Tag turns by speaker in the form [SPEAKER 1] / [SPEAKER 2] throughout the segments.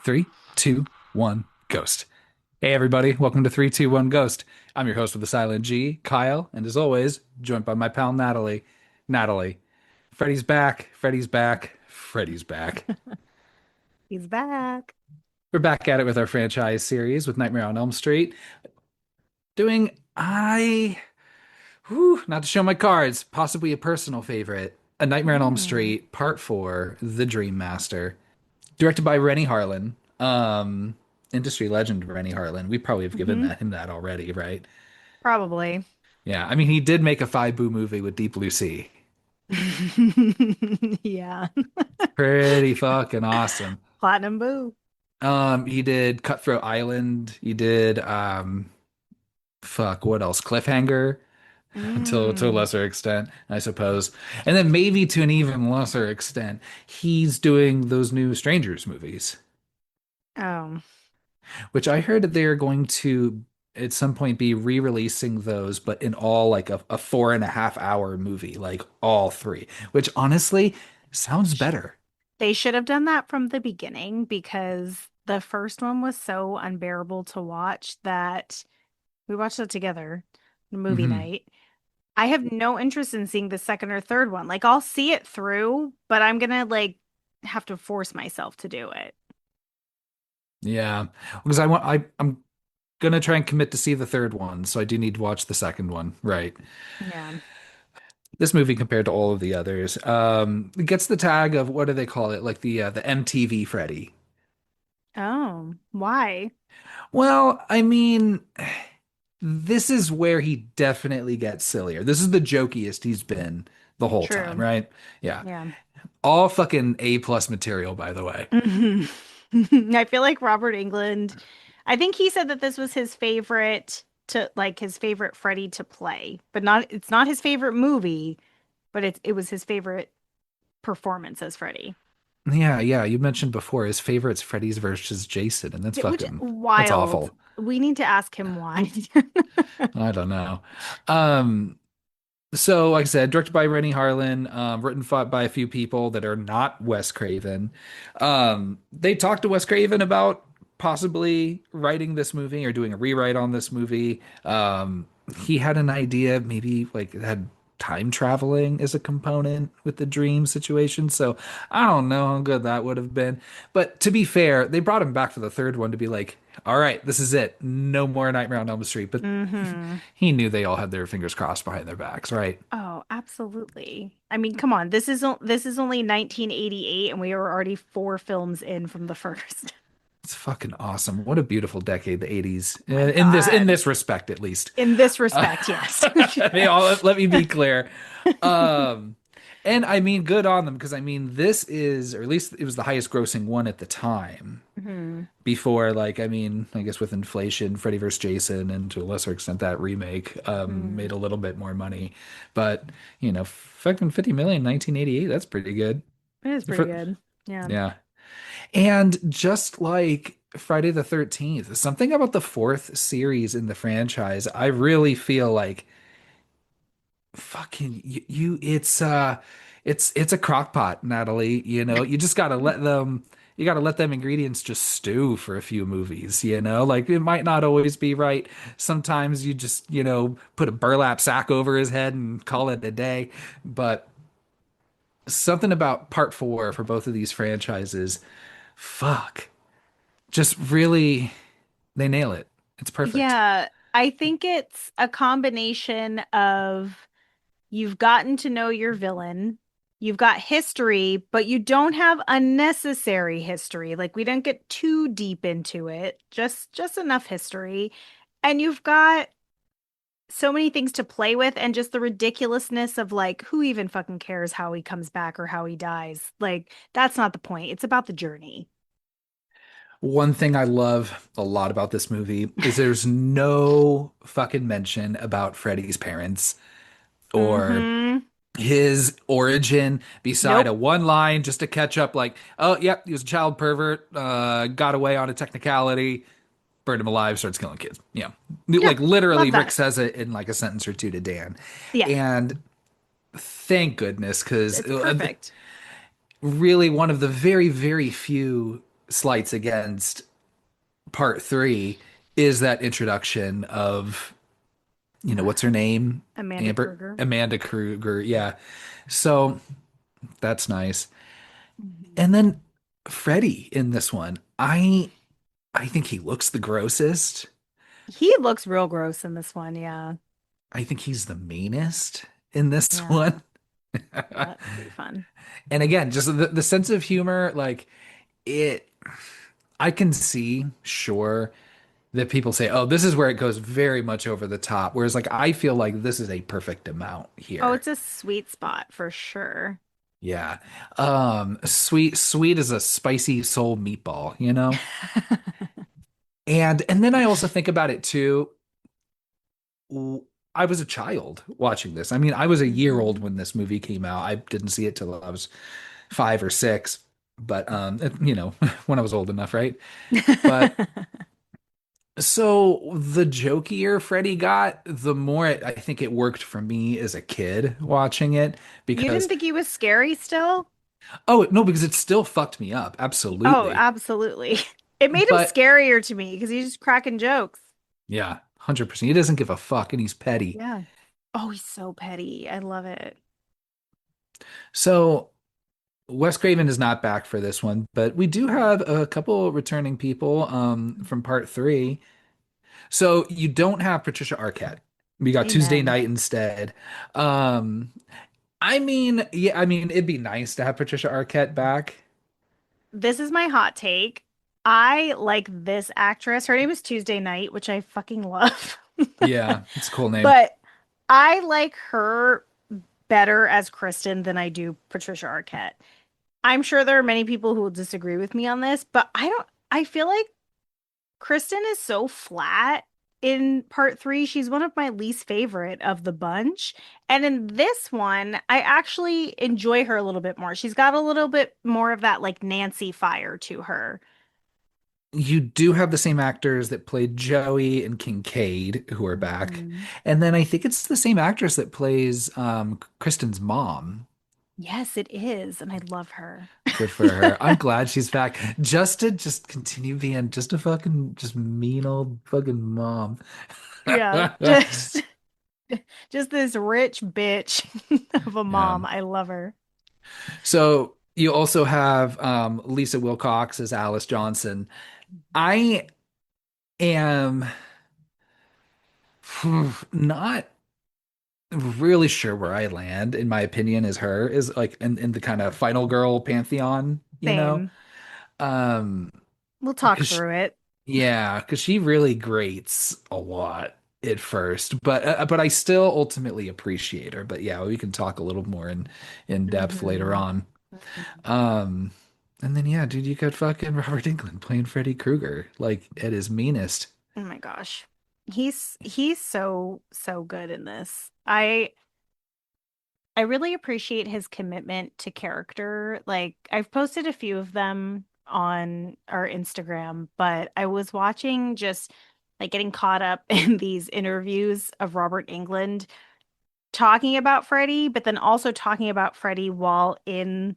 [SPEAKER 1] Three, two, one, ghost. Hey, everybody. Welcome to 321 Ghost. I'm your host with the silent G, Kyle, and as always, joined by my pal Natalie. Natalie, Freddy's back. Freddy's back. Freddy's back.
[SPEAKER 2] He's back.
[SPEAKER 1] We're back at it with our franchise series with Nightmare on Elm Street. Doing, not to show my cards, possibly a personal favorite, A Nightmare on Elm
[SPEAKER 2] Mm.
[SPEAKER 1] Street, Part 4, The Dream Master. Directed by Rennie Harlan. Industry legend Rennie Harlan. We probably have given
[SPEAKER 2] Hmm.
[SPEAKER 1] him that already, right?
[SPEAKER 2] Probably.
[SPEAKER 1] Yeah, I mean he did make a five boo movie with Deep Blue Sea.
[SPEAKER 2] Yeah.
[SPEAKER 1] Pretty fucking awesome.
[SPEAKER 2] Platinum Boo.
[SPEAKER 1] He did Cutthroat Island. He did fuck, what else? Cliffhanger to a
[SPEAKER 2] Mm.
[SPEAKER 1] lesser extent, I suppose. And then maybe to an even lesser extent, he's doing those new Strangers movies,
[SPEAKER 2] Oh,
[SPEAKER 1] which I heard that they are going to at some point be re-releasing those, but in all like a 4.5 hour movie, like all three, which honestly sounds
[SPEAKER 2] sh-
[SPEAKER 1] better.
[SPEAKER 2] they should have done that from the beginning because the first one was so unbearable to watch that we watched it together, movie
[SPEAKER 1] Hmm.
[SPEAKER 2] night. I have no interest in seeing the second or third one. Like I'll see it through, but I'm gonna have to force myself to do it.
[SPEAKER 1] Yeah, because I'm gonna try and commit to see the third one, so I do need to watch the second one. Right.
[SPEAKER 2] Yeah.
[SPEAKER 1] This movie compared to all of the others, it gets the tag of what do they call it? Like the MTV Freddy.
[SPEAKER 2] Oh, why?
[SPEAKER 1] Well, I mean, this is where he definitely gets sillier. This is the jokiest he's been the whole time,
[SPEAKER 2] True.
[SPEAKER 1] right? Yeah.
[SPEAKER 2] Yeah.
[SPEAKER 1] All fucking A plus material, by the way.
[SPEAKER 2] Mhm. I feel like Robert England, I think he said that this was his favorite his favorite Freddy to play, but not it's not his favorite movie, but it was his favorite performance as Freddy.
[SPEAKER 1] Yeah, yeah. You mentioned before his favorite's Freddy's versus Jason, and
[SPEAKER 2] Which
[SPEAKER 1] that's
[SPEAKER 2] wild.
[SPEAKER 1] awful.
[SPEAKER 2] We need to ask him why.
[SPEAKER 1] I don't know. Um, so like I said, directed by Rennie Harlan, written fought by a few people that are not Wes Craven. They talked to Wes Craven about possibly writing this movie or doing a rewrite on this movie. He had an idea, maybe like it had time traveling as a component with the dream situation. So I don't know how good that would have been. But to be fair, they brought him back for the third one to be like, all right, this is it. No more Nightmare on Elm Street. But
[SPEAKER 2] Hmm.
[SPEAKER 1] he knew they all had their fingers crossed behind their backs, right?
[SPEAKER 2] Oh, absolutely. I mean, come on. This is only 1988 and we were already four films in from the first.
[SPEAKER 1] It's fucking awesome. What a beautiful decade, the 80s.
[SPEAKER 2] My
[SPEAKER 1] In
[SPEAKER 2] God.
[SPEAKER 1] this respect, at least.
[SPEAKER 2] In this
[SPEAKER 1] Uh,
[SPEAKER 2] respect, yes.
[SPEAKER 1] let me be clear. Um, and I mean, good on them because I mean, this is, or at least it was the highest grossing one at the time.
[SPEAKER 2] Hmm.
[SPEAKER 1] Before, like, I mean, I guess with inflation, Freddy vs. Jason, and to a lesser extent that remake,
[SPEAKER 2] Hmm.
[SPEAKER 1] made a little bit more money. But, fucking 50 million in 1988, that's pretty good.
[SPEAKER 2] It is pretty
[SPEAKER 1] For,
[SPEAKER 2] good. Yeah.
[SPEAKER 1] yeah. And just like Friday the 13th, something about the fourth series in the franchise, I really feel like fucking it's a crock pot, Natalie. You just gotta let them ingredients just stew for a few movies, Like it might not always be right. Sometimes you just, put a burlap sack over his head and call it a day. But something about part four for both of these franchises, fuck. Just really they nail it. It's perfect.
[SPEAKER 2] Yeah, I think it's a combination of you've gotten to know your villain, you've got history, but you don't have unnecessary history. Like we don't get too deep into it, just enough history. And you've got so many things to play with and just the ridiculousness of like who even fucking cares how he comes back or how he dies. Like that's not the point. It's about the journey.
[SPEAKER 1] One thing I love a lot about this movie is there's no fucking mention about Freddy's parents or
[SPEAKER 2] Mm-hmm.
[SPEAKER 1] his origin beside a
[SPEAKER 2] Nope.
[SPEAKER 1] one line just to catch up like, oh, yep, he was a child pervert, got away on a technicality, burned him alive, starts killing kids.
[SPEAKER 2] Yeah.
[SPEAKER 1] Like literally
[SPEAKER 2] Love
[SPEAKER 1] Rick
[SPEAKER 2] that.
[SPEAKER 1] says it in like a sentence or two to Dan.
[SPEAKER 2] Yeah.
[SPEAKER 1] And thank goodness, because
[SPEAKER 2] It's perfect.
[SPEAKER 1] really one of the very, very few. slights against part three is that introduction of, what's her name?
[SPEAKER 2] Amanda Kruger.
[SPEAKER 1] Amanda Kruger. Yeah. So that's nice.
[SPEAKER 2] Mhm.
[SPEAKER 1] And then Freddy in this one, I think he looks the grossest.
[SPEAKER 2] He looks real gross in this one. Yeah.
[SPEAKER 1] I think he's the meanest in this
[SPEAKER 2] Yeah.
[SPEAKER 1] one.
[SPEAKER 2] That would be fun.
[SPEAKER 1] And again, just the sense of humor, like it, I can see, sure, that people say, oh, this is where it goes very much over the top. Whereas, like, I feel like this is a perfect amount
[SPEAKER 2] Oh,
[SPEAKER 1] here.
[SPEAKER 2] it's a sweet spot for sure.
[SPEAKER 1] Yeah. Sweet as a spicy soul meatball, you know? And then I also think about it too. I was a child watching this. I mean, I was a year old
[SPEAKER 2] Mhm.
[SPEAKER 1] when this movie came out. I didn't see it till I was 5 or 6, but when I was old enough, right? But so the jokier Freddy got, the more I think it worked for me as a kid watching it
[SPEAKER 2] You didn't
[SPEAKER 1] because
[SPEAKER 2] think he was scary still?
[SPEAKER 1] oh no, because it still fucked me up.
[SPEAKER 2] Oh,
[SPEAKER 1] Absolutely.
[SPEAKER 2] absolutely. It made him
[SPEAKER 1] But
[SPEAKER 2] scarier to me because he's just cracking jokes.
[SPEAKER 1] yeah, 100%. He doesn't give a fuck and he's petty.
[SPEAKER 2] Yeah. Oh, he's so petty. I love it.
[SPEAKER 1] So Wes Craven is not back for this one, but we do have a couple returning people from part three. So you don't have Patricia Arquette. We got Tuesday
[SPEAKER 2] Amen.
[SPEAKER 1] Night instead. Um, I mean, it'd be nice to have Patricia Arquette back.
[SPEAKER 2] This is my hot take. I like this actress. Her name is Tuesday Night, which I fucking love.
[SPEAKER 1] Yeah, it's a cool name.
[SPEAKER 2] But I like her better as Kristen than I do Patricia Arquette. I'm sure there are many people who will disagree with me on this, but I feel like Kristen is so flat in part three. She's one of my least favorite of the bunch. And in this one, I actually enjoy her a little bit more. She's got a little bit more of that like Nancy fire to her.
[SPEAKER 1] You do have the same actors that played Joey and Kincaid who are back.
[SPEAKER 2] Mhm.
[SPEAKER 1] And then I think it's the same actress that plays Kristen's mom.
[SPEAKER 2] Yes, it is. And I love her.
[SPEAKER 1] Good for her. I'm glad she's back. Just to just continue being just a fucking just mean old fucking mom.
[SPEAKER 2] Yeah, just this rich bitch of a
[SPEAKER 1] Yeah.
[SPEAKER 2] mom. I love her.
[SPEAKER 1] So you also have Lisa Wilcox as Alice Johnson. I am not really sure where I land, in my opinion, is her, is like in the kind of final girl pantheon, you know?
[SPEAKER 2] Same.
[SPEAKER 1] Um,
[SPEAKER 2] We'll talk
[SPEAKER 1] 'Cause
[SPEAKER 2] through it.
[SPEAKER 1] yeah, because she really grates a lot at first, but I still ultimately appreciate her. But yeah, we can talk a little more in depth later
[SPEAKER 2] Hmm.
[SPEAKER 1] on. Um, and then yeah, dude, you got fucking Robert Englund playing Freddy Krueger, like at his meanest.
[SPEAKER 2] Oh my gosh. He's so good in this. I really appreciate his commitment to character. Like I've posted a few of them on our Instagram, but I was watching just like getting caught up in these interviews of Robert Englund talking about Freddy, but then also talking about Freddy while in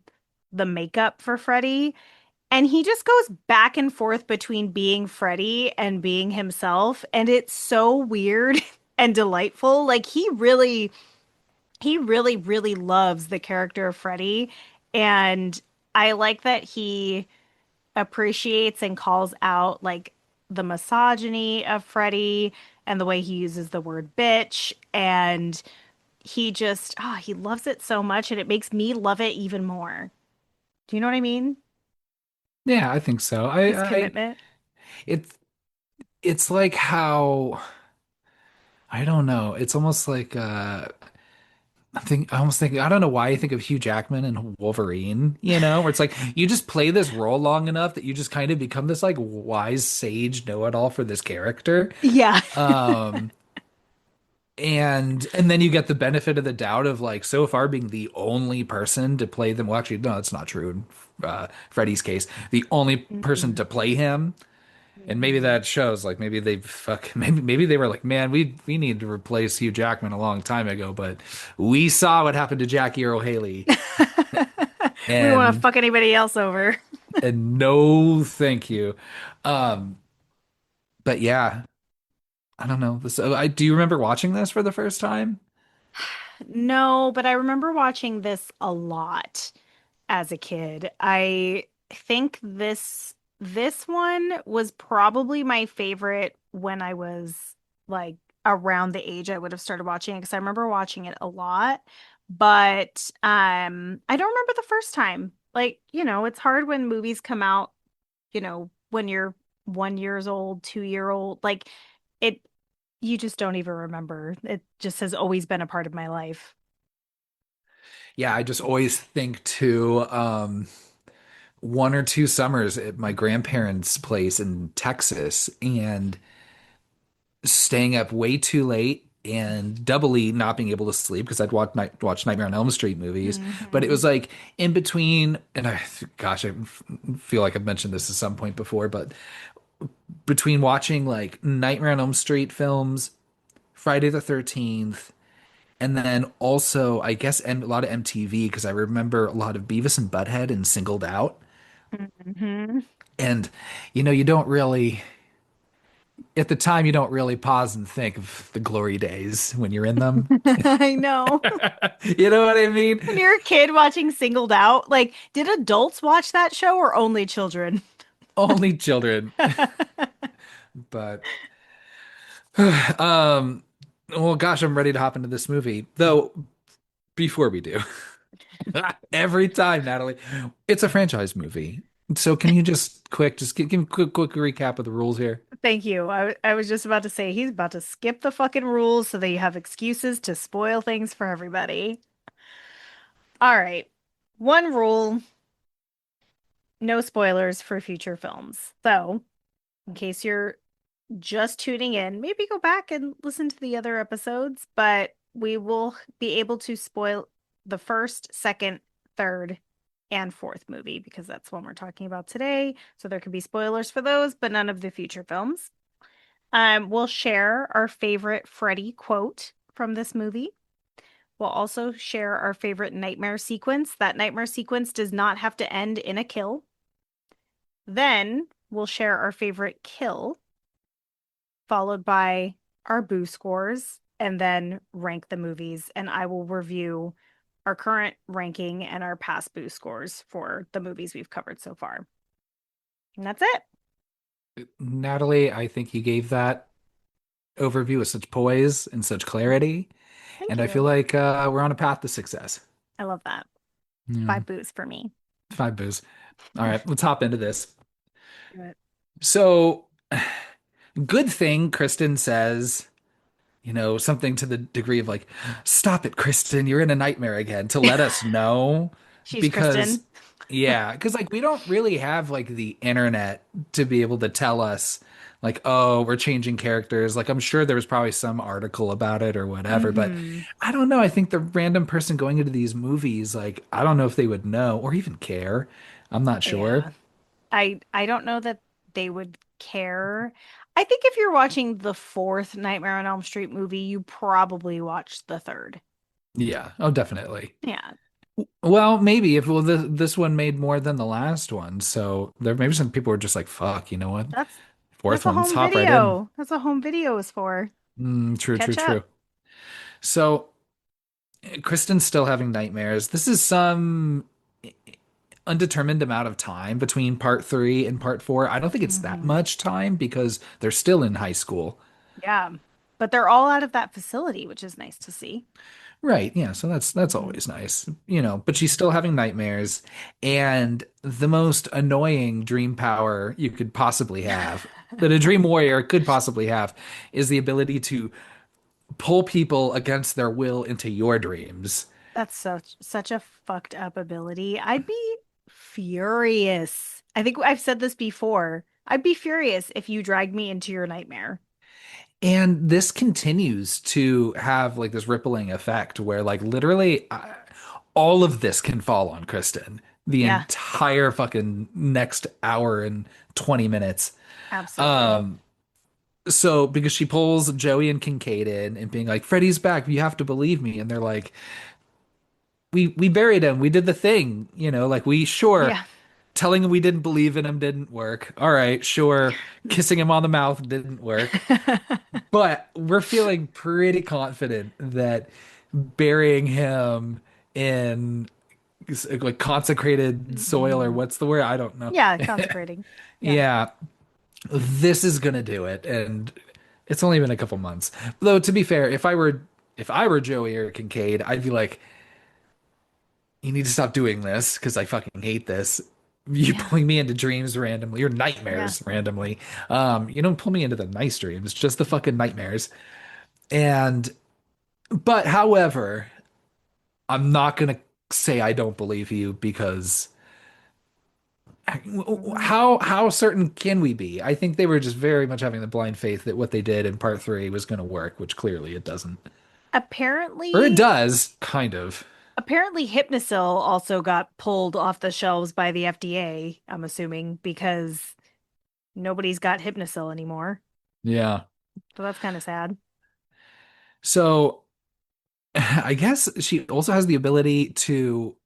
[SPEAKER 2] the makeup for Freddy. And he just goes back and forth between being Freddy and being himself. And it's so weird and delightful. Like he really loves the character of Freddy. And I like that he appreciates and calls out like the misogyny of Freddy and the way he uses the word bitch. And he loves it so much. And it makes me love it even more. Do you know what I mean?
[SPEAKER 1] Yeah, I think so.
[SPEAKER 2] His commitment.
[SPEAKER 1] It's it's like how I don't know. It's almost like I almost think I don't know why I think of Hugh Jackman and Wolverine, where it's like you just play this role long enough that you just kind of become this like wise sage know-it-all for this character.
[SPEAKER 2] Yeah.
[SPEAKER 1] Um and then you get the benefit of the doubt of like so far being the only person to play them. Well, actually, no, that's not true in Freddy's case. The only person
[SPEAKER 2] Mhm.
[SPEAKER 1] to play him. And maybe
[SPEAKER 2] Mhm.
[SPEAKER 1] that shows like maybe they were like, man, we need to replace Hugh Jackman a long time ago, but we saw what happened to Jackie Earle Haley.
[SPEAKER 2] We don't want to
[SPEAKER 1] And
[SPEAKER 2] fuck anybody else over.
[SPEAKER 1] And no, thank you. Um, but yeah, I don't know. I do you remember watching this for the first time?
[SPEAKER 2] No, but I remember watching this a lot as a kid. I think this one was probably my favorite when I was like around the age I would have started watching it because I remember watching it a lot. But I don't remember the first time. Like, it's hard when movies come out, when you're 1 years old, 2 year old. Like it you just don't even remember. It just has always been a part of my life.
[SPEAKER 1] Yeah, I just always think to one or two summers at my grandparents' place in Texas and staying up way too late and doubly not being able to sleep because watch Nightmare on Elm Street movies. But it
[SPEAKER 2] Hmm.
[SPEAKER 1] was like in between, and gosh, I feel like I've mentioned this at some point before, but between watching like Nightmare on Elm Street films, Friday the 13th, and then also, I guess, and a lot of MTV because I remember a lot of Beavis and Butthead and Singled Out.
[SPEAKER 2] Hmm.
[SPEAKER 1] And, you don't really, at the time, you don't really pause and think of the glory days when you're in them.
[SPEAKER 2] I know.
[SPEAKER 1] You know what I mean?
[SPEAKER 2] When you're a kid watching Singled Out, like, did adults watch that show or only children?
[SPEAKER 1] Only children. But, well, gosh, I'm ready to hop into this movie. Though, before we do, every time, Natalie, it's a franchise movie. So can you just give a quick recap of the rules here?
[SPEAKER 2] Thank you. I was just about to say he's about to skip the fucking rules so that you have excuses to spoil things for everybody. All right. One rule, no spoilers for future films. So, in case you're just tuning in, maybe go back and listen to the other episodes, but we will be able to spoil the first, second, third, and fourth movie because that's one we're talking about today. So there could be spoilers for those, but none of the future films. We'll share our favorite Freddy quote from this movie. We'll also share our favorite nightmare sequence. That nightmare sequence does not have to end in a kill. Then we'll share our favorite kill, followed by our boo scores, and then rank the movies. And I will review our current ranking and our past boo scores for the movies we've covered so far. And that's it.
[SPEAKER 1] Natalie, I think you gave that overview with such poise and such clarity,
[SPEAKER 2] Thank
[SPEAKER 1] and I feel
[SPEAKER 2] you.
[SPEAKER 1] like we're on a path to success.
[SPEAKER 2] I love that.
[SPEAKER 1] Yeah,
[SPEAKER 2] 5 boos for me.
[SPEAKER 1] five boos. All right, let's hop into this.
[SPEAKER 2] Do it.
[SPEAKER 1] So, good thing Kristen says, something to the degree of like, stop it, Kristen, you're in a nightmare again, to let us know.
[SPEAKER 2] She's
[SPEAKER 1] Because,
[SPEAKER 2] Kristen.
[SPEAKER 1] yeah, because like we don't really have like the internet to be able to tell us, like, oh, we're changing characters. Like, I'm sure there was probably some article about it or whatever, but
[SPEAKER 2] Hmm.
[SPEAKER 1] I don't know. I think the random person going into these movies, like, I don't know if they would know or even care. I'm not sure.
[SPEAKER 2] Yeah. I don't know that they would care. I think if you're watching the fourth Nightmare on Elm Street movie, you probably watched the third.
[SPEAKER 1] Yeah. Oh, definitely.
[SPEAKER 2] Yeah.
[SPEAKER 1] Well, maybe if well this one made more than the last one, so there maybe some people were just like, "Fuck, you know what?
[SPEAKER 2] That's
[SPEAKER 1] Fourth
[SPEAKER 2] that's a
[SPEAKER 1] one's
[SPEAKER 2] home
[SPEAKER 1] hop right in."
[SPEAKER 2] video. That's what home video is for.
[SPEAKER 1] True, true,
[SPEAKER 2] Catch up.
[SPEAKER 1] true. So Kristen's still having nightmares. This is some undetermined amount of time between part three and part four. I don't think it's that
[SPEAKER 2] Hmm.
[SPEAKER 1] much time because they're still in high school.
[SPEAKER 2] Yeah. But they're all out of that facility, which is nice to see.
[SPEAKER 1] Right, yeah, so that's
[SPEAKER 2] Hmm.
[SPEAKER 1] always nice, but she's still having nightmares, and the most annoying dream power you could possibly have, that a dream warrior could possibly have, is the ability to pull people against their will into your dreams.
[SPEAKER 2] That's such a fucked up ability. I'd be furious. I think I've said this before. I'd be furious if you dragged me into your nightmare.
[SPEAKER 1] And this continues to have like this rippling effect where like literally all of this can fall on Kristen the
[SPEAKER 2] Yeah,
[SPEAKER 1] entire fucking next hour and 20 minutes.
[SPEAKER 2] absolutely.
[SPEAKER 1] Um, So because she pulls Joey and Kincaid in and being like, Freddy's back, you have to believe me. And they're like, we buried him. We did the thing, like we sure.
[SPEAKER 2] Yeah.
[SPEAKER 1] Telling him we didn't believe in him didn't work. All right, sure. Kissing him on the mouth didn't work. But we're feeling pretty confident that burying him in like consecrated soil, or
[SPEAKER 2] Mhm.
[SPEAKER 1] what's the word? I don't know.
[SPEAKER 2] Yeah, consecrating. Yeah.
[SPEAKER 1] Yeah, this is gonna do it. And it's only been a couple months. Though to be fair, if I were Joey or Kincaid, I'd be like, you need to stop doing this because I fucking hate this. You
[SPEAKER 2] Yeah.
[SPEAKER 1] pulling me into dreams randomly or
[SPEAKER 2] Yeah.
[SPEAKER 1] nightmares randomly. You don't pull me into the nice dreams, just the fucking nightmares. And but however, I'm not gonna say I don't believe you because
[SPEAKER 2] Mm.
[SPEAKER 1] how certain can we be? I think they were just very much having the blind faith that what they did in part three was gonna work, which clearly it doesn't. Or it
[SPEAKER 2] Apparently,
[SPEAKER 1] does, kind of.
[SPEAKER 2] apparently Hypnosil also got pulled off the shelves by the FDA, I'm assuming, because nobody's got Hypnosil anymore.
[SPEAKER 1] Yeah.
[SPEAKER 2] So that's kind of sad.
[SPEAKER 1] So I guess she also has the ability to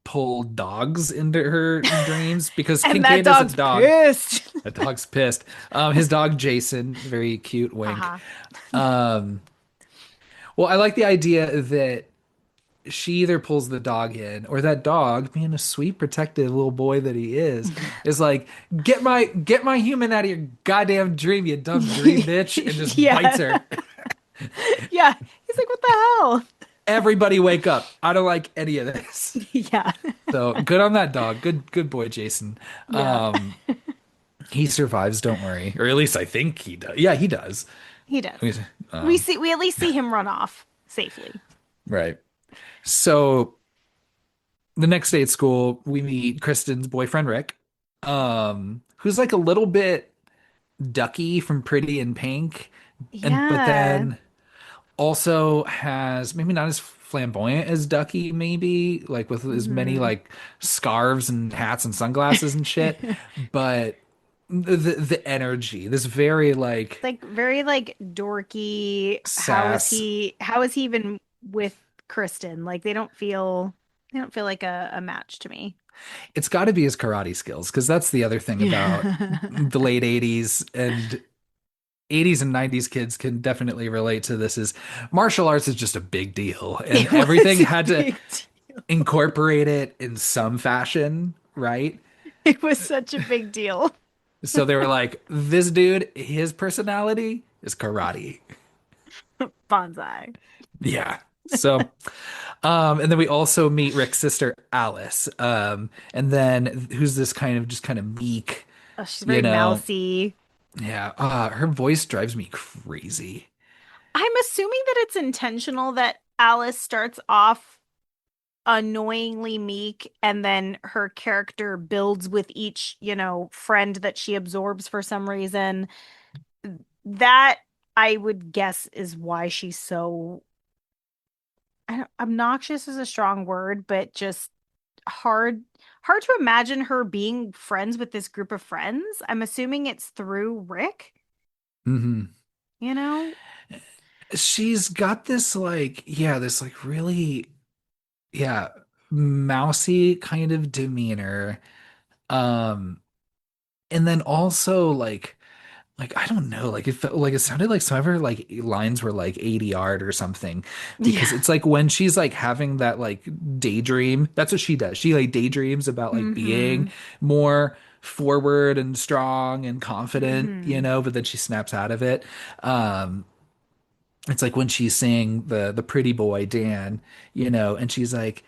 [SPEAKER 1] pull dogs into her dreams because
[SPEAKER 2] And that
[SPEAKER 1] Kincaid has a
[SPEAKER 2] dog's
[SPEAKER 1] dog.
[SPEAKER 2] pissed.
[SPEAKER 1] That dog's pissed. His dog Jason, very cute wink.
[SPEAKER 2] Haha.
[SPEAKER 1] Um, well, I like the idea that she either pulls the dog in, or that dog, being a sweet, protective little boy that he is like, get my human out of your goddamn dream, you dumb dream bitch, and just bites
[SPEAKER 2] Yeah.
[SPEAKER 1] her.
[SPEAKER 2] Yeah. He's like, what the
[SPEAKER 1] Everybody wake up. I don't like any of this.
[SPEAKER 2] hell? Yeah.
[SPEAKER 1] So good on that dog. Good boy, Jason.
[SPEAKER 2] Yeah.
[SPEAKER 1] Um, he survives, don't worry. Or at least I think he does. Yeah, he does.
[SPEAKER 2] He does.
[SPEAKER 1] Um,
[SPEAKER 2] We at least see him run off safely.
[SPEAKER 1] right. So the next day at school, we meet Kristen's boyfriend Rick, who's like a little bit Ducky from Pretty in Pink, and but
[SPEAKER 2] Yeah.
[SPEAKER 1] then also has maybe not as flamboyant as Ducky, maybe like with as many
[SPEAKER 2] Hmm.
[SPEAKER 1] like scarves and hats and sunglasses and shit, but the energy, this very like
[SPEAKER 2] Like very like dorky.
[SPEAKER 1] sass.
[SPEAKER 2] How is he even with Kristen? Like they don't feel like a match to me.
[SPEAKER 1] It's got to be his karate skills because that's the other thing about
[SPEAKER 2] Yeah.
[SPEAKER 1] the late 80s and 80s and 90s kids can definitely relate to this is martial arts is just a big deal and
[SPEAKER 2] It
[SPEAKER 1] everything
[SPEAKER 2] was a
[SPEAKER 1] had to
[SPEAKER 2] big deal.
[SPEAKER 1] incorporate it in some fashion, right?
[SPEAKER 2] It was such a big deal.
[SPEAKER 1] So they were like, this dude, his personality is karate.
[SPEAKER 2] Bonsai.
[SPEAKER 1] Yeah. So, and then we also meet Rick's sister, Alice. And then who's this kind of just kind of meek,
[SPEAKER 2] Oh, she's
[SPEAKER 1] you
[SPEAKER 2] very
[SPEAKER 1] know?
[SPEAKER 2] mousy.
[SPEAKER 1] Yeah. Her voice drives me crazy.
[SPEAKER 2] I'm assuming that it's intentional that Alice starts off annoyingly meek and then her character builds with each, friend that she absorbs for some reason. That I would guess is why she's so obnoxious is a strong word, but just hard to imagine her being friends with this group of friends. I'm assuming it's through Rick,
[SPEAKER 1] Hmm.
[SPEAKER 2] you know?
[SPEAKER 1] She's got this like, yeah, this like really, yeah, mousy kind of demeanor. Um, and then also like I don't know, like it felt like it sounded like some of her like lines were like 80 art or something because
[SPEAKER 2] Yeah.
[SPEAKER 1] it's like when she's like having that like daydream, that's what she does. She like daydreams about like being
[SPEAKER 2] Hmm.
[SPEAKER 1] more forward and strong and confident,
[SPEAKER 2] Hmm.
[SPEAKER 1] but then she snaps out of it. Um, it's like when she's seeing the pretty boy Dan, and she's like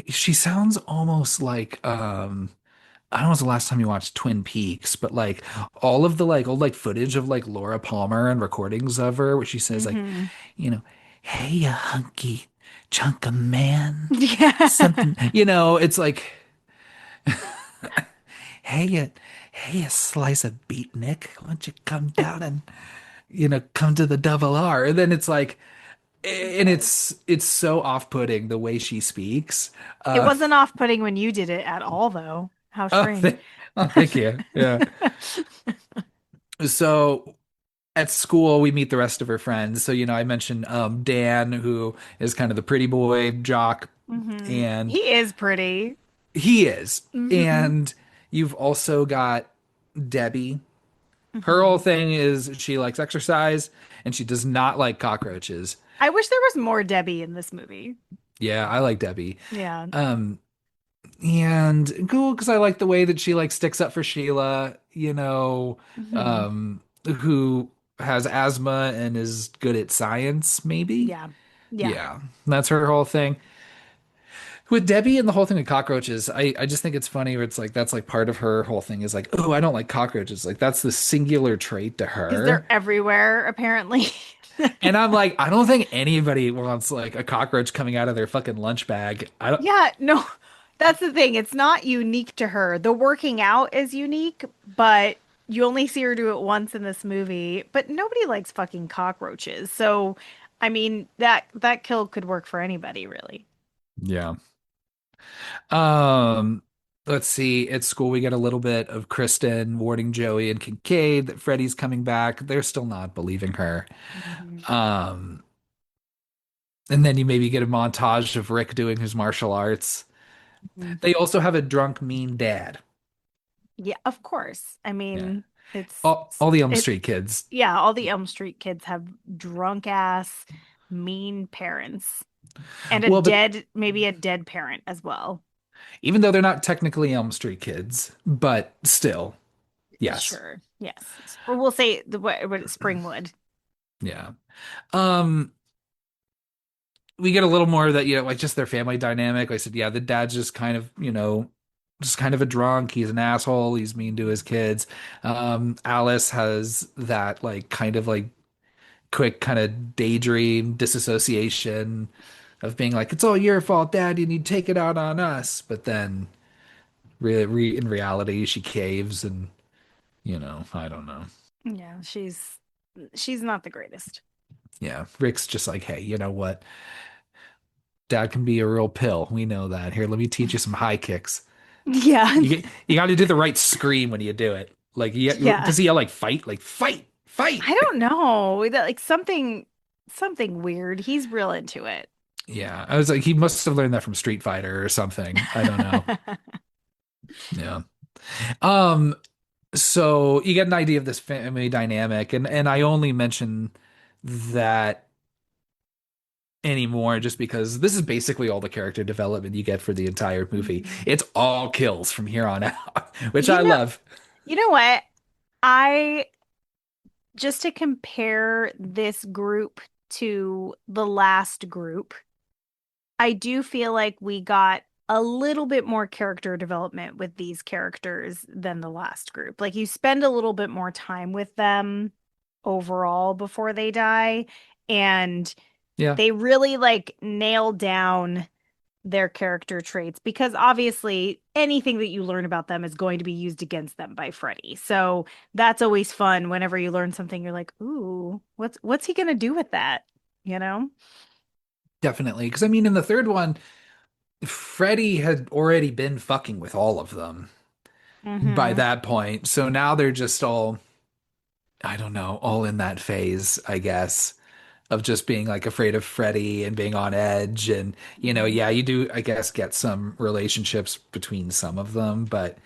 [SPEAKER 1] she sounds almost like I don't know when was the last time you watched Twin Peaks, but like all of the like old like footage of like Laura Palmer and recordings of her where she says like,
[SPEAKER 2] Hmm.
[SPEAKER 1] you know, hey you hunky chunk of man.
[SPEAKER 2] Yeah.
[SPEAKER 1] Something, it's like, hey you hey you slice of beatnik, why don't you come down and come to the double R? And then it's like and
[SPEAKER 2] Okay.
[SPEAKER 1] it's so off-putting the way she speaks.
[SPEAKER 2] It
[SPEAKER 1] Uh
[SPEAKER 2] wasn't off-putting when you did it at all, though. How
[SPEAKER 1] oh,
[SPEAKER 2] strange.
[SPEAKER 1] thank you. Yeah. So at school we meet the rest of her friends. So, I mentioned Dan, who is kind of the pretty boy jock,
[SPEAKER 2] Hmm.
[SPEAKER 1] and
[SPEAKER 2] He is pretty.
[SPEAKER 1] He is.
[SPEAKER 2] Hmm.
[SPEAKER 1] And you've also got Debbie. Her whole
[SPEAKER 2] Hmm.
[SPEAKER 1] thing is she likes exercise and she does not like cockroaches.
[SPEAKER 2] I wish there was more Debbie in this movie.
[SPEAKER 1] Yeah, I like Debbie.
[SPEAKER 2] Yeah.
[SPEAKER 1] Um, and cool because I like the way that she like sticks up for Sheila,
[SPEAKER 2] Hmm.
[SPEAKER 1] um, who has asthma and is good at science, maybe.
[SPEAKER 2] Yeah. Yeah.
[SPEAKER 1] Yeah, that's her whole thing. With Debbie and the whole thing with cockroaches, I just think it's funny where it's like that's like part of her whole thing is like, oh, I don't like cockroaches. Like that's the singular trait to
[SPEAKER 2] Because they're
[SPEAKER 1] her.
[SPEAKER 2] everywhere, apparently.
[SPEAKER 1] And I'm like, I don't think anybody wants like a cockroach coming out of their fucking lunch bag. I don't,
[SPEAKER 2] Yeah, no, that's the thing. It's not unique to her. The working out is unique, but you only see her do it once in this movie. But nobody likes fucking cockroaches. So, I mean, that kill could work for anybody, really.
[SPEAKER 1] yeah. Um, let's see. At school, we get a little bit of Kristen warning Joey and Kincaid that Freddy's coming back. They're still not believing her.
[SPEAKER 2] Hmm.
[SPEAKER 1] Um, and then you maybe get a montage of Rick doing his martial arts. They also have a drunk, mean dad.
[SPEAKER 2] Yeah, of course. I
[SPEAKER 1] Yeah.
[SPEAKER 2] mean, it's
[SPEAKER 1] All the Elm
[SPEAKER 2] it.
[SPEAKER 1] Street kids.
[SPEAKER 2] Yeah, all the Elm Street kids have drunk ass, mean parents, and
[SPEAKER 1] Well, but
[SPEAKER 2] maybe a dead parent as well.
[SPEAKER 1] even though they're not technically Elm Street kids, but still, yes.
[SPEAKER 2] Sure. Yes. Or we'll say what Springwood.
[SPEAKER 1] Yeah. Um, we get a little more of that, like just their family dynamic. Like I said, yeah, the dad's just kind of, just kind of a drunk. He's an asshole. He's mean to his kids. Alice has that like kind of like quick kind of daydream disassociation of being like, it's all your fault, Dad. You need to take it out on us. But then in reality, she caves and, I don't know.
[SPEAKER 2] Yeah, she's not the greatest.
[SPEAKER 1] Yeah. Rick's just like, hey, you know what? Dad can be a real pill. We know that. Here, let me teach you some high kicks.
[SPEAKER 2] Yeah.
[SPEAKER 1] You got to do the right scream when you do it. Like,
[SPEAKER 2] Yeah.
[SPEAKER 1] does he yell like fight? Like fight, fight.
[SPEAKER 2] I don't know. That like something weird. He's real into it.
[SPEAKER 1] Yeah, I was like, he must have learned that from Street Fighter or something. I don't know. Yeah. Um. So you get an idea of this family dynamic, and I only mention that anymore just because this is basically all the character development you get for the entire movie.
[SPEAKER 2] Mhm.
[SPEAKER 1] It's all kills from here on out, which
[SPEAKER 2] You
[SPEAKER 1] I
[SPEAKER 2] know,
[SPEAKER 1] love.
[SPEAKER 2] you know what? I just to compare this group to the last group, I do feel like we got a little bit more character development with these characters than the last group. Like you spend a little bit more time with them overall before they die, and
[SPEAKER 1] Yeah,
[SPEAKER 2] they really like nail down their character traits because obviously anything that you learn about them is going to be used against them by Freddy. So that's always fun whenever you learn something you're like, "Ooh, what's he gonna do with that?" You know?
[SPEAKER 1] definitely. Because I mean, in the third one, Freddy had already been fucking with all of them by
[SPEAKER 2] Hmm.
[SPEAKER 1] that point. So now they're just all, I don't know, all in that phase, I guess, of just being like afraid of Freddy and being on edge. And, yeah, you do, I guess, get some relationships between some of them. But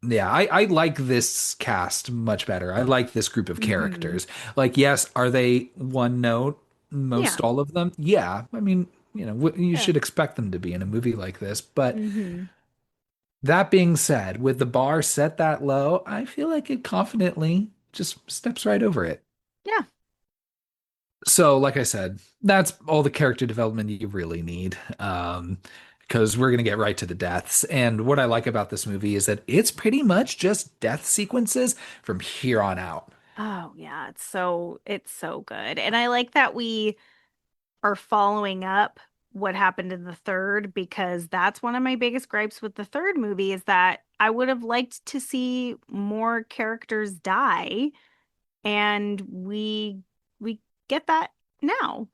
[SPEAKER 1] yeah, I like this cast much better. I like this group of
[SPEAKER 2] Hmm.
[SPEAKER 1] characters. Like, yes, are they one note, most
[SPEAKER 2] Yeah.
[SPEAKER 1] all of them? Yeah. I mean, you
[SPEAKER 2] Yeah.
[SPEAKER 1] should expect them to be in a movie like this. But
[SPEAKER 2] Hmm.
[SPEAKER 1] that being said, with the bar set that low, I feel like it confidently just steps right over it.
[SPEAKER 2] Yeah.
[SPEAKER 1] So, like I said, that's all the character development you really need. Because we're gonna get right to the deaths. And what I like about this movie is that it's pretty much just death sequences from here on out.
[SPEAKER 2] Oh, yeah, it's so good. And I like that we are following up what happened in the third because that's one of my biggest gripes with the third movie is that I would have liked to see more characters die and we get that now.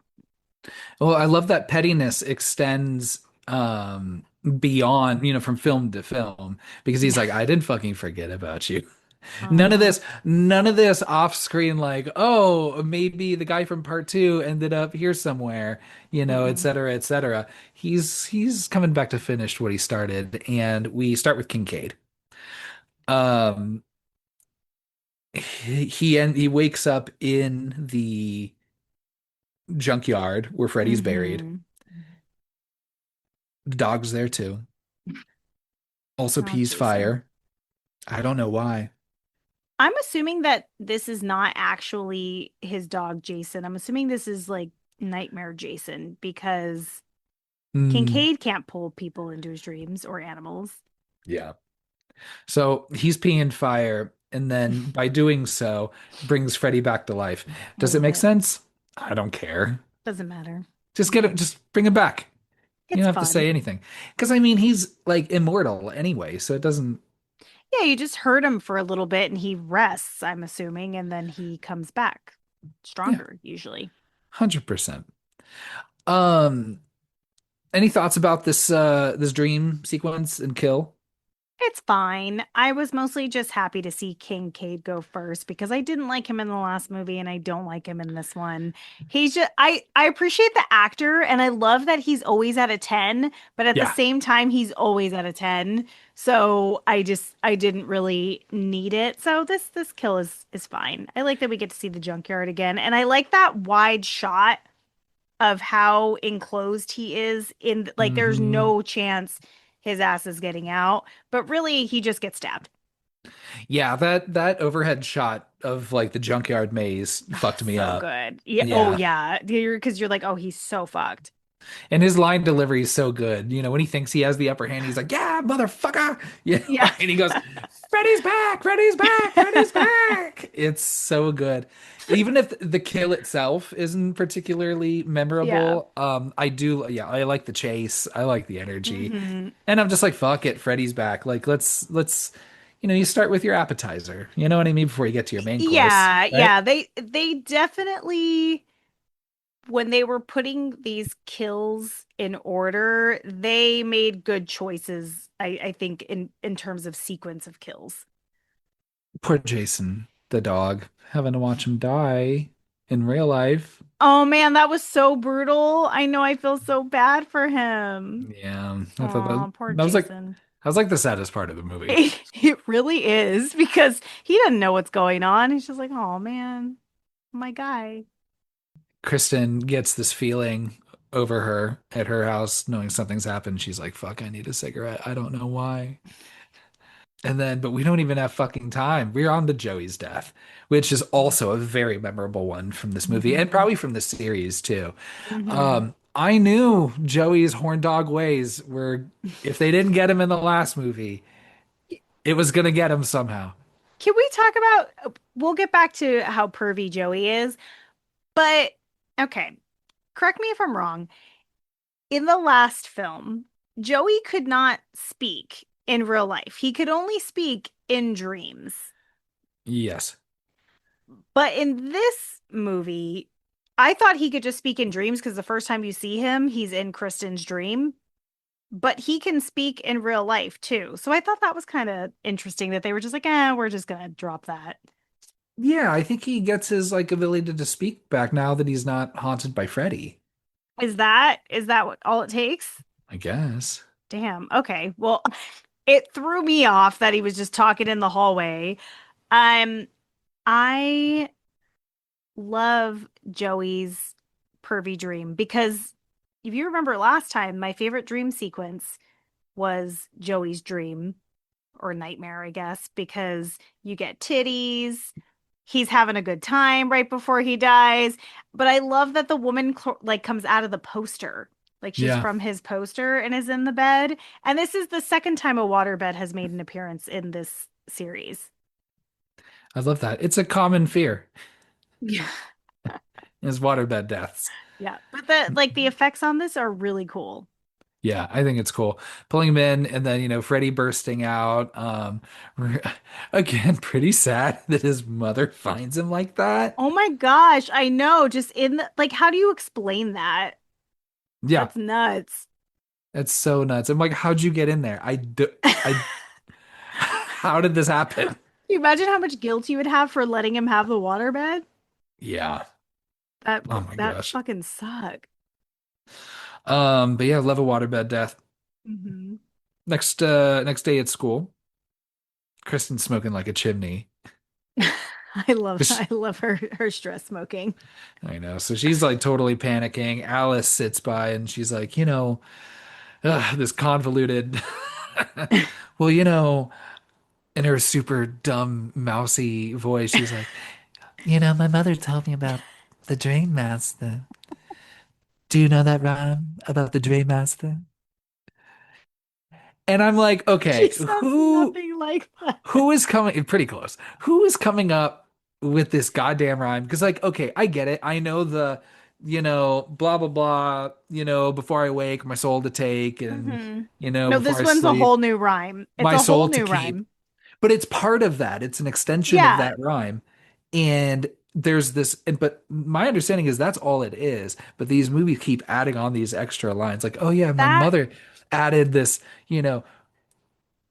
[SPEAKER 1] Well, I love that pettiness extends beyond, from film to film because he's
[SPEAKER 2] Yeah.
[SPEAKER 1] like, I didn't fucking forget about you.
[SPEAKER 2] Uh-huh.
[SPEAKER 1] None of this off screen, like, oh, maybe the guy from part two ended up here somewhere, et
[SPEAKER 2] Mm-mm.
[SPEAKER 1] cetera, et cetera. He's coming back to finish what he started, and we start with Kincaid. Um, he wakes up in the junkyard where Freddy's buried.
[SPEAKER 2] Mm-hmm.
[SPEAKER 1] The dog's there too. Also
[SPEAKER 2] Oh,
[SPEAKER 1] pees
[SPEAKER 2] Jason.
[SPEAKER 1] fire. I don't know why.
[SPEAKER 2] I'm assuming that this is not actually his dog, Jason. I'm assuming this is like Nightmare Jason because
[SPEAKER 1] Mm,
[SPEAKER 2] Kincaid can't pull people into his dreams or animals.
[SPEAKER 1] yeah. So he's peeing fire, and then by doing so, brings Freddy back to life.
[SPEAKER 2] I
[SPEAKER 1] Does it
[SPEAKER 2] love
[SPEAKER 1] make
[SPEAKER 2] it.
[SPEAKER 1] sense? I don't care.
[SPEAKER 2] Doesn't matter.
[SPEAKER 1] Just get it, just bring him back. You
[SPEAKER 2] It's
[SPEAKER 1] don't have to
[SPEAKER 2] fun.
[SPEAKER 1] say anything. Because I mean, he's like immortal anyway, so it doesn't
[SPEAKER 2] Yeah, you just hurt him for a little bit and he rests, I'm assuming, and then he comes back
[SPEAKER 1] yeah,
[SPEAKER 2] stronger, usually.
[SPEAKER 1] 100%. Um, any thoughts about this dream sequence and kill?
[SPEAKER 2] It's fine. I was mostly just happy to see Kincaid go first because I didn't like him in the last movie and I don't like him in this one. He's just I appreciate the actor and I love that he's always at a 10, but at the
[SPEAKER 1] Yeah.
[SPEAKER 2] same time he's always at a 10. So I didn't really need it. So this kill is fine. I like that we get to see the junkyard again and I like that wide shot of how enclosed he is in like there's
[SPEAKER 1] Hmm.
[SPEAKER 2] no chance his ass is getting out, but really he just gets stabbed.
[SPEAKER 1] Yeah, that overhead shot of like the junkyard maze fucked me
[SPEAKER 2] So
[SPEAKER 1] up.
[SPEAKER 2] good. Yeah. Oh
[SPEAKER 1] Yeah.
[SPEAKER 2] yeah. Because you're like, oh, he's so fucked.
[SPEAKER 1] And his line delivery is so good. When he thinks he has the upper hand, he's like, "Yeah, motherfucker!"
[SPEAKER 2] Yeah.
[SPEAKER 1] And he goes, "Freddy's back! Freddy's back! Freddy's back!" It's so good. Even if the kill itself isn't particularly
[SPEAKER 2] Yeah.
[SPEAKER 1] memorable, I do. Yeah, I like the chase. I like the energy,
[SPEAKER 2] Hmm.
[SPEAKER 1] and I'm just like, "Fuck it, Freddy's back!" Like, let's. You start with your appetizer. You know what I mean? Before you get to your main course,
[SPEAKER 2] Yeah.
[SPEAKER 1] right?
[SPEAKER 2] Yeah. They definitely when they were putting these kills in order, they made good choices, I think, in terms of sequence of kills.
[SPEAKER 1] Poor Jason, the dog, having to watch him die in real life.
[SPEAKER 2] Oh man, that was so brutal. I know I feel so bad for him.
[SPEAKER 1] Yeah, I thought
[SPEAKER 2] Oh, poor
[SPEAKER 1] that was like
[SPEAKER 2] Jason.
[SPEAKER 1] the saddest part of the movie.
[SPEAKER 2] It really is because he doesn't know what's going on. He's just like, oh man, my guy.
[SPEAKER 1] Kristen gets this feeling over her at her house, knowing something's happened. She's like, "Fuck, I need a cigarette. I don't know why." And then, but we don't even have fucking time. We're on to Joey's death, which is also a very memorable one from this movie and
[SPEAKER 2] Hmm.
[SPEAKER 1] probably from the series too.
[SPEAKER 2] Hmm.
[SPEAKER 1] I knew Joey's horn dog ways were, if they didn't get him in the last movie, it was gonna get him somehow.
[SPEAKER 2] Can we talk about, we'll get back to how pervy Joey is, but okay, correct me if I'm wrong. In the last film, Joey could not speak in real life. He could only speak in dreams.
[SPEAKER 1] Yes.
[SPEAKER 2] But in this movie, I thought he could just speak in dreams because the first time you see him, he's in Kristen's dream, but he can speak in real life too. So I thought that was kind of interesting that they were just like, we're just gonna drop that.
[SPEAKER 1] Yeah, I think he gets his like ability to speak back now that he's not haunted by Freddy,
[SPEAKER 2] Is that what all it takes?
[SPEAKER 1] I guess.
[SPEAKER 2] Damn. Okay. Well, it threw me off that he was just talking in the hallway. Um, I love Joey's pervy dream because if you remember last time, my favorite dream sequence was Joey's dream or nightmare, I guess, because you get titties. He's having a good time right before he dies. But I love that the woman like comes out of the poster. Like she's
[SPEAKER 1] Yeah,
[SPEAKER 2] from his poster and is in the bed. And this is the second time a waterbed has made an appearance in this series.
[SPEAKER 1] I love that. It's a common fear
[SPEAKER 2] Yeah.
[SPEAKER 1] is waterbed deaths.
[SPEAKER 2] Yeah. But the effects on this are really cool.
[SPEAKER 1] Yeah, I think it's cool. Pulling him in and then, Freddy bursting out. Again, pretty sad that his mother finds him like that.
[SPEAKER 2] Oh my gosh, I know. Just in the like, how do you explain that?
[SPEAKER 1] Yeah,
[SPEAKER 2] That's nuts.
[SPEAKER 1] it's so nuts. I'm like, how'd you get in there? I, how did this happen?
[SPEAKER 2] You imagine how much guilt you would have for letting him have the waterbed?
[SPEAKER 1] Yeah.
[SPEAKER 2] That
[SPEAKER 1] Oh my
[SPEAKER 2] that
[SPEAKER 1] gosh.
[SPEAKER 2] fucking suck.
[SPEAKER 1] But yeah, love a waterbed death.
[SPEAKER 2] Hmm.
[SPEAKER 1] Next day at school, Kristen's smoking like a chimney.
[SPEAKER 2] I love her stress smoking.
[SPEAKER 1] I know. So she's like totally panicking. Alice sits by and she's like, this convoluted. Well, in her super dumb, mousy voice, she's like, my mother told me about the Dream Master. Do you know that rhyme about the Dream Master? And I'm like,
[SPEAKER 2] She
[SPEAKER 1] okay,
[SPEAKER 2] sounds nothing like that.
[SPEAKER 1] who is coming pretty close? Who is coming up with this goddamn rhyme? Because like, okay, I get it. I know blah blah blah, before I wake, my soul to take, and
[SPEAKER 2] Hmm. No,
[SPEAKER 1] before
[SPEAKER 2] this
[SPEAKER 1] I
[SPEAKER 2] one's a
[SPEAKER 1] sleep,
[SPEAKER 2] whole new rhyme. It's
[SPEAKER 1] my
[SPEAKER 2] a whole
[SPEAKER 1] soul to
[SPEAKER 2] new
[SPEAKER 1] keep.
[SPEAKER 2] rhyme.
[SPEAKER 1] But it's part of that. It's an extension of
[SPEAKER 2] Yeah,
[SPEAKER 1] that rhyme. And there's but my understanding is that's all it is. But these movies keep adding on these extra lines, like, oh yeah, my
[SPEAKER 2] that
[SPEAKER 1] mother added this,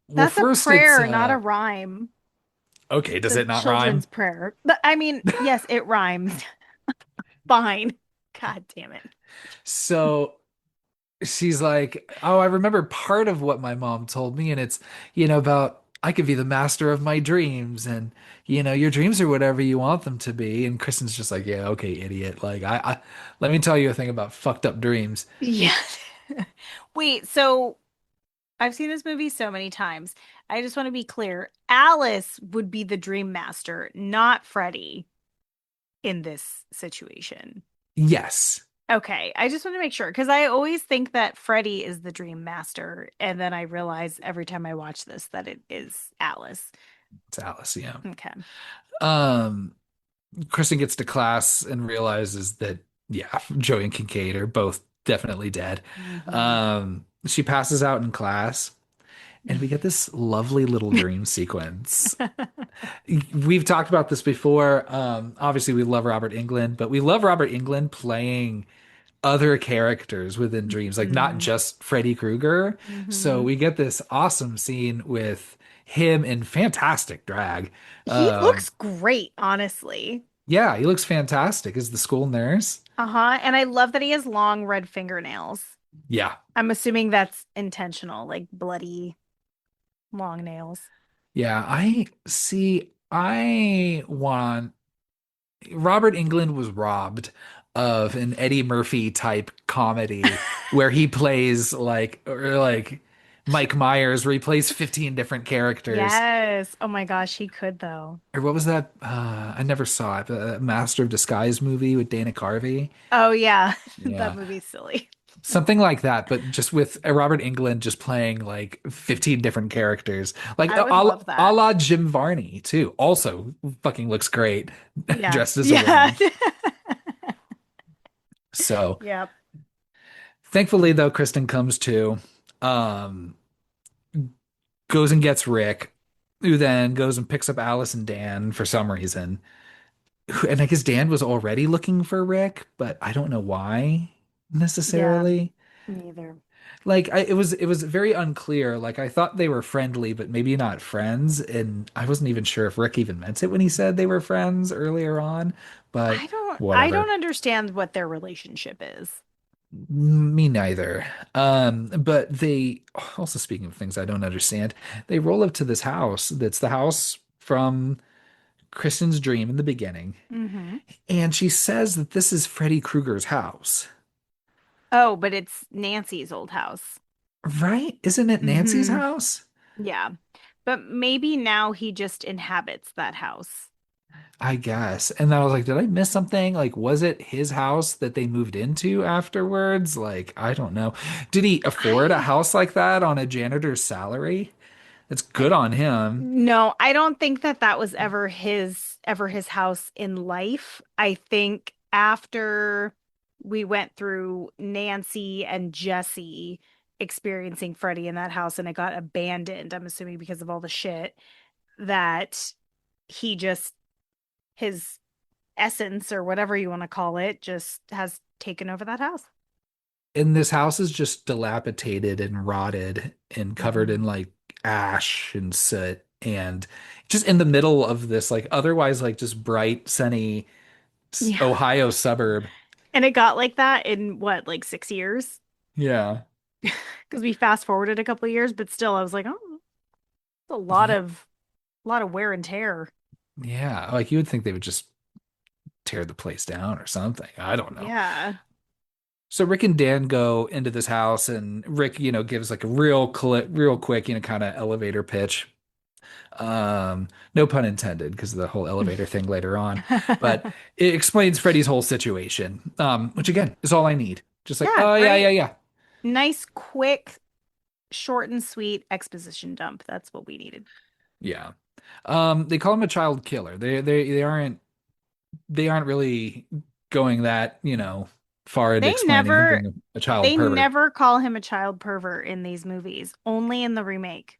[SPEAKER 1] well,
[SPEAKER 2] that's a
[SPEAKER 1] first it's
[SPEAKER 2] prayer, not a rhyme.
[SPEAKER 1] okay,
[SPEAKER 2] It's
[SPEAKER 1] does
[SPEAKER 2] a
[SPEAKER 1] it not rhyme?
[SPEAKER 2] children's prayer. But I mean, yes, it rhymes. Fine. God damn it.
[SPEAKER 1] So she's like, oh, I remember part of what my mom told me, and it's, about I could be the master of my dreams, and your dreams are whatever you want them to be. And Kristen's just like, yeah, okay, idiot. Like, I let me tell you a thing about fucked up dreams.
[SPEAKER 2] Yeah. Wait, so I've seen this movie so many times. I just want to be clear. Alice would be the dream master, not Freddy in this situation.
[SPEAKER 1] Yes,
[SPEAKER 2] Okay, I just want to make sure because I always think that Freddy is the dream master, and then I realize every time I watch this that it is Alice.
[SPEAKER 1] it's Alice. Yeah.
[SPEAKER 2] Okay.
[SPEAKER 1] Um, Kristen gets to class and realizes that, yeah, Joey and Kincaid are both definitely dead.
[SPEAKER 2] Hmm.
[SPEAKER 1] She passes out in class, and we get this lovely little dream sequence. We've talked about this before. Obviously, we love Robert Englund, but we love Robert Englund playing other characters within dreams, like not
[SPEAKER 2] Hmm.
[SPEAKER 1] just Freddy Krueger. So
[SPEAKER 2] Hmm.
[SPEAKER 1] we get this awesome scene with him in fantastic drag.
[SPEAKER 2] He
[SPEAKER 1] Um,
[SPEAKER 2] looks great, honestly.
[SPEAKER 1] yeah, he looks fantastic as the school nurse.
[SPEAKER 2] Uh-huh. And I love that he has long red fingernails.
[SPEAKER 1] Yeah,
[SPEAKER 2] I'm assuming that's intentional, like bloody long nails.
[SPEAKER 1] yeah. I see. I want Robert Englund was robbed of an Eddie Murphy type comedy where he plays like Mike Myers, where he plays 15 different characters.
[SPEAKER 2] Yes. Oh my gosh, he could though.
[SPEAKER 1] Or what was that? I never saw it. The Master of Disguise movie with Dana Carvey.
[SPEAKER 2] Oh yeah, that
[SPEAKER 1] Yeah.
[SPEAKER 2] movie's silly.
[SPEAKER 1] Something like that, but just with Robert Englund just playing like 15 different characters. Like
[SPEAKER 2] I would love
[SPEAKER 1] a
[SPEAKER 2] that.
[SPEAKER 1] la Jim Varney, too. Also fucking looks great
[SPEAKER 2] Yeah.
[SPEAKER 1] dressed as a
[SPEAKER 2] Yeah.
[SPEAKER 1] woman. So
[SPEAKER 2] Yep.
[SPEAKER 1] thankfully, though, Kristen comes to, um, goes and gets Rick, who then goes and picks up Alice and Dan for some reason. And I guess Dan was already looking for Rick, but I don't know why
[SPEAKER 2] Yeah.
[SPEAKER 1] necessarily.
[SPEAKER 2] Neither.
[SPEAKER 1] Like it was very unclear. Like I thought they were friendly, but maybe not friends. And I wasn't even sure if Rick even meant it when he said they were friends earlier on, but
[SPEAKER 2] I
[SPEAKER 1] whatever.
[SPEAKER 2] don't understand what their relationship is.
[SPEAKER 1] Me neither. But they also, speaking of things I don't understand, they roll up to this house that's the house from Kristen's dream in the beginning,
[SPEAKER 2] Hmm.
[SPEAKER 1] and she says that this is Freddy Krueger's house.
[SPEAKER 2] Oh, but it's Nancy's old house.
[SPEAKER 1] Right? Isn't it Nancy's
[SPEAKER 2] Hmm.
[SPEAKER 1] house?
[SPEAKER 2] Yeah. But maybe now he just inhabits that house.
[SPEAKER 1] I guess. And then I was like, did I miss something? Like, was it his house that they moved into afterwards? Like, I don't know. Did he afford a
[SPEAKER 2] I
[SPEAKER 1] house like that on a janitor's salary? That's good on him.
[SPEAKER 2] No, I don't think that that was ever his house in life. I think after we went through Nancy and Jesse experiencing Freddy in that house and it got abandoned, I'm assuming because of all the shit that he just his essence or whatever you want to call it just has taken over that house.
[SPEAKER 1] And this house is just dilapidated and rotted and covered in
[SPEAKER 2] Mhm.
[SPEAKER 1] like ash and soot. and just in the middle of this like otherwise like just bright, sunny
[SPEAKER 2] Yeah.
[SPEAKER 1] Ohio suburb.
[SPEAKER 2] And it got like that in what, like 6 years?
[SPEAKER 1] Yeah.
[SPEAKER 2] Because we fast forwarded a couple of years, but still, I was like, oh, it's
[SPEAKER 1] Yeah.
[SPEAKER 2] a lot of wear and tear.
[SPEAKER 1] Yeah. Like you would think they would just tear the place down or something. I don't know.
[SPEAKER 2] Yeah.
[SPEAKER 1] So Rick and Dan go into this house and Rick, gives like a real quick, kind of elevator pitch. No pun intended because of the whole elevator thing later on, but it explains Freddy's whole situation. Which again is all I need. Just like,
[SPEAKER 2] Yeah,
[SPEAKER 1] oh yeah, yeah,
[SPEAKER 2] great.
[SPEAKER 1] yeah.
[SPEAKER 2] Nice, quick, short and sweet exposition dump. That's what we needed.
[SPEAKER 1] Yeah. They call him a child killer. They aren't really going that, far into
[SPEAKER 2] They
[SPEAKER 1] explaining him
[SPEAKER 2] never
[SPEAKER 1] being a child
[SPEAKER 2] they
[SPEAKER 1] pervert.
[SPEAKER 2] never call him a child pervert in these movies, only in the remake.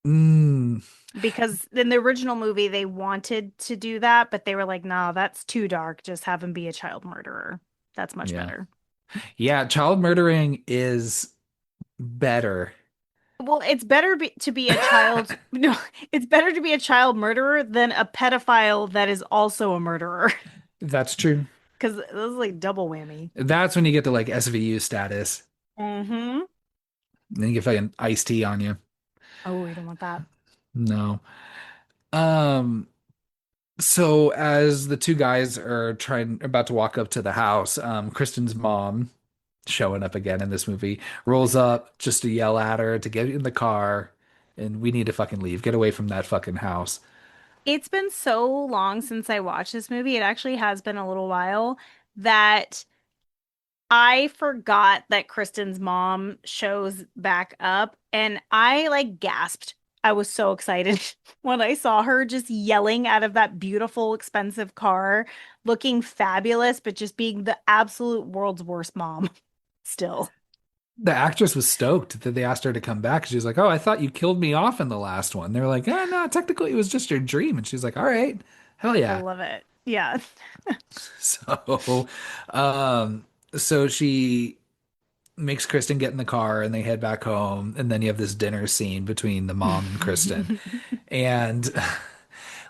[SPEAKER 1] Mm,
[SPEAKER 2] Because in the original movie they wanted to do that, but they were like, "Nah, that's too dark. Just have him be a child murderer. That's much
[SPEAKER 1] yeah.
[SPEAKER 2] better."
[SPEAKER 1] Yeah, child murdering is better.
[SPEAKER 2] Well, it's better to be a child. No, it's better to be a child murderer than a pedophile that is also a murderer.
[SPEAKER 1] That's true.
[SPEAKER 2] Because this is like double whammy.
[SPEAKER 1] That's when you get to like SVU status.
[SPEAKER 2] Mm-hmm.
[SPEAKER 1] Then you get fucking iced tea on you.
[SPEAKER 2] Oh, we don't want that.
[SPEAKER 1] No. Um, so as the two guys are about to walk up to the house, Kristen's mom, showing up again in this movie, rolls up just to yell at her to get in the car, and we need to fucking leave. Get away from that fucking house.
[SPEAKER 2] It's been so long since I watched this movie. It actually has been a little while that I forgot that Kristen's mom shows back up and I like gasped. I was so excited when I saw her just yelling out of that beautiful, expensive car, looking fabulous, but just being the absolute world's worst mom still.
[SPEAKER 1] The actress was stoked that they asked her to come back. She was like, "Oh, I thought you killed me off in the last one." They're like, "Eh, no, technically it was just your dream." And she's like, "All right, hell
[SPEAKER 2] I
[SPEAKER 1] yeah."
[SPEAKER 2] love it. Yeah.
[SPEAKER 1] So, um, so she makes Kristen get in the car and they head back home. And then you have this dinner scene between the mom and Kristen. And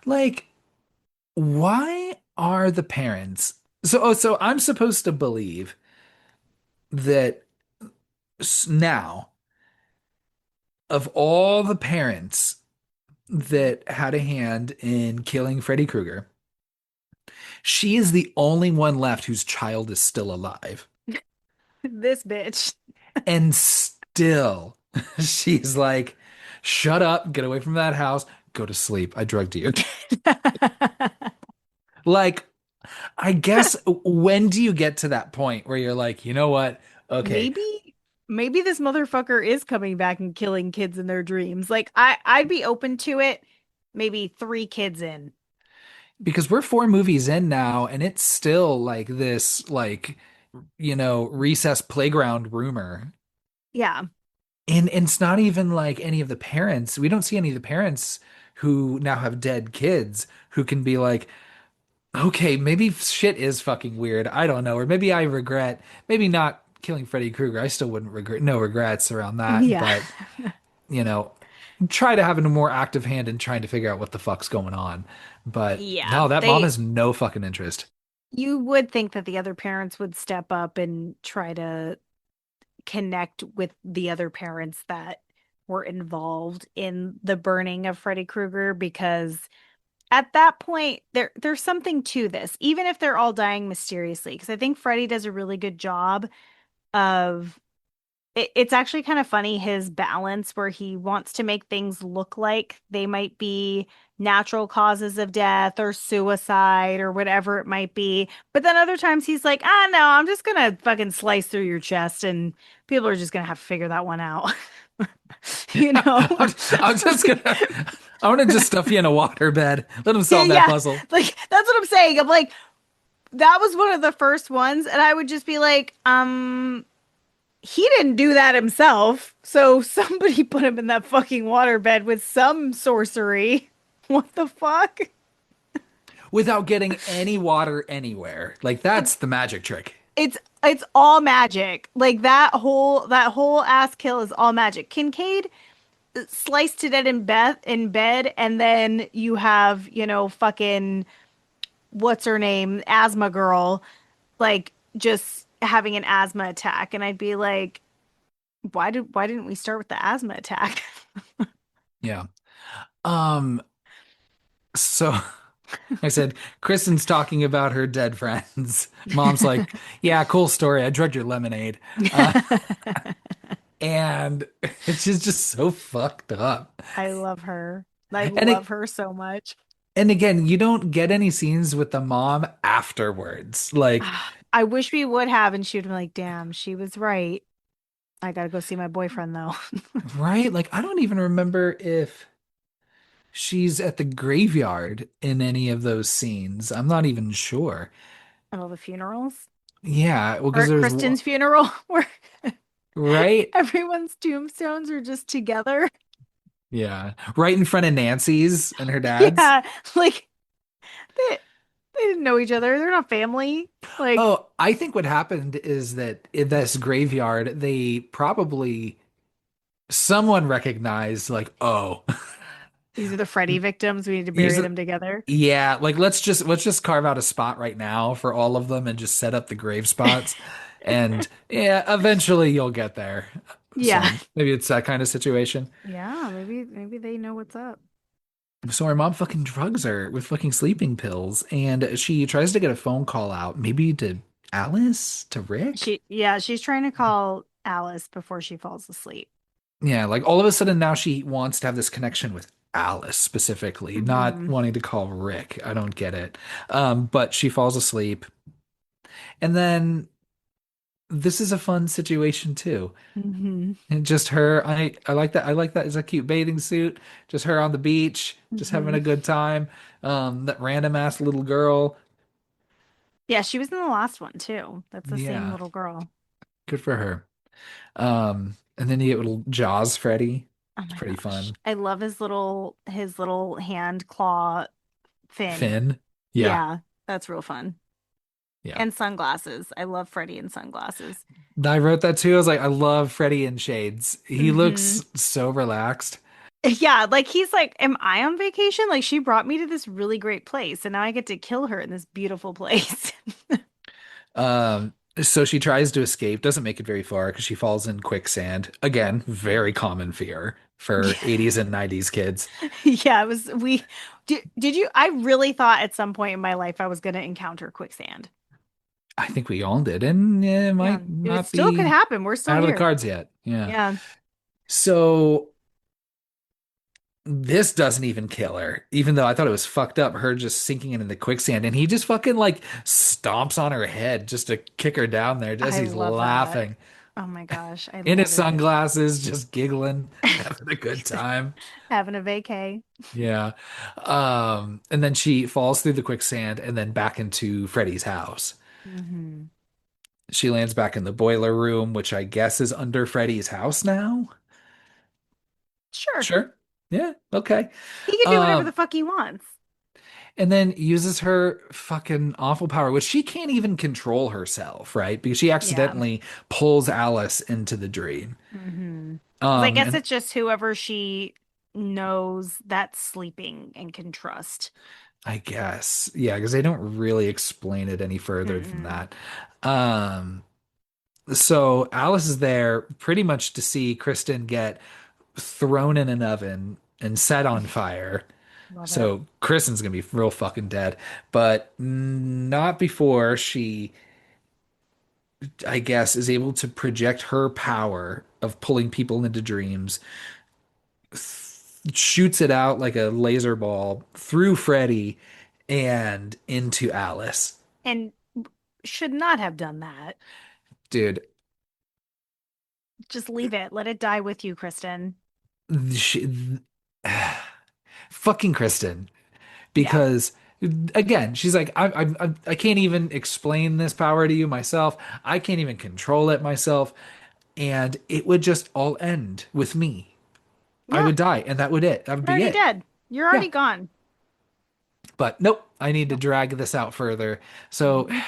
[SPEAKER 1] like, why are the parents so I'm supposed to believe that now of all the parents that had a hand in killing Freddy Krueger, she is the only one left whose child is still alive.
[SPEAKER 2] This bitch.
[SPEAKER 1] And still, she's like, shut up, get away from that house, go to sleep. I drugged you. Like, I guess when do you get to that point where you're like, you know what? Okay,
[SPEAKER 2] Maybe maybe this motherfucker is coming back and killing kids in their dreams. Like I'd be open to it maybe 3 kids in.
[SPEAKER 1] because we're 4 movies in now, and it's still like this, like, recess playground rumor.
[SPEAKER 2] Yeah.
[SPEAKER 1] And it's not even like any of the parents. We don't see any of the parents who now have dead kids who can be like, okay, maybe shit is fucking weird. I don't know. Or maybe I regret, maybe not killing Freddy Krueger. I still wouldn't regret, no regrets around that.
[SPEAKER 2] Yeah.
[SPEAKER 1] But, you know, try to have a more active hand in trying to figure out what the fuck's going on. But
[SPEAKER 2] Yeah.
[SPEAKER 1] no, that mom
[SPEAKER 2] They
[SPEAKER 1] has no fucking interest.
[SPEAKER 2] you would think that the other parents would step up and try to connect with the other parents that were involved in the burning of Freddy Krueger because at that point there's something to this even if they're all dying mysteriously because I think Freddy does a really good job of it's actually kind of funny his balance where he wants to make things look like they might be natural causes of death or suicide or whatever it might be. But then other times he's like, ah, no, I'm just gonna fucking slice through your chest and people are just gonna have to figure that one out. You know?
[SPEAKER 1] I'm just gonna, I want to just stuff you in a water bed. Let him
[SPEAKER 2] Yeah,
[SPEAKER 1] solve that
[SPEAKER 2] yeah.
[SPEAKER 1] puzzle.
[SPEAKER 2] Like that's what I'm saying. I'm like, that was one of the first ones, and I would just be like, he didn't do that himself. So somebody put him in that fucking waterbed with some sorcery. What the fuck?
[SPEAKER 1] Without getting any water anywhere. Like
[SPEAKER 2] It's
[SPEAKER 1] that's the magic trick.
[SPEAKER 2] it's all magic. Like that whole ass kill is all magic. Kincaid, sliced to death in bed, and then you have, fucking what's her name, asthma girl, like just having an asthma attack. And I'd be like, why didn't we start with the asthma attack?
[SPEAKER 1] Yeah. Um, so I said, Kristen's talking about her dead friends. Mom's like, yeah, cool story. I drugged your lemonade. Uh, and it's just so fucked up.
[SPEAKER 2] I love her. I
[SPEAKER 1] And
[SPEAKER 2] love
[SPEAKER 1] it,
[SPEAKER 2] her so much.
[SPEAKER 1] and again, you don't get any scenes with the mom afterwards. Like,
[SPEAKER 2] I wish we would have, and she would be like, damn, she was right. I gotta go see my boyfriend though.
[SPEAKER 1] right? Like, I don't even remember if she's at the graveyard in any of those scenes. I'm not even sure.
[SPEAKER 2] All the funerals.
[SPEAKER 1] Yeah, well,
[SPEAKER 2] Or
[SPEAKER 1] because
[SPEAKER 2] at Kristen's funeral, where
[SPEAKER 1] right?
[SPEAKER 2] everyone's tombstones are just together.
[SPEAKER 1] Yeah, right in front of Nancy's and her dad's.
[SPEAKER 2] Yeah, like they they didn't know each other. They're not family. Like
[SPEAKER 1] Oh, I think what happened is that in this graveyard, they probably someone recognized, like, oh,
[SPEAKER 2] these are the Freddy victims. We need to
[SPEAKER 1] these
[SPEAKER 2] bury
[SPEAKER 1] are,
[SPEAKER 2] them together.
[SPEAKER 1] yeah, like let's just carve out a spot right now for all of them and just set up the grave spots. And yeah, eventually you'll get there.
[SPEAKER 2] Yeah.
[SPEAKER 1] So maybe it's that kind of situation.
[SPEAKER 2] Yeah, maybe they know what's up.
[SPEAKER 1] So her mom fucking drugs her with fucking sleeping pills, and she tries to get a phone call out, maybe to Alice, to Rick.
[SPEAKER 2] She's trying to call Alice before she falls asleep.
[SPEAKER 1] Yeah, like all of a sudden now she wants to have this connection with Alice specifically, not
[SPEAKER 2] Hmm.
[SPEAKER 1] wanting to call Rick. I don't get it. But she falls asleep, and then this is a fun situation too.
[SPEAKER 2] Hmm.
[SPEAKER 1] And just her, I like that. I like that as a cute bathing suit. Just her on the beach, just having
[SPEAKER 2] Hmm.
[SPEAKER 1] a good time. That random ass little girl.
[SPEAKER 2] Yeah, she was in the last one too. That's the same
[SPEAKER 1] Yeah,
[SPEAKER 2] little girl.
[SPEAKER 1] good for her. And then you get little Jaws Freddy.
[SPEAKER 2] Oh
[SPEAKER 1] It's
[SPEAKER 2] my
[SPEAKER 1] pretty
[SPEAKER 2] gosh.
[SPEAKER 1] fun.
[SPEAKER 2] I love his little hand claw fin.
[SPEAKER 1] Finn. Yeah.
[SPEAKER 2] Yeah, that's real fun.
[SPEAKER 1] Yeah.
[SPEAKER 2] And sunglasses. I love Freddy in sunglasses.
[SPEAKER 1] I wrote that too. I was like, I love Freddy in shades. He
[SPEAKER 2] Hmm.
[SPEAKER 1] looks so relaxed.
[SPEAKER 2] Yeah, like he's like, am I on vacation? Like she brought me to this really great place and now I get to kill her in this beautiful place.
[SPEAKER 1] So she tries to escape, doesn't make it very far because she falls in quicksand. Again, very common fear for 80s and 90s kids.
[SPEAKER 2] Yeah, it was we did you I really thought at some point in my life I was going to encounter quicksand.
[SPEAKER 1] I think we all did, and yeah, it
[SPEAKER 2] Yeah,
[SPEAKER 1] might
[SPEAKER 2] it
[SPEAKER 1] not
[SPEAKER 2] still could
[SPEAKER 1] be
[SPEAKER 2] happen. We're still
[SPEAKER 1] out of the
[SPEAKER 2] here.
[SPEAKER 1] cards yet. Yeah.
[SPEAKER 2] Yeah.
[SPEAKER 1] So this doesn't even kill her, even though I thought it was fucked up, her just sinking into the quicksand, and he just fucking like stomps on her head just to kick her down there as
[SPEAKER 2] I
[SPEAKER 1] he's
[SPEAKER 2] love that.
[SPEAKER 1] laughing
[SPEAKER 2] Oh my gosh, I
[SPEAKER 1] in his
[SPEAKER 2] love it.
[SPEAKER 1] sunglasses, just giggling, having a good time.
[SPEAKER 2] Having a vacay.
[SPEAKER 1] Yeah. And then she falls through the quicksand and then back into Freddy's house.
[SPEAKER 2] Hmm.
[SPEAKER 1] She lands back in the boiler room, which I guess is under Freddy's house now.
[SPEAKER 2] Sure.
[SPEAKER 1] Sure. Yeah. Okay.
[SPEAKER 2] He can do whatever the
[SPEAKER 1] Um,
[SPEAKER 2] fuck he wants.
[SPEAKER 1] and then uses her fucking awful power, which she can't even control herself, right? Because she
[SPEAKER 2] Yeah.
[SPEAKER 1] accidentally pulls Alice into the dream.
[SPEAKER 2] Hmm. Because I guess
[SPEAKER 1] And
[SPEAKER 2] it's just whoever she knows that's sleeping and can trust.
[SPEAKER 1] I guess, yeah, because they don't really explain it any further than
[SPEAKER 2] Mm-mm.
[SPEAKER 1] that. Um, so Alice is there pretty much to see Kristen get thrown in an oven and set on fire.
[SPEAKER 2] Love it.
[SPEAKER 1] So Kristen's gonna be real fucking dead, but not before she, I guess, is able to project her power of pulling people into dreams, shoots it out like a laser ball through Freddy and into Alice.
[SPEAKER 2] And should not have done that.
[SPEAKER 1] Dude,
[SPEAKER 2] Just leave it. Let it die with you, Kristen.
[SPEAKER 1] she, fucking Kristen.
[SPEAKER 2] Yeah.
[SPEAKER 1] Because again, she's like, I can't even explain this power to you myself. I can't even control it myself, and it would just all end with me. I
[SPEAKER 2] Yeah.
[SPEAKER 1] would die, and that would it. That would
[SPEAKER 2] You're
[SPEAKER 1] be
[SPEAKER 2] already
[SPEAKER 1] it.
[SPEAKER 2] dead. You're
[SPEAKER 1] Yeah.
[SPEAKER 2] already gone.
[SPEAKER 1] But nope, I need to
[SPEAKER 2] Nope.
[SPEAKER 1] drag this out further. So
[SPEAKER 2] Hmm.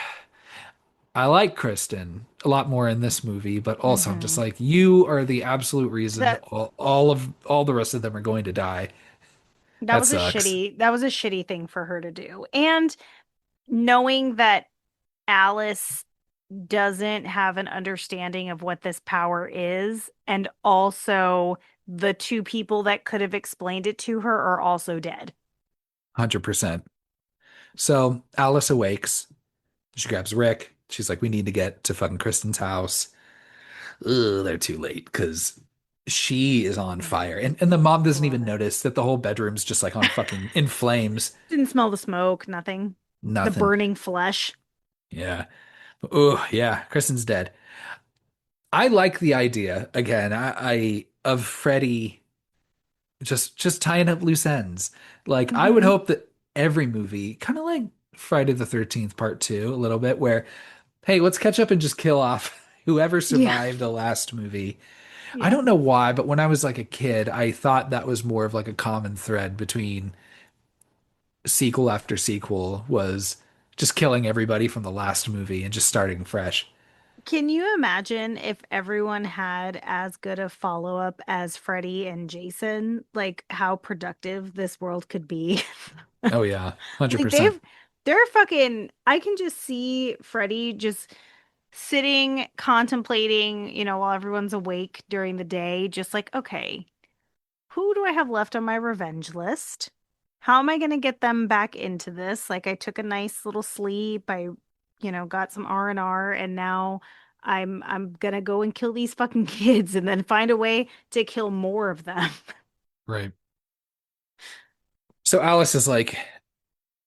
[SPEAKER 1] I like Kristen a lot more in this movie, but also I'm just
[SPEAKER 2] Hmm.
[SPEAKER 1] like, you are the absolute reason
[SPEAKER 2] That
[SPEAKER 1] all the rest of them are going to die. That sucks.
[SPEAKER 2] that was a shitty thing for her to do. And knowing that Alice doesn't have an understanding of what this power is, and also the two people that could have explained it to her are also dead.
[SPEAKER 1] 100%. So Alice awakes. She grabs Rick. She's like, we need to get to fucking Kristen's house. Ugh, they're too late because she is on fire. And the mom doesn't even
[SPEAKER 2] Blood.
[SPEAKER 1] notice that the whole bedroom's just like on fucking in flames.
[SPEAKER 2] Didn't smell the smoke, nothing. The
[SPEAKER 1] Nothing.
[SPEAKER 2] burning flesh.
[SPEAKER 1] Yeah. Oh, yeah. Kristen's dead. I like the idea again. I of Freddy just tying up loose ends. Like I would
[SPEAKER 2] Hmm.
[SPEAKER 1] hope that every movie, kind of like Friday the 13th Part 2, a little bit, where hey, let's catch up and just kill off whoever
[SPEAKER 2] Yeah.
[SPEAKER 1] survived the last movie. I
[SPEAKER 2] Yeah.
[SPEAKER 1] don't know why, but when I was like a kid, I thought that was more of like a common thread between sequel after sequel was just killing everybody from the last movie and just starting fresh.
[SPEAKER 2] Can you imagine if everyone had as good a follow-up as Freddy and Jason? Like how productive this world could be.
[SPEAKER 1] Oh yeah,
[SPEAKER 2] Like
[SPEAKER 1] 100%.
[SPEAKER 2] they're fucking, I can just see Freddy just sitting, contemplating, while everyone's awake during the day, just like, okay, who do I have left on my revenge list? How am I going to get them back into this? Like I took a nice little sleep. I, got some R&R and now I'm going to go and kill these fucking kids and then find a way to kill more of them.
[SPEAKER 1] Right. So Alice is like,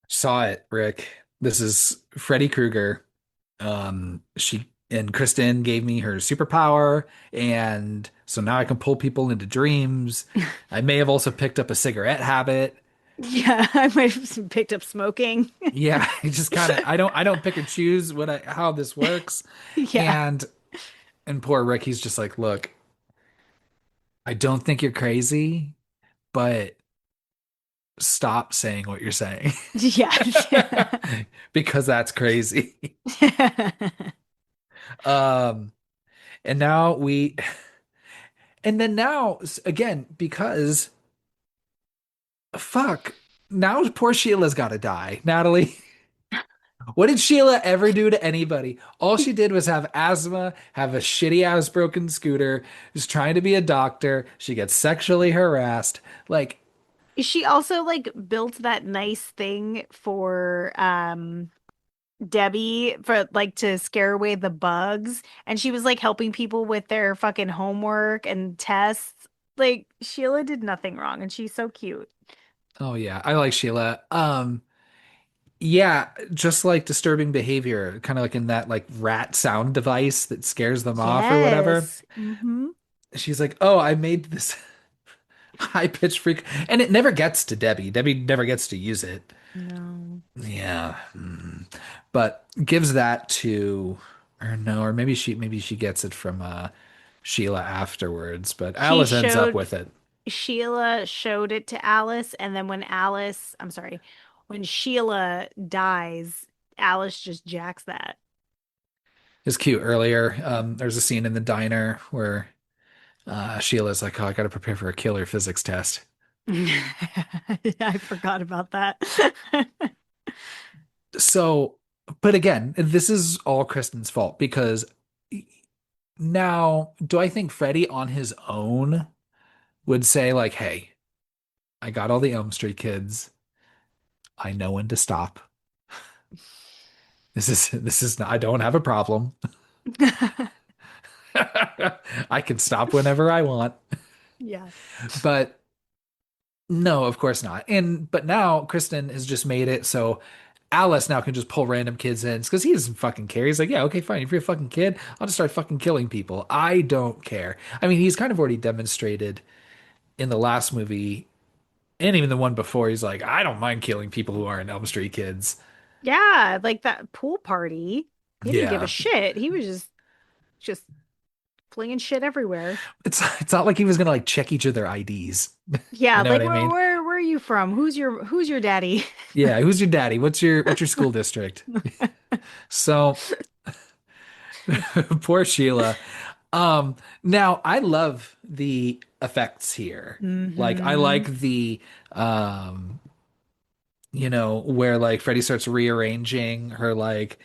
[SPEAKER 1] saw it, Rick. This is Freddy Krueger. She and Kristen gave me her superpower, and so now I can pull people into dreams. I may have also picked up a cigarette habit.
[SPEAKER 2] Yeah, I might have picked up smoking.
[SPEAKER 1] Yeah, I just kind of I don't pick and choose how this works.
[SPEAKER 2] Yeah.
[SPEAKER 1] And poor Rick, he's just like, look, I don't think you're crazy, but stop saying what you're saying
[SPEAKER 2] Yeah.
[SPEAKER 1] because that's crazy. Um, and now and then now again, because fuck, now poor Sheila's got to die. Natalie, what did Sheila ever do to anybody? All she did was have asthma, have a shitty ass broken scooter, was trying to be a doctor. She gets sexually harassed. Like,
[SPEAKER 2] She also like built that nice thing for Debbie for like to scare away the bugs, and she was like helping people with their fucking homework and tests. Like Sheila did nothing wrong and she's so cute.
[SPEAKER 1] oh yeah, I like Sheila. Yeah, just like disturbing behavior, kind of like in that like rat sound device that scares them off or whatever.
[SPEAKER 2] Yes. Hmm.
[SPEAKER 1] She's like, "Oh, I made this high pitched freak," and it never gets to Debbie. Debbie never gets to use it.
[SPEAKER 2] No.
[SPEAKER 1] Yeah, but gives that to, or no, or maybe she gets it from Sheila afterwards. But
[SPEAKER 2] She
[SPEAKER 1] Alice ends up
[SPEAKER 2] showed
[SPEAKER 1] with it.
[SPEAKER 2] Sheila showed it to Alice, and then I'm sorry, when Sheila dies, Alice just jacks that.
[SPEAKER 1] It's cute. Earlier, there's a scene in the diner where Sheila's like, "Oh, I got to prepare for a killer physics test."
[SPEAKER 2] I forgot about that.
[SPEAKER 1] So, but again, this is all Kristen's fault because now, do I think Freddy on his own would say like, "Hey, I got all the Elm Street kids. I know when to stop. This is not, I don't have a problem. I can stop whenever I want."
[SPEAKER 2] Yeah.
[SPEAKER 1] But no, of course not. And but now Kristen has just made it so Alice now can just pull random kids in because he doesn't fucking care. He's like, yeah, okay, fine. If you're a fucking kid, I'll just start fucking killing people. I don't care. I mean, he's kind of already demonstrated in the last movie and even the one before. He's like, I don't mind killing people who aren't Elm Street kids.
[SPEAKER 2] Yeah, like that pool party. He didn't give a
[SPEAKER 1] Yeah,
[SPEAKER 2] shit. He was just flinging shit everywhere.
[SPEAKER 1] it's not like he was gonna like check each of their IDs. You
[SPEAKER 2] Yeah,
[SPEAKER 1] know what
[SPEAKER 2] like
[SPEAKER 1] I mean?
[SPEAKER 2] where are you from? Who's your daddy?
[SPEAKER 1] Yeah, who's your daddy? What's your school district? So Poor Sheila. Now I love the effects here. Like I
[SPEAKER 2] Hmm.
[SPEAKER 1] like the where like Freddie starts rearranging her like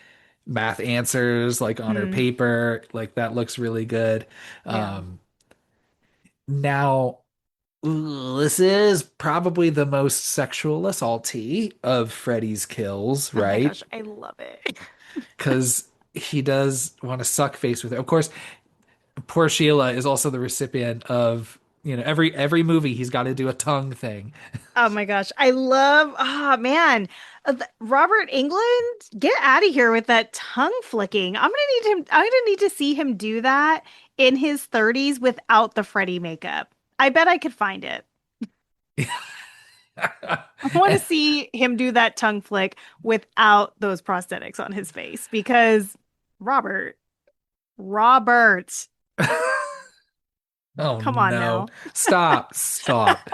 [SPEAKER 1] math answers like on her
[SPEAKER 2] Hmm.
[SPEAKER 1] paper. Like that looks really good.
[SPEAKER 2] Yeah.
[SPEAKER 1] Um Now this is probably the most sexual assaulty of Freddie's kills,
[SPEAKER 2] Oh my
[SPEAKER 1] right?
[SPEAKER 2] gosh, I love it.
[SPEAKER 1] Because he does want to suck face with her. Of course, poor Sheila is also the recipient of, every movie he's got to do a tongue thing.
[SPEAKER 2] Oh my gosh, I love. Ah, man, Robert England, get out of here with that tongue flicking. I'm gonna need him. I'm gonna need to see him do that in his 30s without the Freddy makeup. I bet I could find it. I want to see him do that tongue flick without those prosthetics on his face because Robert, Robert,
[SPEAKER 1] Oh
[SPEAKER 2] come on
[SPEAKER 1] no.
[SPEAKER 2] now.
[SPEAKER 1] Stop. Stop.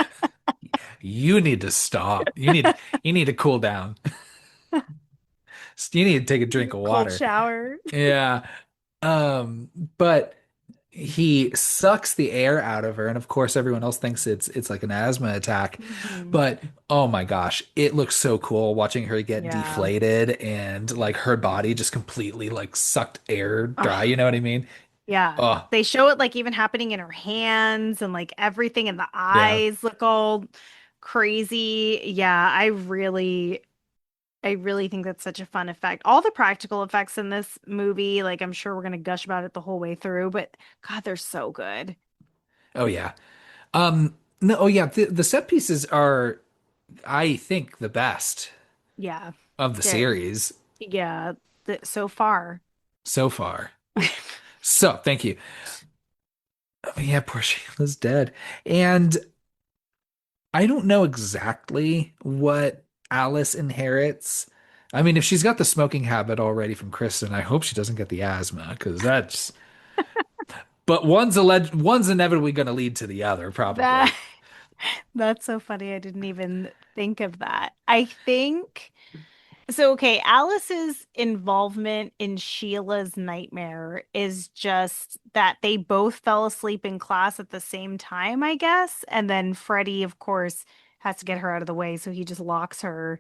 [SPEAKER 1] You need to stop. You need to cool down. You need to take a drink of
[SPEAKER 2] Cold
[SPEAKER 1] water.
[SPEAKER 2] shower.
[SPEAKER 1] Yeah. But he sucks the air out of her, and of course everyone else thinks it's like an asthma attack.
[SPEAKER 2] Hmm.
[SPEAKER 1] But oh my gosh, it looks so cool watching her get
[SPEAKER 2] Yeah.
[SPEAKER 1] deflated and like her body just completely like sucked air dry,
[SPEAKER 2] Oh,
[SPEAKER 1] you know what I mean?
[SPEAKER 2] yeah.
[SPEAKER 1] Oh,
[SPEAKER 2] They show it like even happening in her hands and like everything and the
[SPEAKER 1] yeah.
[SPEAKER 2] eyes look all crazy. Yeah, I really think that's such a fun effect. All the practical effects in this movie, like I'm sure we're gonna gush about it the whole way through, but God, they're so good.
[SPEAKER 1] Oh yeah. No, oh yeah, the set pieces are I think the best
[SPEAKER 2] Yeah.
[SPEAKER 1] of the
[SPEAKER 2] They're
[SPEAKER 1] series
[SPEAKER 2] yeah, so far.
[SPEAKER 1] so far. So, thank you. Oh, yeah, poor Sheila's dead. And I don't know exactly what Alice inherits. I mean, if she's got the smoking habit already from Kristen, I hope she doesn't get the asthma because that's. But one's inevitably going to lead to the other,
[SPEAKER 2] That
[SPEAKER 1] probably.
[SPEAKER 2] that's so funny. I didn't even think of that. I think so. Okay, Alice's involvement in Sheila's nightmare is just that they both fell asleep in class at the same time, I guess. And then Freddie, of course, has to get her out of the way, so he just locks her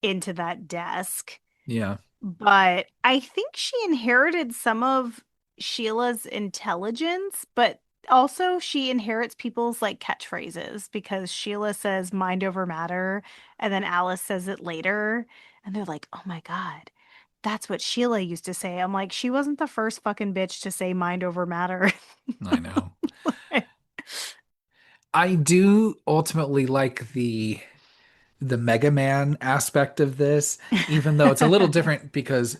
[SPEAKER 2] into that desk.
[SPEAKER 1] Yeah,
[SPEAKER 2] But I think she inherited some of Sheila's intelligence, but also she inherits people's like catchphrases because Sheila says mind over matter and then Alice says it later and they're like, "Oh my God, that's what Sheila used to say." I'm like, "She wasn't the first fucking bitch to say mind over matter."
[SPEAKER 1] I know. I do ultimately like the Mega Man aspect of this, even though it's a little different because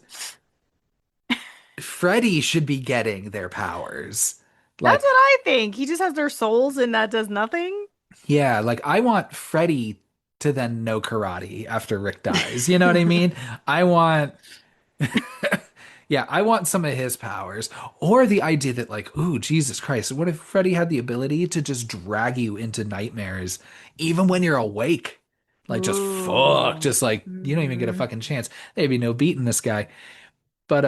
[SPEAKER 1] Freddy should be getting their powers.
[SPEAKER 2] That's
[SPEAKER 1] Like,
[SPEAKER 2] what I think. He just has their souls and that does nothing.
[SPEAKER 1] yeah, like I want Freddy to then know karate after Rick dies. You know what I mean? I want, yeah, I want some of his powers. Or the idea that, like, ooh, Jesus Christ, what if Freddy had the ability to just drag you into nightmares even when you're awake? Like, just fuck,
[SPEAKER 2] Ooh.
[SPEAKER 1] just like, you don't even get a
[SPEAKER 2] Hmm.
[SPEAKER 1] fucking chance. There'd be no beating this guy. But,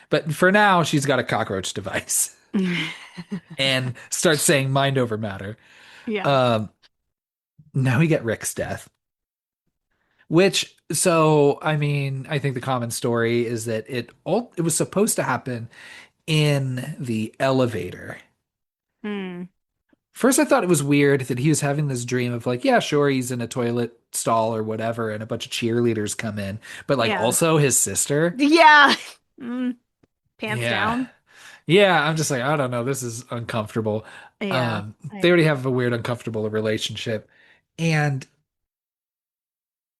[SPEAKER 1] but for now, she's got a cockroach device and starts saying mind over matter.
[SPEAKER 2] Yeah.
[SPEAKER 1] Um, Now we get Rick's death. Which, so, I mean, I think the common story is that it was supposed to happen in the elevator.
[SPEAKER 2] Hmm.
[SPEAKER 1] First, I thought it was weird that he was having this dream of like, yeah, sure, he's in a toilet stall or whatever, and a bunch of cheerleaders come in, but like
[SPEAKER 2] Yeah.
[SPEAKER 1] also his sister.
[SPEAKER 2] Yeah. Mm, pants
[SPEAKER 1] Yeah.
[SPEAKER 2] down.
[SPEAKER 1] Yeah, I'm just like, I don't know, this is uncomfortable.
[SPEAKER 2] Yeah, I
[SPEAKER 1] They already
[SPEAKER 2] agree.
[SPEAKER 1] have a weird, uncomfortable relationship. And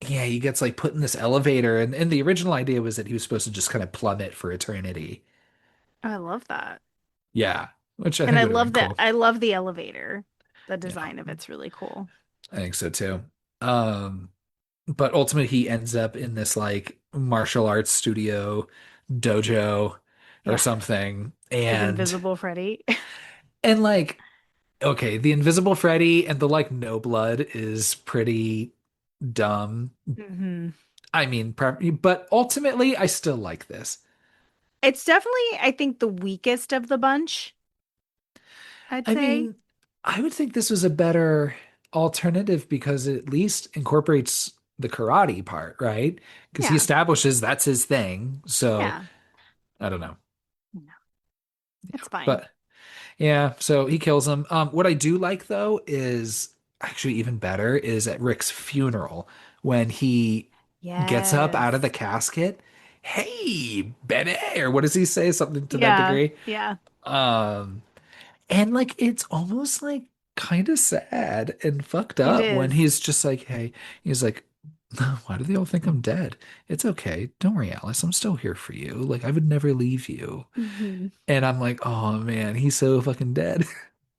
[SPEAKER 1] yeah, he gets like put in this elevator, and the original idea was that he was supposed to just kind of plummet for eternity.
[SPEAKER 2] I love that.
[SPEAKER 1] Yeah, which I
[SPEAKER 2] And
[SPEAKER 1] think
[SPEAKER 2] I
[SPEAKER 1] would have been
[SPEAKER 2] love that
[SPEAKER 1] cool.
[SPEAKER 2] I love the elevator. The
[SPEAKER 1] Yeah,
[SPEAKER 2] design of it's really cool.
[SPEAKER 1] I think so too. Um, but ultimately, he ends up in this like martial arts studio dojo or
[SPEAKER 2] Yeah.
[SPEAKER 1] something,
[SPEAKER 2] With
[SPEAKER 1] and
[SPEAKER 2] Invisible Freddy.
[SPEAKER 1] like okay, the Invisible Freddy and the like no blood is pretty dumb.
[SPEAKER 2] Hmm.
[SPEAKER 1] I mean, but ultimately, I still like this.
[SPEAKER 2] It's definitely, I think, the weakest of the bunch, I'd
[SPEAKER 1] I
[SPEAKER 2] say.
[SPEAKER 1] mean, I would think this was a better alternative because it at least incorporates the karate part, right? Because he
[SPEAKER 2] Yeah.
[SPEAKER 1] establishes that's his thing. So
[SPEAKER 2] Yeah.
[SPEAKER 1] I don't know.
[SPEAKER 2] No, it's fine.
[SPEAKER 1] But yeah, so he kills him. What I do like though is actually even better is at Rick's funeral when he gets up out of the
[SPEAKER 2] Yes.
[SPEAKER 1] casket. Hey, Benny, or what does he say? Something to that
[SPEAKER 2] Yeah.
[SPEAKER 1] degree.
[SPEAKER 2] Yeah.
[SPEAKER 1] Um, and like it's almost like kind of sad and fucked
[SPEAKER 2] It
[SPEAKER 1] up when
[SPEAKER 2] is.
[SPEAKER 1] he's just like, hey, he's like, why do they all think I'm dead? It's okay. Don't worry, Alice. I'm still here for you. Like I would never leave you.
[SPEAKER 2] Mhm.
[SPEAKER 1] And I'm like, oh man, he's so fucking dead.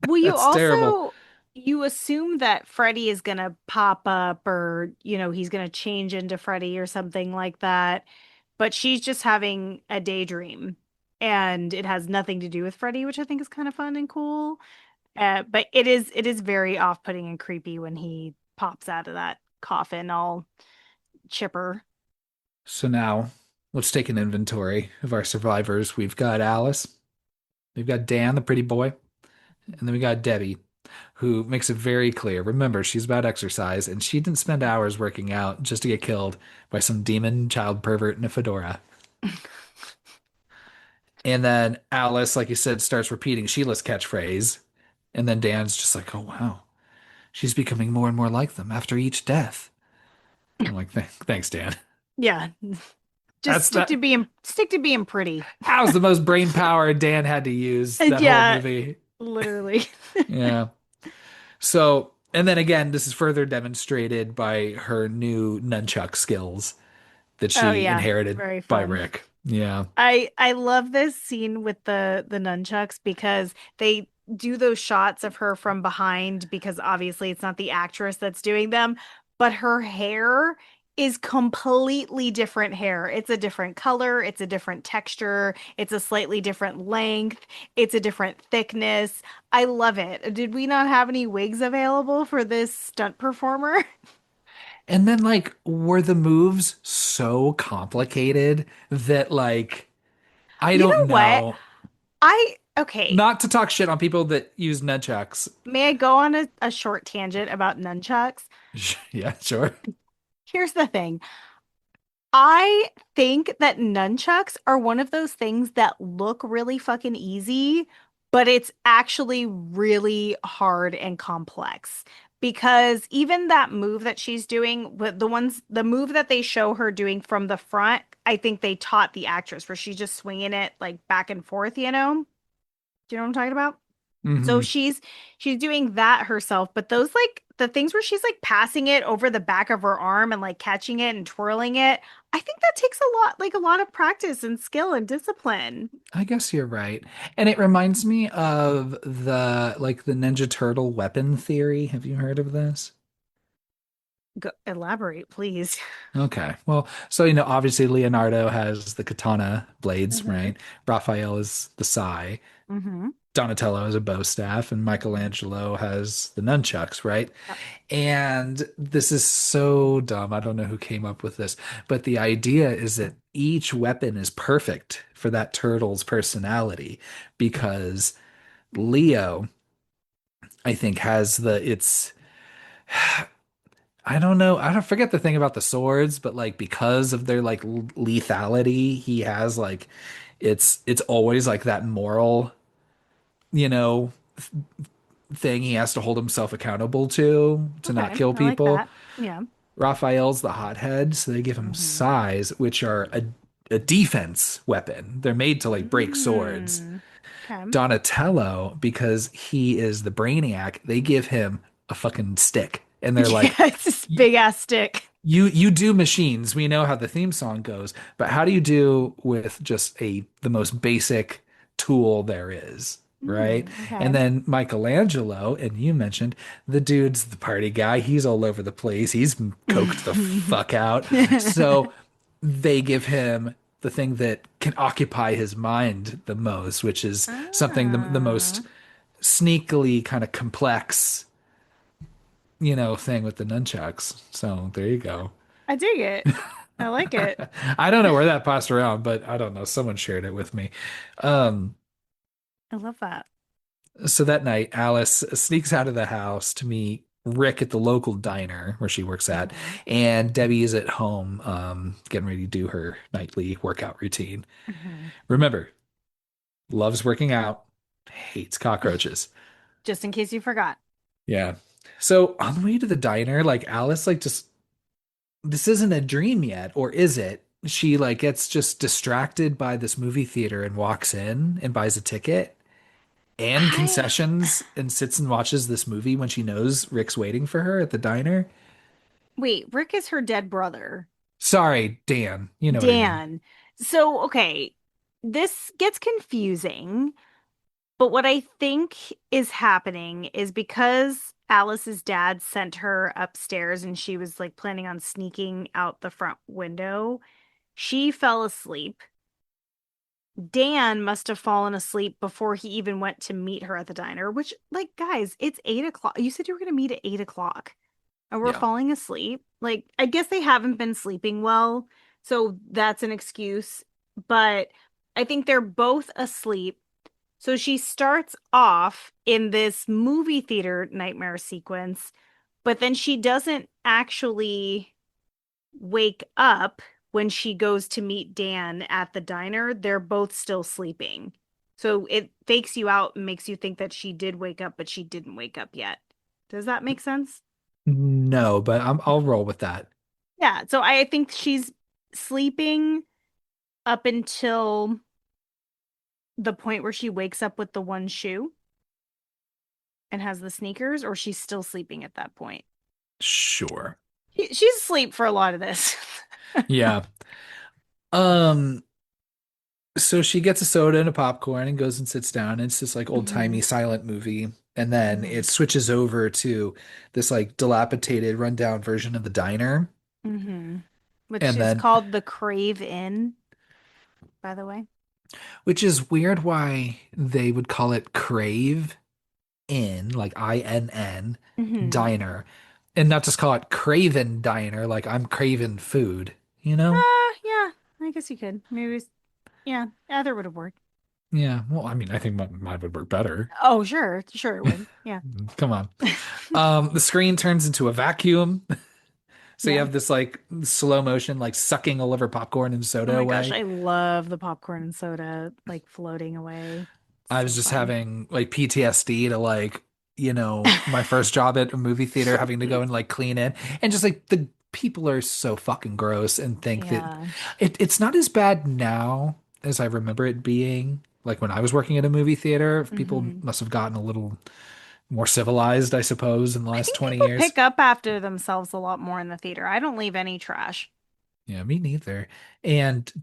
[SPEAKER 2] Well, you
[SPEAKER 1] That's terrible.
[SPEAKER 2] also you assume that Freddy is gonna pop up or, he's gonna change into Freddy or something like that. But she's just having a daydream and it has nothing to do with Freddy, which I think is kind of fun and cool. But it is very off-putting and creepy when he pops out of that coffin all chipper.
[SPEAKER 1] So now let's take an inventory of our survivors. We've got Alice, we've got Dan, the pretty boy, and then we got Debbie, who makes it very clear. Remember, she's about exercise, and she didn't spend hours working out just to get killed by some demon child pervert in a fedora. And then Alice, like you said, starts repeating Sheila's catchphrase. And then Dan's just like, oh, wow, she's becoming more and more like them after each death. I'm like, thanks, Dan.
[SPEAKER 2] Yeah, just
[SPEAKER 1] That's that.
[SPEAKER 2] stick to being pretty.
[SPEAKER 1] That was the most brain power Dan had to use that whole
[SPEAKER 2] Yeah,
[SPEAKER 1] movie.
[SPEAKER 2] literally.
[SPEAKER 1] Yeah. So, and then again, this is further demonstrated by her new nunchuck skills that
[SPEAKER 2] Oh
[SPEAKER 1] she
[SPEAKER 2] yeah,
[SPEAKER 1] inherited
[SPEAKER 2] very
[SPEAKER 1] by
[SPEAKER 2] fun.
[SPEAKER 1] Rick. Yeah.
[SPEAKER 2] I love this scene with the nunchucks because they do those shots of her from behind because obviously it's not the actress that's doing them, but her hair is completely different hair. It's a different color, it's a different texture, it's a slightly different length, it's a different thickness. I love it. Did we not have any wigs available for this stunt performer?
[SPEAKER 1] And then, like, were the moves so complicated that, like, I
[SPEAKER 2] You
[SPEAKER 1] don't
[SPEAKER 2] know what?
[SPEAKER 1] know.
[SPEAKER 2] Okay,
[SPEAKER 1] Not to talk shit on people that use nunchucks.
[SPEAKER 2] may I go on a short tangent about nunchucks?
[SPEAKER 1] Yeah, sure.
[SPEAKER 2] Here's the thing. I think that nunchucks are one of those things that look really fucking easy, but it's actually really hard and complex. Because even that move that she's doing, with the move that they show her doing from the front, I think they taught the actress where she's just swinging it like back and forth, you know? Do you know what I'm talking about? So
[SPEAKER 1] Hmm.
[SPEAKER 2] she's doing that herself, but those like the things where she's like passing it over the back of her arm and like catching it and twirling it, I think that takes a lot of practice and skill and discipline.
[SPEAKER 1] I guess you're right. And it reminds me of the Ninja Turtle weapon theory. Have you heard of this?
[SPEAKER 2] Elaborate, please.
[SPEAKER 1] Okay. Well, so obviously Leonardo has the katana blades,
[SPEAKER 2] Hmm.
[SPEAKER 1] right? Raphael is the sai,
[SPEAKER 2] Hmm.
[SPEAKER 1] Donatello has a bow staff, and Michelangelo has the nunchucks, right?
[SPEAKER 2] Yep.
[SPEAKER 1] And this is so dumb. I don't know who came up with this, but the idea is that each weapon is perfect for that turtle's personality because Leo, I think, has I don't know. I don't forget the thing about the swords, but like because of their like lethality, he has like it's always like that moral, you know, thing he has to hold himself accountable to not
[SPEAKER 2] Okay,
[SPEAKER 1] kill
[SPEAKER 2] I like
[SPEAKER 1] people.
[SPEAKER 2] that. Yeah.
[SPEAKER 1] Raphael's the hothead, so they give him
[SPEAKER 2] Hmm.
[SPEAKER 1] sais, which are a defense weapon. They're made to like break swords.
[SPEAKER 2] Mm. Okay.
[SPEAKER 1] Donatello, because he is the brainiac, they give him a fucking stick. And they're
[SPEAKER 2] Yeah,
[SPEAKER 1] like,
[SPEAKER 2] it's this big ass stick.
[SPEAKER 1] you do machines. We know how the theme song goes, but how do you do with just the most basic tool there is, right?
[SPEAKER 2] Okay.
[SPEAKER 1] And then Michelangelo, and you mentioned the dude's the party guy. He's all over the place. He's coked the fuck out. So they give him the thing that can occupy his mind the most, which is something the most
[SPEAKER 2] Ah,
[SPEAKER 1] sneakily kind of complex, thing with the nunchucks. So there you go.
[SPEAKER 2] I dig it. I like it.
[SPEAKER 1] I don't know where that passed around, but I don't know. Someone shared it with me. Um,
[SPEAKER 2] I love that.
[SPEAKER 1] so that night, Alice sneaks out of the house to meet Rick at the local diner where she works at,
[SPEAKER 2] Hmm.
[SPEAKER 1] and Debbie is at home, getting ready to do her nightly workout routine.
[SPEAKER 2] Hmm.
[SPEAKER 1] Remember, loves working out, hates cockroaches.
[SPEAKER 2] Just in case you forgot.
[SPEAKER 1] Yeah. So on the way to the diner, like Alice, like just this isn't a dream yet, or is it? She like gets just distracted by this movie theater and walks in and buys a ticket and
[SPEAKER 2] I
[SPEAKER 1] concessions and sits and watches this movie when she knows Rick's waiting for her at the diner.
[SPEAKER 2] Wait, Rick is her dead brother.
[SPEAKER 1] Sorry, Dan. You know what I mean.
[SPEAKER 2] Dan. So, okay, this gets confusing, but what I think is happening is because Alice's dad sent her upstairs and she was like planning on sneaking out the front window, she fell asleep. Dan must have fallen asleep before he even went to meet her at the diner, which, like, guys, it's 8 o'clock. You said you were going to meet at 8 o'clock and we're
[SPEAKER 1] Yeah.
[SPEAKER 2] falling asleep. Like, I guess they haven't been sleeping well, so that's an excuse. But I think they're both asleep. So she starts off in this movie theater nightmare sequence, but then she doesn't actually wake up when she goes to meet Dan at the diner. They're both still sleeping. So it fakes you out and makes you think that she did wake up, but she didn't wake up yet. Does that make sense?
[SPEAKER 1] No, but I'll roll with that.
[SPEAKER 2] Yeah. So I think she's sleeping up until the point where she wakes up with the one shoe and has the sneakers, or she's still sleeping at that point.
[SPEAKER 1] Sure.
[SPEAKER 2] She's asleep for a lot of this.
[SPEAKER 1] Yeah. Um, so she gets a soda and a popcorn and goes and sits down. And it's this like
[SPEAKER 2] Hmm.
[SPEAKER 1] old-timey silent movie. And then
[SPEAKER 2] Hmm.
[SPEAKER 1] it switches over to this like dilapidated, rundown version of the diner.
[SPEAKER 2] Hmm. Which
[SPEAKER 1] And
[SPEAKER 2] is
[SPEAKER 1] then,
[SPEAKER 2] called the Crave Inn, by the way.
[SPEAKER 1] which is weird why they would call it Crave Inn, like INN,
[SPEAKER 2] Hmm.
[SPEAKER 1] diner, and not just call it Craven Diner, like I'm craving food, you know?
[SPEAKER 2] Yeah, I guess you could. Yeah, either would have worked.
[SPEAKER 1] Yeah, well, I mean, I think mine would work better.
[SPEAKER 2] Oh, sure, sure it would. Yeah.
[SPEAKER 1] Come on. The screen turns into a vacuum. So you
[SPEAKER 2] Yeah.
[SPEAKER 1] have this like slow motion, like sucking all of her popcorn and
[SPEAKER 2] Oh
[SPEAKER 1] soda
[SPEAKER 2] my gosh,
[SPEAKER 1] away.
[SPEAKER 2] I love the popcorn and soda like floating away.
[SPEAKER 1] I
[SPEAKER 2] So
[SPEAKER 1] was just
[SPEAKER 2] fun.
[SPEAKER 1] having like PTSD to like, my first job at a movie theater, having to go and like clean it. And just like the people are so fucking gross and think that
[SPEAKER 2] Yeah.
[SPEAKER 1] it's not as bad now as I remember it being. Like when I was working at a movie theater, people
[SPEAKER 2] Hmm.
[SPEAKER 1] must have gotten a little more civilized, I suppose, in the
[SPEAKER 2] I
[SPEAKER 1] last
[SPEAKER 2] think
[SPEAKER 1] 20
[SPEAKER 2] people
[SPEAKER 1] years.
[SPEAKER 2] pick up after themselves a lot more in the theater. I don't leave any trash.
[SPEAKER 1] Yeah, me neither.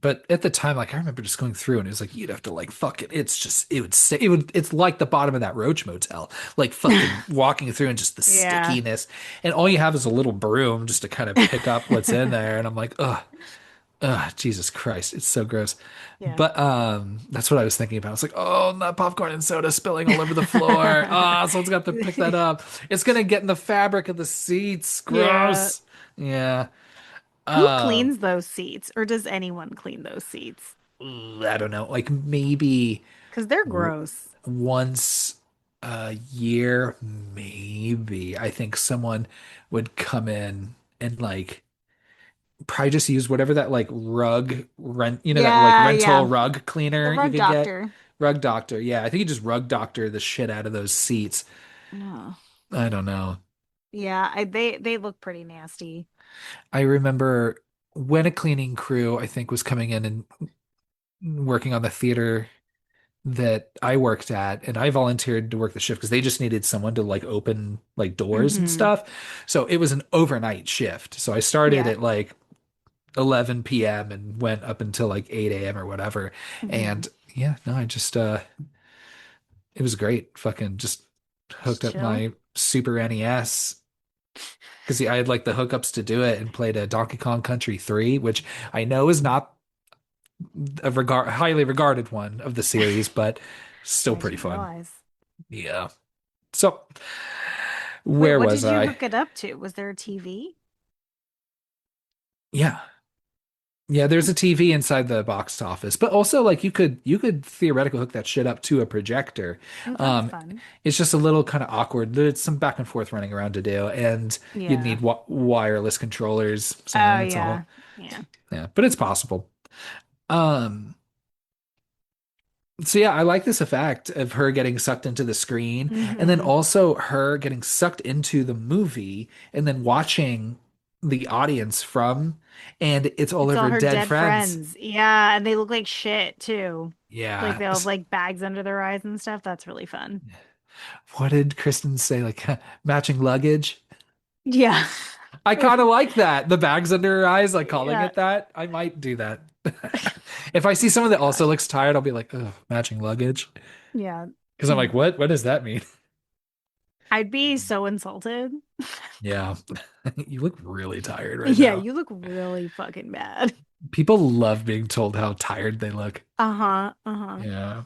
[SPEAKER 1] But at the time, like I remember just going through and it was like you'd have to like fuck it. It's just it would stay it's like the bottom of that Roach Motel. Like fucking walking through and just the
[SPEAKER 2] Yeah.
[SPEAKER 1] stickiness. And all you have is a little broom just to kind of pick up what's in there. And I'm like, Jesus Christ, it's so gross.
[SPEAKER 2] Yeah.
[SPEAKER 1] But that's what I was thinking about. It's like, oh, that popcorn and soda spilling all over the floor. Someone's got to pick that up. It's gonna get in the fabric of the seats.
[SPEAKER 2] Yeah.
[SPEAKER 1] Gross. Yeah.
[SPEAKER 2] Who
[SPEAKER 1] Um,
[SPEAKER 2] cleans those seats, or does anyone clean those seats?
[SPEAKER 1] I don't know, like maybe
[SPEAKER 2] Because they're
[SPEAKER 1] w
[SPEAKER 2] gross.
[SPEAKER 1] once a year, maybe. I think someone would come in and like probably just use whatever that like rug rent, that like
[SPEAKER 2] Yeah,
[SPEAKER 1] rental
[SPEAKER 2] yeah.
[SPEAKER 1] rug
[SPEAKER 2] The
[SPEAKER 1] cleaner you
[SPEAKER 2] rug
[SPEAKER 1] could get.
[SPEAKER 2] doctor.
[SPEAKER 1] Rug doctor. Yeah, I think you just rug doctor the shit out of those seats.
[SPEAKER 2] Oh.
[SPEAKER 1] I don't know.
[SPEAKER 2] Yeah, they look pretty nasty.
[SPEAKER 1] I remember when a cleaning crew, I think, was coming in and working on the theater that I worked at, and I volunteered to work the shift because they just needed someone to like open like doors and
[SPEAKER 2] Hmm.
[SPEAKER 1] stuff. So it was an overnight shift. So I started
[SPEAKER 2] Yeah.
[SPEAKER 1] at like 11 p.m. and went up until like 8 a.m. or whatever.
[SPEAKER 2] Hmm.
[SPEAKER 1] And yeah, no, I just it was great. Fucking just
[SPEAKER 2] Just
[SPEAKER 1] hooked up
[SPEAKER 2] chill.
[SPEAKER 1] my Super NES because I had like the hookups to do it and played a Donkey Kong Country 3, which I know is not a highly regarded one of the series, but still
[SPEAKER 2] I
[SPEAKER 1] pretty
[SPEAKER 2] didn't
[SPEAKER 1] fun.
[SPEAKER 2] realize.
[SPEAKER 1] Yeah. So,
[SPEAKER 2] Wait,
[SPEAKER 1] where
[SPEAKER 2] what
[SPEAKER 1] was
[SPEAKER 2] did you
[SPEAKER 1] I?
[SPEAKER 2] hook it up to? Was there a TV?
[SPEAKER 1] Yeah. Yeah, there's a TV inside the box office, but also like you could theoretically hook that shit up to a projector.
[SPEAKER 2] Oh, that's
[SPEAKER 1] Um,
[SPEAKER 2] fun.
[SPEAKER 1] it's just a little kind of awkward. There's some back and forth running around to do, and you'd
[SPEAKER 2] Yeah.
[SPEAKER 1] need wireless controllers. So
[SPEAKER 2] Oh,
[SPEAKER 1] that's a
[SPEAKER 2] yeah.
[SPEAKER 1] whole
[SPEAKER 2] Yeah.
[SPEAKER 1] yeah, but it's possible. Um, so yeah, I like this effect of her getting sucked into the screen, and then
[SPEAKER 2] Hmm.
[SPEAKER 1] also her getting sucked into the movie, and then watching the audience from, and it's all
[SPEAKER 2] It's
[SPEAKER 1] of
[SPEAKER 2] all
[SPEAKER 1] her
[SPEAKER 2] her
[SPEAKER 1] dead
[SPEAKER 2] dead
[SPEAKER 1] friends.
[SPEAKER 2] friends. Yeah, and they look like shit too. Like
[SPEAKER 1] Yeah.
[SPEAKER 2] they all have like bags under their eyes and stuff. That's really fun.
[SPEAKER 1] What did Kristen say? Like matching luggage?
[SPEAKER 2] Yeah.
[SPEAKER 1] I kind of like that. The bags under her eyes, like calling
[SPEAKER 2] Yeah.
[SPEAKER 1] it that. I might do that. If I see someone that also
[SPEAKER 2] Gosh.
[SPEAKER 1] looks tired, I'll be like, ugh, matching luggage.
[SPEAKER 2] Yeah.
[SPEAKER 1] Because I'm like, what? What does that mean?
[SPEAKER 2] I'd be so insulted.
[SPEAKER 1] Yeah. You look really tired right
[SPEAKER 2] Yeah,
[SPEAKER 1] now.
[SPEAKER 2] you look really fucking bad.
[SPEAKER 1] People love being told how tired they look.
[SPEAKER 2] Uh-huh. Uh-huh.
[SPEAKER 1] Yeah.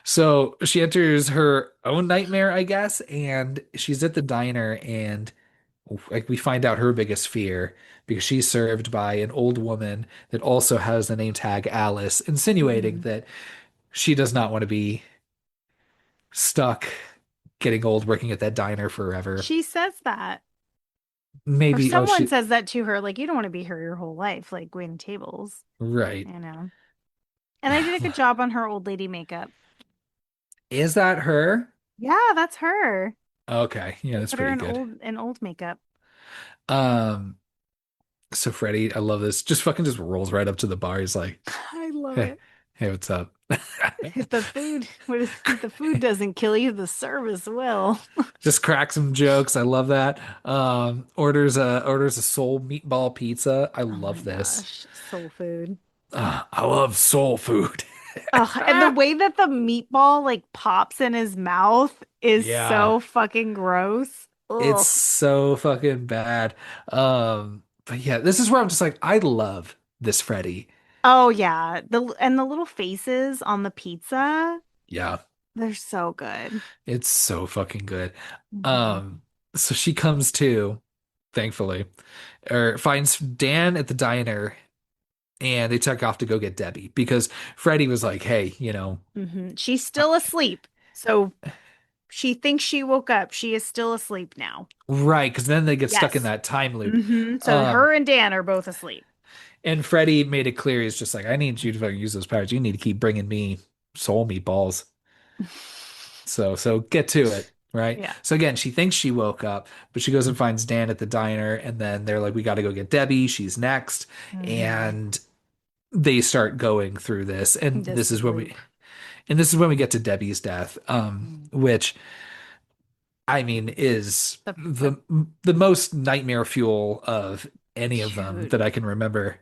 [SPEAKER 1] So she enters her own nightmare, I guess, and she's at the diner and like we find out her biggest fear because she's served by an old woman that also has the name tag Alice, insinuating
[SPEAKER 2] Hmm.
[SPEAKER 1] that she does not want to be stuck getting old working at that diner forever.
[SPEAKER 2] She says that. Or
[SPEAKER 1] Maybe, oh,
[SPEAKER 2] someone
[SPEAKER 1] she,
[SPEAKER 2] says that to her, like, you don't want to be here your whole life, like waiting tables,
[SPEAKER 1] right.
[SPEAKER 2] you know. And they did a good job on her old lady makeup.
[SPEAKER 1] Is that her?
[SPEAKER 2] Yeah, that's her.
[SPEAKER 1] Okay, yeah,
[SPEAKER 2] They
[SPEAKER 1] that's
[SPEAKER 2] put her
[SPEAKER 1] pretty
[SPEAKER 2] in
[SPEAKER 1] good.
[SPEAKER 2] old makeup.
[SPEAKER 1] Um, so Freddy, I love this, just fucking just rolls right up to the bar. He's like,
[SPEAKER 2] I love
[SPEAKER 1] hey,
[SPEAKER 2] it.
[SPEAKER 1] hey, what's up?
[SPEAKER 2] If the food, if the food doesn't kill you, the service will.
[SPEAKER 1] Just crack some jokes. I love that. Orders a soul meatball pizza. I
[SPEAKER 2] Oh my
[SPEAKER 1] love this.
[SPEAKER 2] gosh, soul food.
[SPEAKER 1] I love soul food.
[SPEAKER 2] Oh, and the way that the meatball like pops in his mouth is
[SPEAKER 1] Yeah,
[SPEAKER 2] so fucking gross.
[SPEAKER 1] it's
[SPEAKER 2] Ugh.
[SPEAKER 1] so fucking bad. But yeah, this is where I'm just like, I love this Freddy.
[SPEAKER 2] Oh yeah, the little faces on the pizza,
[SPEAKER 1] Yeah,
[SPEAKER 2] they're so good.
[SPEAKER 1] it's so fucking good.
[SPEAKER 2] Mhm.
[SPEAKER 1] Um, so she comes to, thankfully, or finds Dan at the diner, and they took off to go get Debbie because Freddy was like, hey,
[SPEAKER 2] She's still asleep. So she thinks she woke up. She is still asleep now.
[SPEAKER 1] right, because then they get stuck in
[SPEAKER 2] Yes.
[SPEAKER 1] that time loop.
[SPEAKER 2] So
[SPEAKER 1] Um,
[SPEAKER 2] her and Dan are both asleep.
[SPEAKER 1] and Freddy made it clear he's just like, I need you to fucking use those powers. You need to keep bringing me soul meatballs. So get to it, right?
[SPEAKER 2] Yeah.
[SPEAKER 1] So again, she thinks she woke up, but she goes and finds Dan at the diner, and then they're like, we got to go get Debbie. She's next,
[SPEAKER 2] Hmm.
[SPEAKER 1] and they start going through this,
[SPEAKER 2] This loop.
[SPEAKER 1] and this is when we get to Debbie's death,
[SPEAKER 2] Mm.
[SPEAKER 1] which I mean is
[SPEAKER 2] The
[SPEAKER 1] the most nightmare fuel of any of them
[SPEAKER 2] shoot.
[SPEAKER 1] that I can remember.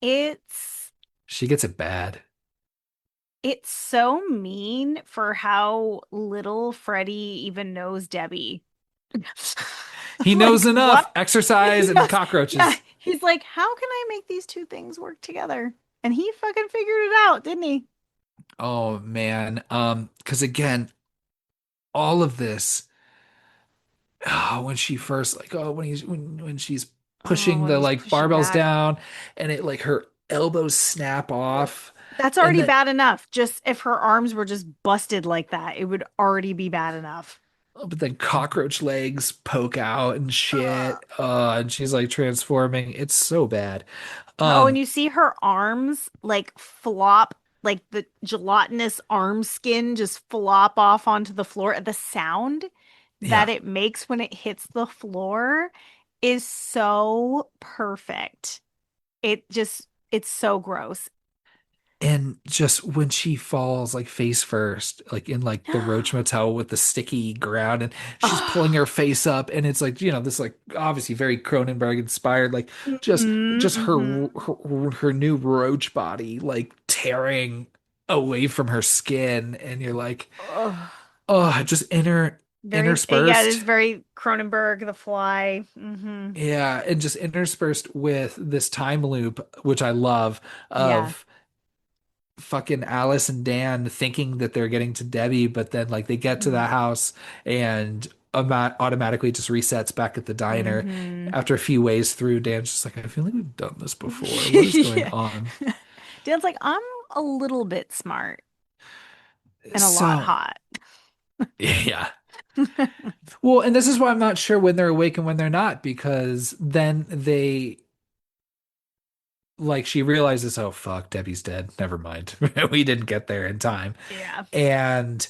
[SPEAKER 2] It's
[SPEAKER 1] She gets it bad.
[SPEAKER 2] it's so mean for how little Freddie even knows Debbie.
[SPEAKER 1] He knows
[SPEAKER 2] Like
[SPEAKER 1] enough
[SPEAKER 2] what?
[SPEAKER 1] exercise
[SPEAKER 2] He
[SPEAKER 1] and
[SPEAKER 2] knows. Yeah,
[SPEAKER 1] cockroaches.
[SPEAKER 2] he's like, how can I make these two things work together? And he fucking figured it out, didn't he?
[SPEAKER 1] Oh man. Because again, all of this, when she first like, when she's
[SPEAKER 2] Oh,
[SPEAKER 1] pushing
[SPEAKER 2] when
[SPEAKER 1] the
[SPEAKER 2] he's
[SPEAKER 1] like
[SPEAKER 2] pushing
[SPEAKER 1] barbells
[SPEAKER 2] back.
[SPEAKER 1] down, and it like her elbows snap
[SPEAKER 2] Ugh.
[SPEAKER 1] off,
[SPEAKER 2] That's
[SPEAKER 1] and
[SPEAKER 2] already
[SPEAKER 1] then
[SPEAKER 2] bad enough. Just if her arms were just busted like that, it would already be bad enough.
[SPEAKER 1] but then cockroach legs poke out and
[SPEAKER 2] Ugh.
[SPEAKER 1] shit. And she's like transforming. It's so bad.
[SPEAKER 2] Oh, and
[SPEAKER 1] Um,
[SPEAKER 2] you see her arms like flop, like the gelatinous arm skin just flop off onto the floor. The sound that
[SPEAKER 1] yeah.
[SPEAKER 2] it makes when it hits the floor is so perfect. It's so gross.
[SPEAKER 1] And just when she falls like face first, like in like the Roach Motel with the sticky ground, and she's pulling her
[SPEAKER 2] Oh.
[SPEAKER 1] face up, and it's like, this like obviously very Cronenberg inspired, like just her,
[SPEAKER 2] Mm-hmm.
[SPEAKER 1] her new roach body like tearing away from her skin, and you're like,
[SPEAKER 2] Oh.
[SPEAKER 1] oh, just
[SPEAKER 2] Yeah, it is
[SPEAKER 1] interspersed.
[SPEAKER 2] very Cronenberg, The Fly. Hmm.
[SPEAKER 1] Yeah, and just interspersed with this time loop, which I love,
[SPEAKER 2] Yeah.
[SPEAKER 1] of fucking Alice and Dan thinking that they're getting to Debbie, but then like they get to
[SPEAKER 2] Mm.
[SPEAKER 1] that house and automatically just resets back at the diner.
[SPEAKER 2] Hmm.
[SPEAKER 1] After a few ways through, Dan's just like, I feel like we've done this before. What is going
[SPEAKER 2] Yeah.
[SPEAKER 1] on?
[SPEAKER 2] Dan's like, I'm a little bit smart and a lot
[SPEAKER 1] So,
[SPEAKER 2] hot.
[SPEAKER 1] yeah. Well, and this is why I'm not sure when they're awake and when they're not, because then she realizes, oh fuck, Debbie's dead. Never mind. We didn't get there in time.
[SPEAKER 2] Yeah.
[SPEAKER 1] And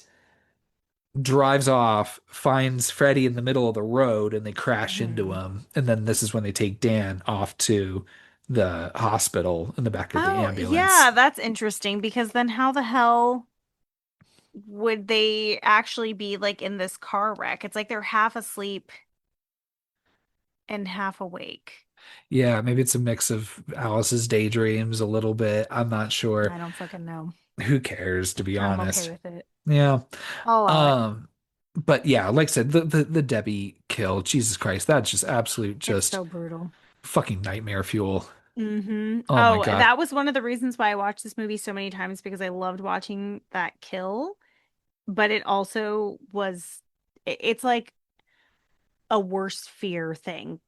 [SPEAKER 1] drives off, finds Freddy in the middle of the road, and they crash into
[SPEAKER 2] Hmm.
[SPEAKER 1] him. And then this is when they take Dan off to the hospital in the back of the
[SPEAKER 2] Oh, yeah,
[SPEAKER 1] ambulance.
[SPEAKER 2] that's interesting because then how the hell would they actually be like in this car wreck? It's like they're half asleep and half awake.
[SPEAKER 1] Yeah, maybe it's a mix of Alice's daydreams a little bit. I'm not sure.
[SPEAKER 2] I don't fucking know.
[SPEAKER 1] Who cares, to be
[SPEAKER 2] I'm okay
[SPEAKER 1] honest?
[SPEAKER 2] with it.
[SPEAKER 1] Yeah.
[SPEAKER 2] I'll allow it.
[SPEAKER 1] Um, but yeah, like I said, the Debbie kill, Jesus Christ, that's just absolute,
[SPEAKER 2] It's
[SPEAKER 1] just
[SPEAKER 2] so brutal.
[SPEAKER 1] fucking nightmare fuel.
[SPEAKER 2] Hmm.
[SPEAKER 1] Oh my
[SPEAKER 2] Oh,
[SPEAKER 1] God.
[SPEAKER 2] that was one of the reasons why I watched this movie so many times because I loved watching that kill, but it also was it's like a worse fear thing,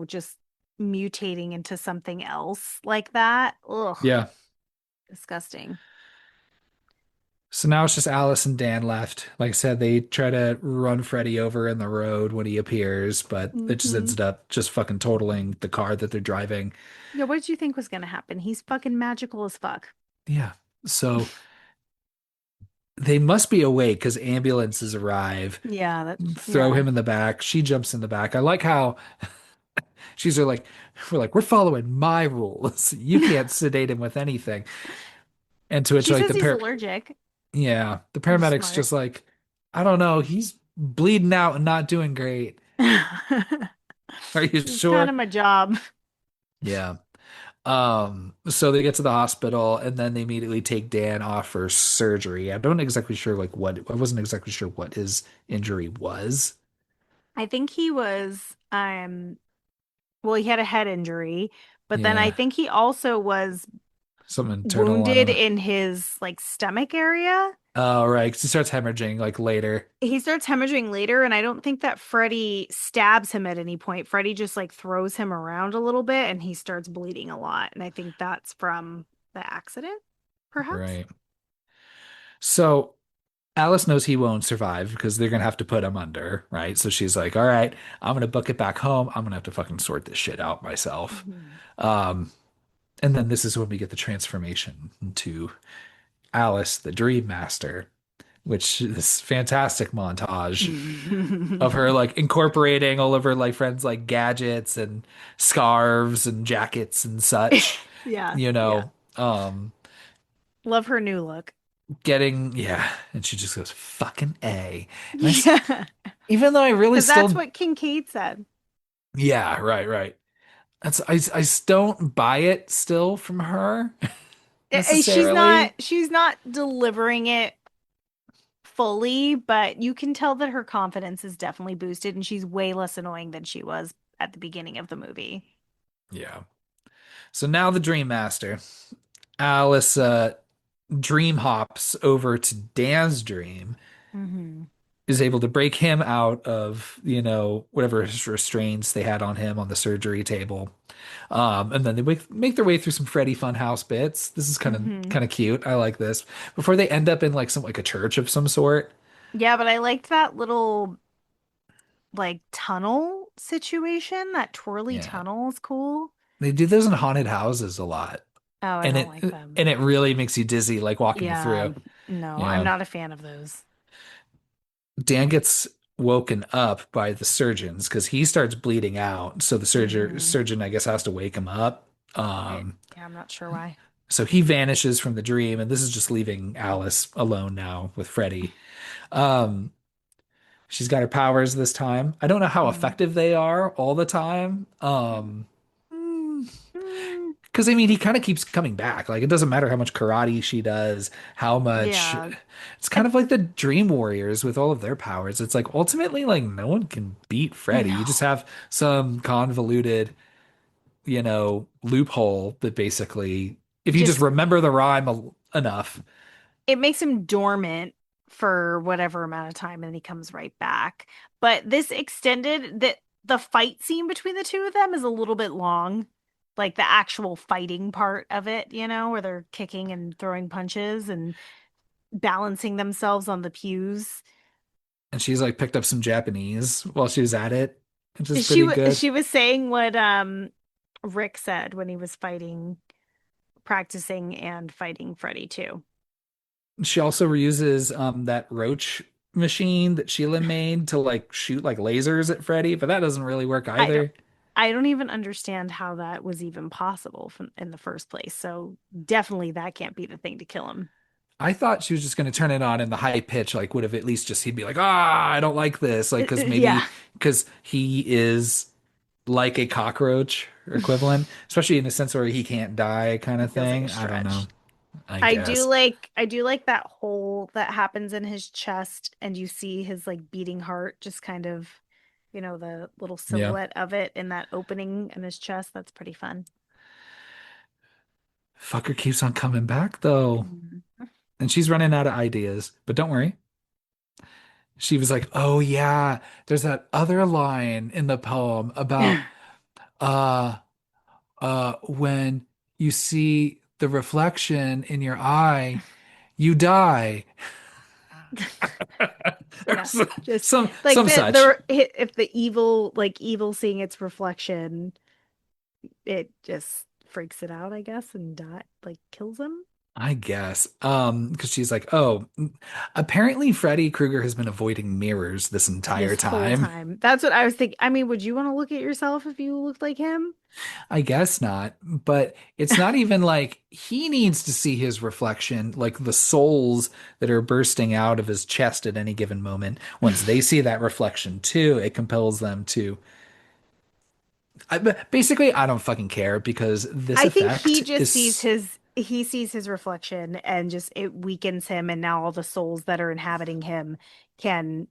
[SPEAKER 2] just mutating into something else like that. Ugh,
[SPEAKER 1] Yeah.
[SPEAKER 2] disgusting.
[SPEAKER 1] So now it's just Alice and Dan left. Like I said, they try to run Freddy over in the road when he appears, but it just
[SPEAKER 2] Hmm.
[SPEAKER 1] ends up just fucking totaling the car that they're driving.
[SPEAKER 2] Yeah, what did you think was gonna happen? He's fucking magical as fuck.
[SPEAKER 1] Yeah. So they must be awake because ambulances arrive,
[SPEAKER 2] Yeah, that
[SPEAKER 1] throw
[SPEAKER 2] yeah.
[SPEAKER 1] him in the back. She jumps in the back. I like how we're following my rules. You can't sedate him with anything. And to which
[SPEAKER 2] She
[SPEAKER 1] like
[SPEAKER 2] says he's allergic,
[SPEAKER 1] the
[SPEAKER 2] which is
[SPEAKER 1] paramedics
[SPEAKER 2] smart.
[SPEAKER 1] just like, I don't know, he's bleeding out and not doing great. Are you
[SPEAKER 2] It's kind
[SPEAKER 1] sure?
[SPEAKER 2] of my job.
[SPEAKER 1] Yeah. So they get to the hospital and then they immediately take Dan off for surgery. I wasn't exactly sure what his injury was.
[SPEAKER 2] I think he was well, he had a head injury, but then I
[SPEAKER 1] Yeah.
[SPEAKER 2] think he also was
[SPEAKER 1] Something internal, I don't
[SPEAKER 2] wounded
[SPEAKER 1] know.
[SPEAKER 2] in his like stomach area.
[SPEAKER 1] Oh, right. 'Cause he starts hemorrhaging like later.
[SPEAKER 2] He starts hemorrhaging later, and I don't think that Freddy stabs him at any point. Freddy just like throws him around a little bit and he starts bleeding a lot. And I think that's from the accident, perhaps.
[SPEAKER 1] Right. So Alice knows he won't survive because they're gonna have to put him under, right? So she's like, all right, I'm gonna book it back home. I'm gonna have to fucking sort this shit out myself.
[SPEAKER 2] Mhm.
[SPEAKER 1] Um, and then this is when we get the transformation into Alice, the Dream Master, which is this fantastic montage of her like incorporating all of her like friends like gadgets and scarves and jackets and such,
[SPEAKER 2] Yeah,
[SPEAKER 1] you
[SPEAKER 2] yeah.
[SPEAKER 1] know, um,
[SPEAKER 2] Love her new look.
[SPEAKER 1] getting, yeah, and she just goes fucking A. And
[SPEAKER 2] Yeah,
[SPEAKER 1] even though I really
[SPEAKER 2] because that's
[SPEAKER 1] still,
[SPEAKER 2] what Kincaid said.
[SPEAKER 1] yeah, right, right. I don't buy it still from her
[SPEAKER 2] She's
[SPEAKER 1] necessarily.
[SPEAKER 2] not delivering it fully, but you can tell that her confidence is definitely boosted and she's way less annoying than she was at the beginning of the movie.
[SPEAKER 1] Yeah. So now the Dream Master, Alice, dream hops over to Dan's dream,
[SPEAKER 2] Hmm.
[SPEAKER 1] is able to break him out of, whatever restraints they had on him on the surgery table. And then they make their way through some Freddy Funhouse bits. This is kind of
[SPEAKER 2] Hmm.
[SPEAKER 1] kind of cute. I like this. Before they end up in like a church of some sort.
[SPEAKER 2] Yeah, but I liked that little like tunnel situation. That twirly
[SPEAKER 1] Yeah.
[SPEAKER 2] tunnel is cool.
[SPEAKER 1] They do those in haunted houses a lot.
[SPEAKER 2] Oh, I
[SPEAKER 1] And
[SPEAKER 2] don't
[SPEAKER 1] it
[SPEAKER 2] like them.
[SPEAKER 1] and it really makes you dizzy like walking
[SPEAKER 2] Yeah,
[SPEAKER 1] through.
[SPEAKER 2] no, I'm
[SPEAKER 1] Yeah.
[SPEAKER 2] not a fan of those.
[SPEAKER 1] Dan gets woken up by the surgeons because he starts bleeding out. So the
[SPEAKER 2] Hmm.
[SPEAKER 1] surgeon, I guess, has to wake him up.
[SPEAKER 2] Yeah, I'm not sure why.
[SPEAKER 1] So he vanishes from the dream, and this is just leaving Alice alone now with Freddy. Um, she's got her powers this time. I don't know how
[SPEAKER 2] Mm.
[SPEAKER 1] effective they are all the time.
[SPEAKER 2] Mm,
[SPEAKER 1] Because I mean, he kind of keeps coming back. Like it doesn't matter how much karate she does, how much.
[SPEAKER 2] yeah.
[SPEAKER 1] It's kind of like the Dream Warriors with all of their powers. It's like ultimately, like no one can beat Freddy. You just
[SPEAKER 2] No.
[SPEAKER 1] have some convoluted, loophole that basically, if you just
[SPEAKER 2] Just
[SPEAKER 1] remember the rhyme enough,
[SPEAKER 2] it makes him dormant for whatever amount of time and he comes right back. But this extended that the fight scene between the two of them is a little bit long. Like the actual fighting part of it, where they're kicking and throwing punches and balancing themselves on the pews.
[SPEAKER 1] And she's like picked up some Japanese while she was at it, which is pretty good.
[SPEAKER 2] She was saying what Rick said when he was fighting, practicing and fighting Freddy too.
[SPEAKER 1] She also reuses that roach machine that Sheila made to like shoot like lasers at Freddy, but that doesn't really work
[SPEAKER 2] I don't
[SPEAKER 1] either.
[SPEAKER 2] I don't even understand how that was even possible in the first place. So definitely that can't be the thing to kill him.
[SPEAKER 1] I thought she was just going to turn it on in the high pitch, like would have at least just he'd be like, ah, I don't like this, like because
[SPEAKER 2] Yeah,
[SPEAKER 1] maybe because he is like a cockroach equivalent, especially in the sense where he can't die kind of
[SPEAKER 2] feels like a
[SPEAKER 1] thing. I don't know.
[SPEAKER 2] stretch.
[SPEAKER 1] I guess.
[SPEAKER 2] I do like that hole that happens in his chest and you see his like beating heart just kind of, the little
[SPEAKER 1] Yeah.
[SPEAKER 2] silhouette of it in that opening in his chest. That's pretty fun.
[SPEAKER 1] Fucker keeps on coming back though,
[SPEAKER 2] Mhm.
[SPEAKER 1] and she's running out of ideas. But don't worry. She was like, "Oh yeah, there's that other line in the poem about uh when you see the reflection in your eye, you die." Or
[SPEAKER 2] Yeah, just like
[SPEAKER 1] some such.
[SPEAKER 2] if the evil like evil seeing its reflection, it just freaks it out, I guess, and like kills him
[SPEAKER 1] I guess. Because she's like, "Oh, apparently Freddy Krueger has been avoiding mirrors this entire
[SPEAKER 2] this whole
[SPEAKER 1] time."
[SPEAKER 2] time. That's what I was thinking. I mean, would you want to look at yourself if you looked like him?
[SPEAKER 1] I guess not, but it's not even like he needs to see his reflection, like the souls that are bursting out of his chest at any given moment. Once they see that reflection too, it compels them to. But basically, I don't fucking care because this
[SPEAKER 2] I think he
[SPEAKER 1] effect
[SPEAKER 2] just sees
[SPEAKER 1] is,
[SPEAKER 2] his reflection and just it weakens him and now all the souls that are inhabiting him can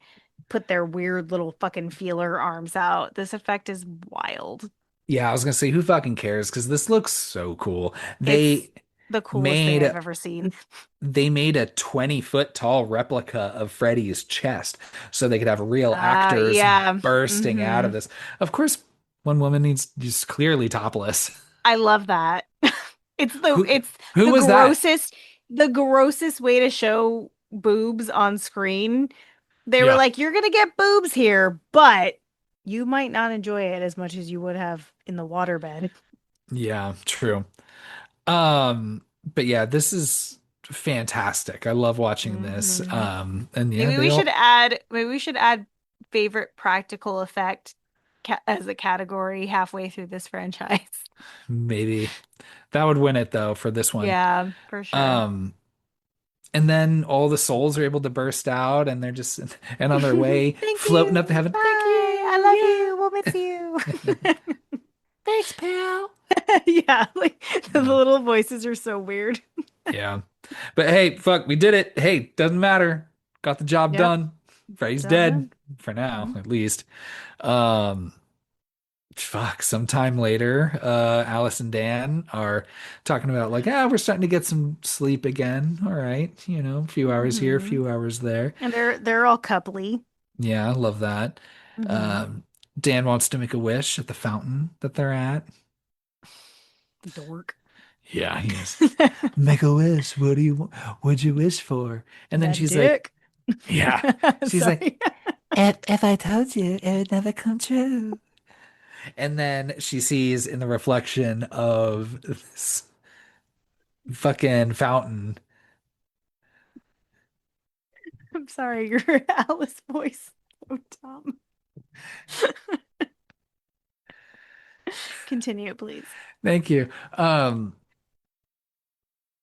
[SPEAKER 2] put their weird little fucking feeler arms out. This effect is wild.
[SPEAKER 1] yeah, I was gonna say, who fucking cares? Because this looks so cool.
[SPEAKER 2] It's
[SPEAKER 1] They
[SPEAKER 2] the coolest thing
[SPEAKER 1] made
[SPEAKER 2] I've ever seen.
[SPEAKER 1] they made a 20-foot tall replica of Freddy's chest so they could have real actors
[SPEAKER 2] Yeah.
[SPEAKER 1] bursting out
[SPEAKER 2] Hmm.
[SPEAKER 1] of this. Of course, one woman needs just clearly topless.
[SPEAKER 2] I love that.
[SPEAKER 1] Who
[SPEAKER 2] It's
[SPEAKER 1] who was that?
[SPEAKER 2] the grossest way to show boobs on screen. They were
[SPEAKER 1] Yeah.
[SPEAKER 2] like, "You're gonna get boobs here, but you might not enjoy it as much as you would have in the waterbed."
[SPEAKER 1] Yeah, true. But yeah, this is fantastic. I love watching this.
[SPEAKER 2] Hmm.
[SPEAKER 1] And yeah, they all
[SPEAKER 2] Maybe we should add favorite practical effect as a category halfway through this franchise.
[SPEAKER 1] maybe that would win it though for this one.
[SPEAKER 2] Yeah, for sure.
[SPEAKER 1] Um, and then all the souls are able to burst out and they're just and on their way
[SPEAKER 2] Thank
[SPEAKER 1] floating up to
[SPEAKER 2] you.
[SPEAKER 1] heaven.
[SPEAKER 2] Thank you. I love you. We'll
[SPEAKER 1] Bye.
[SPEAKER 2] miss you.
[SPEAKER 1] Yeah. Thanks, pal.
[SPEAKER 2] Yeah, like the
[SPEAKER 1] Yeah.
[SPEAKER 2] little voices are so weird.
[SPEAKER 1] Yeah. But hey, fuck, we did it. Hey, doesn't matter. Got the job
[SPEAKER 2] Yep.
[SPEAKER 1] done. Freddy's
[SPEAKER 2] Job
[SPEAKER 1] dead
[SPEAKER 2] done.
[SPEAKER 1] for now,
[SPEAKER 2] Mhm.
[SPEAKER 1] at least. Um, fuck, sometime later, Alice and Dan are talking about like, we're starting to get some sleep again. All right, a few hours here, a
[SPEAKER 2] Mhm.
[SPEAKER 1] few hours there.
[SPEAKER 2] And they're all coupley.
[SPEAKER 1] Yeah, I love that.
[SPEAKER 2] Hmm.
[SPEAKER 1] Um, Dan wants to make a wish at the fountain that they're at.
[SPEAKER 2] Dork.
[SPEAKER 1] Yeah, he is. Make a wish. What do you want? What'd you wish for? And then
[SPEAKER 2] That
[SPEAKER 1] she's like,
[SPEAKER 2] dick.
[SPEAKER 1] yeah. She's like,
[SPEAKER 2] Sorry.
[SPEAKER 1] if I told you, it would never come true. And then she sees in the reflection of this fucking fountain.
[SPEAKER 2] I'm sorry, your Alice voice so dumb. Continue, please.
[SPEAKER 1] Thank you. Um,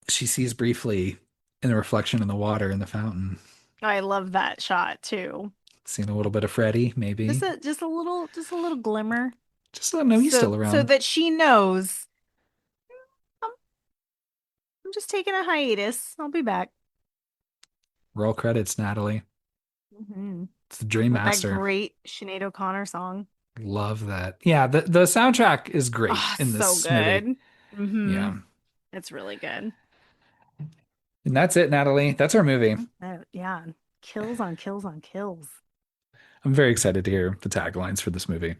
[SPEAKER 1] she sees briefly in the reflection in the water in the fountain,
[SPEAKER 2] I love that shot too.
[SPEAKER 1] seeing a little bit of Freddy, maybe.
[SPEAKER 2] Just a little glimmer.
[SPEAKER 1] Just let him know he's still
[SPEAKER 2] So
[SPEAKER 1] around.
[SPEAKER 2] that she knows I'm, I'm just taking a hiatus. I'll be back.
[SPEAKER 1] Roll credits, Natalie.
[SPEAKER 2] Hmm.
[SPEAKER 1] It's the Dream
[SPEAKER 2] With that
[SPEAKER 1] Master.
[SPEAKER 2] great Sinead O'Connor song.
[SPEAKER 1] Love that. Yeah, the soundtrack is great
[SPEAKER 2] Oh,
[SPEAKER 1] in
[SPEAKER 2] so
[SPEAKER 1] this movie.
[SPEAKER 2] good. Hmm.
[SPEAKER 1] Yeah.
[SPEAKER 2] It's really good.
[SPEAKER 1] And that's it, Natalie. That's our movie.
[SPEAKER 2] Yeah. Kills on kills on kills.
[SPEAKER 1] I'm very excited to hear the taglines for this movie.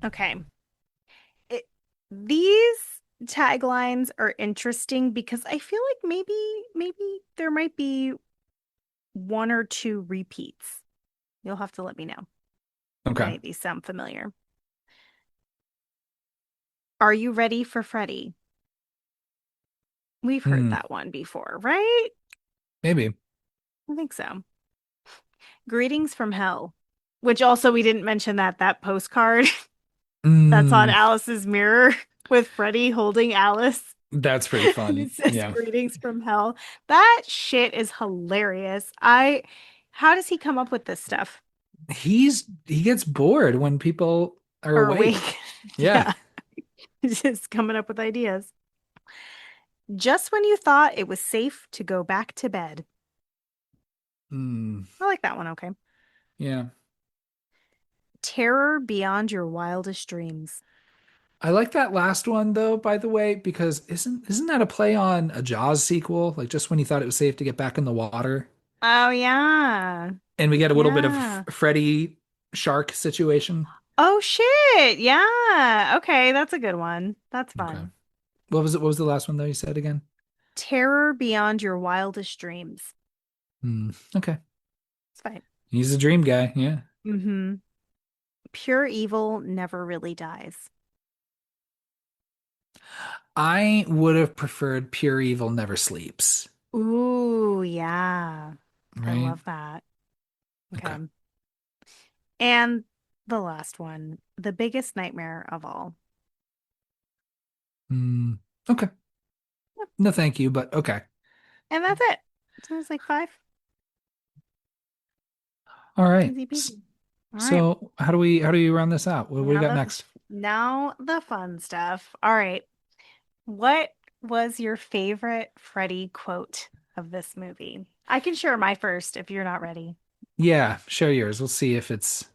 [SPEAKER 2] Okay. It, these taglines are interesting because I feel like maybe there might be one or two repeats. You'll have to let me know if
[SPEAKER 1] Okay.
[SPEAKER 2] any of these sound familiar. Are you ready for Freddy? We've heard
[SPEAKER 1] Hmm.
[SPEAKER 2] that one before, right?
[SPEAKER 1] Maybe.
[SPEAKER 2] I think so. Greetings from Hell, which also we didn't mention that postcard that's on
[SPEAKER 1] Mm,
[SPEAKER 2] Alice's mirror with Freddy holding Alice.
[SPEAKER 1] that's pretty
[SPEAKER 2] And
[SPEAKER 1] fun.
[SPEAKER 2] it says
[SPEAKER 1] Yeah.
[SPEAKER 2] greetings from hell. That shit is hilarious. How does he come up with this stuff?
[SPEAKER 1] He gets bored when people are
[SPEAKER 2] Or awake?
[SPEAKER 1] awake. Yeah.
[SPEAKER 2] Yeah, just coming up with ideas. Just when you thought it was safe to go back to bed.
[SPEAKER 1] Mm,
[SPEAKER 2] I like that one, okay.
[SPEAKER 1] yeah.
[SPEAKER 2] Terror beyond your wildest dreams.
[SPEAKER 1] I like that last one though, by the way, because isn't that a play on a Jaws sequel? Like just when he thought it was safe to get back in the water,
[SPEAKER 2] Oh yeah.
[SPEAKER 1] and we get a little bit of
[SPEAKER 2] Yeah.
[SPEAKER 1] Freddy shark situation.
[SPEAKER 2] Oh shit. Yeah. Okay, that's a good one. That's
[SPEAKER 1] Okay.
[SPEAKER 2] fun.
[SPEAKER 1] What was it? What was the last one though you said again?
[SPEAKER 2] Terror beyond your wildest dreams.
[SPEAKER 1] Hmm. Okay.
[SPEAKER 2] It's fine.
[SPEAKER 1] He's a dream guy. Yeah.
[SPEAKER 2] Mm-hmm. Pure evil never really dies.
[SPEAKER 1] I would have preferred Pure Evil Never Sleeps.
[SPEAKER 2] Ooh, yeah. I
[SPEAKER 1] Right?
[SPEAKER 2] love that. Okay.
[SPEAKER 1] Okay.
[SPEAKER 2] And the last one, the biggest nightmare of all.
[SPEAKER 1] Hmm. Okay. No, thank you, but okay.
[SPEAKER 2] And that's it. So it's like five.
[SPEAKER 1] All right.
[SPEAKER 2] Easy peasy. All right.
[SPEAKER 1] So how do we round this out? What do we
[SPEAKER 2] Now
[SPEAKER 1] got
[SPEAKER 2] the
[SPEAKER 1] next?
[SPEAKER 2] now the fun stuff. All right. What was your favorite Freddy quote of this movie? I can share my first if you're not ready.
[SPEAKER 1] Yeah, share yours. We'll see if it's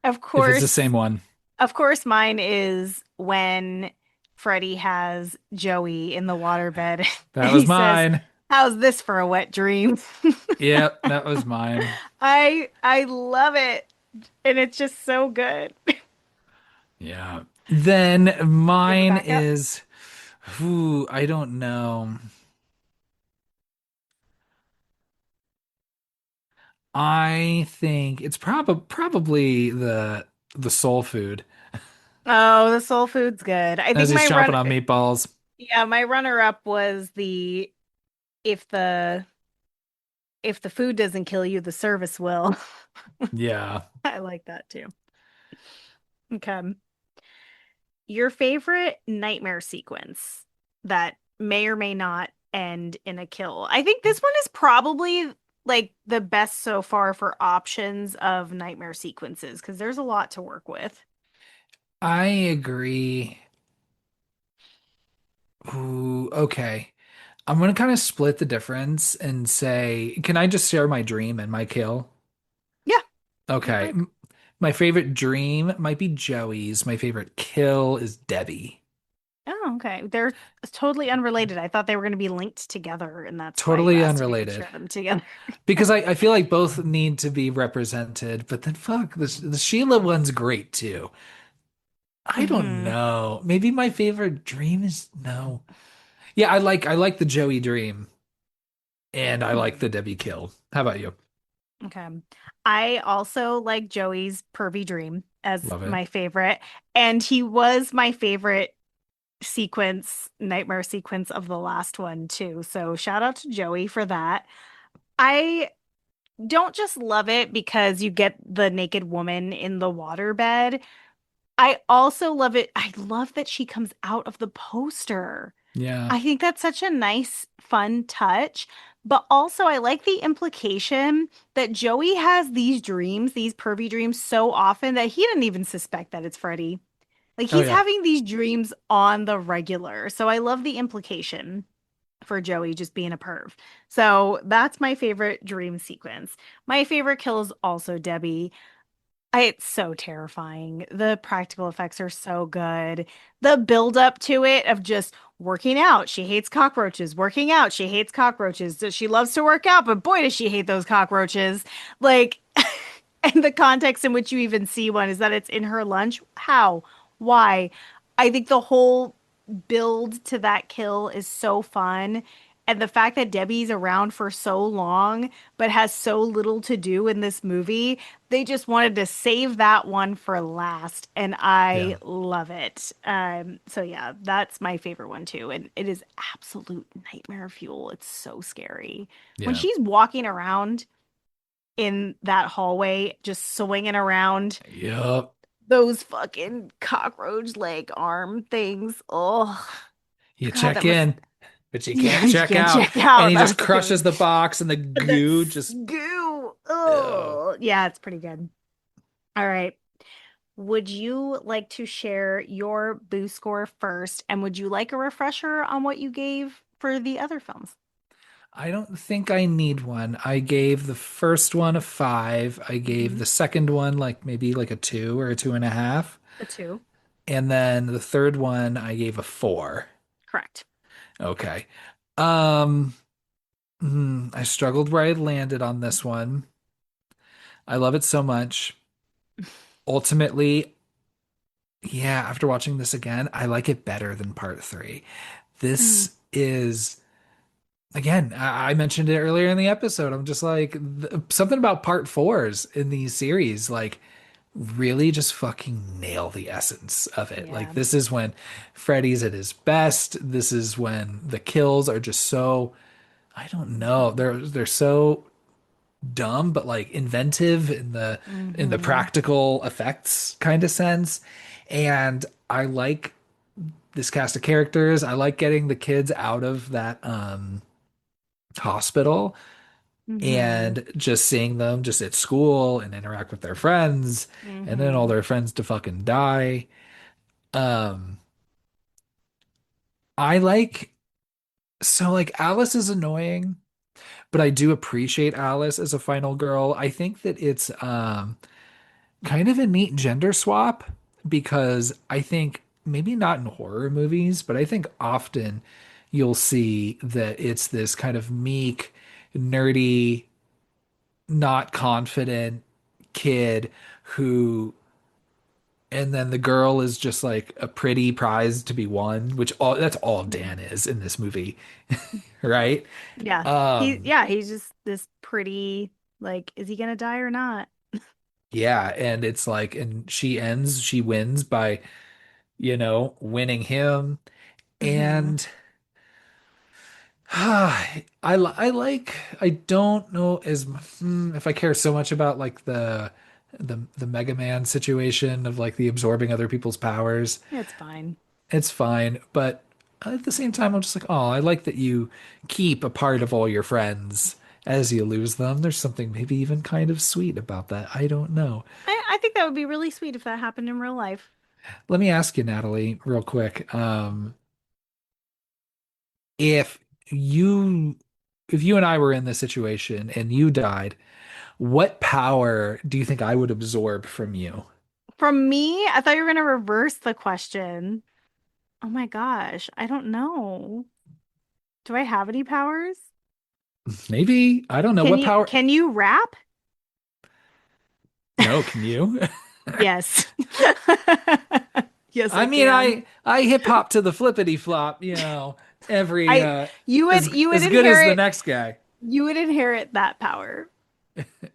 [SPEAKER 2] Of
[SPEAKER 1] the
[SPEAKER 2] course,
[SPEAKER 1] same one.
[SPEAKER 2] Of course, mine is when Freddy has Joey in the waterbed and
[SPEAKER 1] That was
[SPEAKER 2] he says,
[SPEAKER 1] mine.
[SPEAKER 2] "How's this for a wet dream?"
[SPEAKER 1] Yep, that was mine.
[SPEAKER 2] I love it, and it's just so good.
[SPEAKER 1] Yeah. Then
[SPEAKER 2] You have a
[SPEAKER 1] mine
[SPEAKER 2] backup?
[SPEAKER 1] is, ooh, I don't know. I think it's probably the soul food
[SPEAKER 2] Oh, the soul food's good. I
[SPEAKER 1] as
[SPEAKER 2] think
[SPEAKER 1] he's chomping on meatballs.
[SPEAKER 2] yeah, my runner up was the if the if the food doesn't kill you, the service will.
[SPEAKER 1] Yeah.
[SPEAKER 2] I like that too. Okay. Your favorite nightmare sequence that may or may not end in a kill. I think this one is probably like the best so far for options of nightmare sequences because there's a lot to work with.
[SPEAKER 1] I agree. Ooh, okay. I'm gonna kind of split the difference and say, can I just share my dream and my kill?
[SPEAKER 2] Yeah, you'd
[SPEAKER 1] Okay.
[SPEAKER 2] like.
[SPEAKER 1] My favorite dream might be Joey's. My favorite kill is Debbie.
[SPEAKER 2] Oh, okay. They're totally unrelated. I thought they were going to be linked together, and that's why you
[SPEAKER 1] Totally
[SPEAKER 2] asked if you could
[SPEAKER 1] unrelated.
[SPEAKER 2] share them together.
[SPEAKER 1] Because I feel like both need to be represented, but then fuck, the Sheila one's great too. I don't
[SPEAKER 2] Hmm.
[SPEAKER 1] know. Maybe my favorite dream is no. Yeah, I like the Joey dream and I like
[SPEAKER 2] Hmm.
[SPEAKER 1] the Debbie kill. How about you?
[SPEAKER 2] Okay. I also like Joey's Pervy Dream as
[SPEAKER 1] Love it.
[SPEAKER 2] my favorite, and he was my favorite nightmare sequence of the last one too. So shout out to Joey for that. I don't just love it because you get the naked woman in the waterbed. I also love it. I love that she comes out of the poster.
[SPEAKER 1] Yeah.
[SPEAKER 2] I think that's such a nice, fun touch. But also, I like the implication that Joey has these dreams, these pervy dreams, so often that he didn't even suspect that it's Freddy. Like
[SPEAKER 1] Oh
[SPEAKER 2] he's
[SPEAKER 1] yeah.
[SPEAKER 2] having these dreams on the regular. So I love the implication. for Joey just being a perv. So that's my favorite dream sequence. My favorite kill is also Debbie. It's so terrifying. The practical effects are so good. The build up to it of just working out. She hates cockroaches. Working out. She hates cockroaches. She loves to work out, but boy, does she hate those cockroaches. Like, and the context in which you even see one is that it's in her lunch. How? Why? I think the whole build to that kill is so fun. And the fact that Debbie's around for so long, but has so little to do in this movie, they just wanted to save that one for last. And
[SPEAKER 1] Yeah.
[SPEAKER 2] I love it. So yeah, that's my favorite one too. And it is absolute nightmare fuel. It's so scary. When
[SPEAKER 1] Yeah.
[SPEAKER 2] she's walking around in that hallway, just swinging around
[SPEAKER 1] Yup.
[SPEAKER 2] those fucking cockroach leg arm things. Oh,
[SPEAKER 1] You
[SPEAKER 2] God,
[SPEAKER 1] check
[SPEAKER 2] that was
[SPEAKER 1] in, but you
[SPEAKER 2] yeah,
[SPEAKER 1] can't
[SPEAKER 2] you
[SPEAKER 1] check
[SPEAKER 2] can't
[SPEAKER 1] out.
[SPEAKER 2] check
[SPEAKER 1] And
[SPEAKER 2] out.
[SPEAKER 1] he
[SPEAKER 2] That
[SPEAKER 1] just
[SPEAKER 2] was fucking
[SPEAKER 1] crushes the box and the goo
[SPEAKER 2] that's
[SPEAKER 1] just,
[SPEAKER 2] goo.
[SPEAKER 1] oh.
[SPEAKER 2] Oh, yeah, it's pretty good. All right. Would you like to share your boo score first? And would you like a refresher on what you gave for the other films?
[SPEAKER 1] I don't think I need one. I gave the first one a five. I gave
[SPEAKER 2] Hmm.
[SPEAKER 1] the second one like maybe like a two or a two and a half.
[SPEAKER 2] A two.
[SPEAKER 1] And then the third one I gave a four.
[SPEAKER 2] Correct.
[SPEAKER 1] Okay. Um, I struggled where I landed on this one. I love it so much. Ultimately, yeah, after watching this again, I like it better than part three.
[SPEAKER 2] Mm,
[SPEAKER 1] This is, again, I mentioned it earlier in the episode. I'm just like, something about part fours in these series, like, really just fucking nail the essence of it. Like,
[SPEAKER 2] yeah.
[SPEAKER 1] this is when Freddy's at his best. This is when the kills are just so, I don't know, they're so dumb but like inventive in the
[SPEAKER 2] Hmm.
[SPEAKER 1] practical effects kind of sense. And I like this cast of characters. I like getting the kids out of that hospital
[SPEAKER 2] Hmm.
[SPEAKER 1] and just seeing them just at school and interact with their friends and then all
[SPEAKER 2] Hmm.
[SPEAKER 1] their friends to fucking die. Um I like so like Alice is annoying, but I do appreciate Alice as a final girl. I think that it's kind of a neat gender swap because I think maybe not in horror movies, but I think often you'll see that it's this kind of meek, nerdy, not confident kid who, and then the girl is just like a pretty prize to be won, which all that's all Dan is in this movie, right?
[SPEAKER 2] Yeah.
[SPEAKER 1] Um,
[SPEAKER 2] He's just this pretty, like, is he gonna die or not?
[SPEAKER 1] yeah, and it's like, and she wins by, winning him.
[SPEAKER 2] Hmm.
[SPEAKER 1] And I like I don't know if I care so much about like the Mega Man situation of like the absorbing other people's powers.
[SPEAKER 2] It's fine.
[SPEAKER 1] It's fine, but at the same time I'm just like, oh, I like that you keep a part of all your friends as you lose them. There's something maybe even kind of sweet about that. I don't know.
[SPEAKER 2] I think that would be really sweet if that happened in real life.
[SPEAKER 1] Let me ask you, Natalie, real quick. If you if you and I were in this situation and you died, what power do you think I would absorb from you?
[SPEAKER 2] From me, I thought you were gonna reverse the question. Oh my gosh, I don't know. Do I have any powers?
[SPEAKER 1] Maybe, I don't know
[SPEAKER 2] Can
[SPEAKER 1] what
[SPEAKER 2] you
[SPEAKER 1] power.
[SPEAKER 2] can you rap?
[SPEAKER 1] No, can you?
[SPEAKER 2] Yes. Yes,
[SPEAKER 1] I
[SPEAKER 2] I
[SPEAKER 1] mean,
[SPEAKER 2] can.
[SPEAKER 1] I hip hop to the flippity flop, every
[SPEAKER 2] I you would
[SPEAKER 1] as good as the
[SPEAKER 2] inherit
[SPEAKER 1] next guy.
[SPEAKER 2] that power.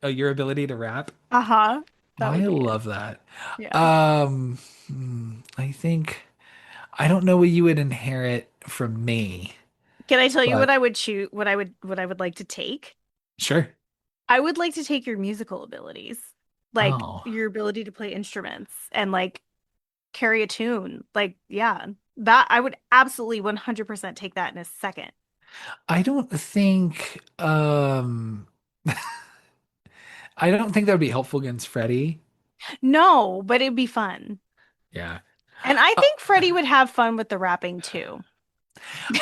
[SPEAKER 1] Oh, your ability to rap.
[SPEAKER 2] Uh-huh. That
[SPEAKER 1] I
[SPEAKER 2] would be it.
[SPEAKER 1] love that.
[SPEAKER 2] Yeah.
[SPEAKER 1] I think I don't know what you would inherit from me,
[SPEAKER 2] Can I tell you what
[SPEAKER 1] but
[SPEAKER 2] I would choose, what I would like to take?
[SPEAKER 1] sure.
[SPEAKER 2] I would like to take your musical abilities. Like
[SPEAKER 1] Oh,
[SPEAKER 2] your ability to play instruments and like carry a tune. Like, yeah. That I would absolutely 100% take that in a second.
[SPEAKER 1] I don't think I don't think that would be helpful against Freddy.
[SPEAKER 2] No, but it'd be fun.
[SPEAKER 1] Yeah.
[SPEAKER 2] And I
[SPEAKER 1] Uh,
[SPEAKER 2] think Freddie would have fun with the rapping too.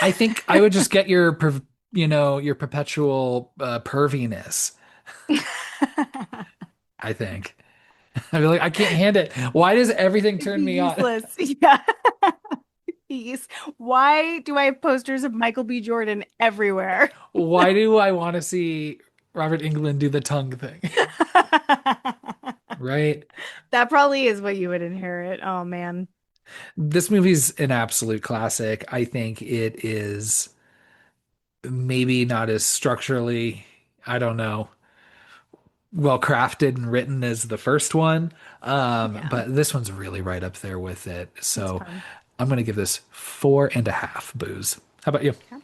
[SPEAKER 1] I think I would just get your perpetual perviness. I think. I'd be like, I can't hand it. Why does everything
[SPEAKER 2] It'd
[SPEAKER 1] turn
[SPEAKER 2] be
[SPEAKER 1] me on?
[SPEAKER 2] useless. Yeah. Yes. Why do I have posters of Michael B. Jordan everywhere?
[SPEAKER 1] Why do I want to see Robert Englund do the tongue thing? Right?
[SPEAKER 2] That probably is what you would inherit. Oh man.
[SPEAKER 1] This movie's an absolute classic. I think it is maybe not as structurally, I don't know, well crafted and written as the first one.
[SPEAKER 2] Yeah,
[SPEAKER 1] But this one's really right up there with it.
[SPEAKER 2] it's
[SPEAKER 1] So
[SPEAKER 2] fun.
[SPEAKER 1] I'm gonna give this 4.5 booze. How about you?
[SPEAKER 2] Okay.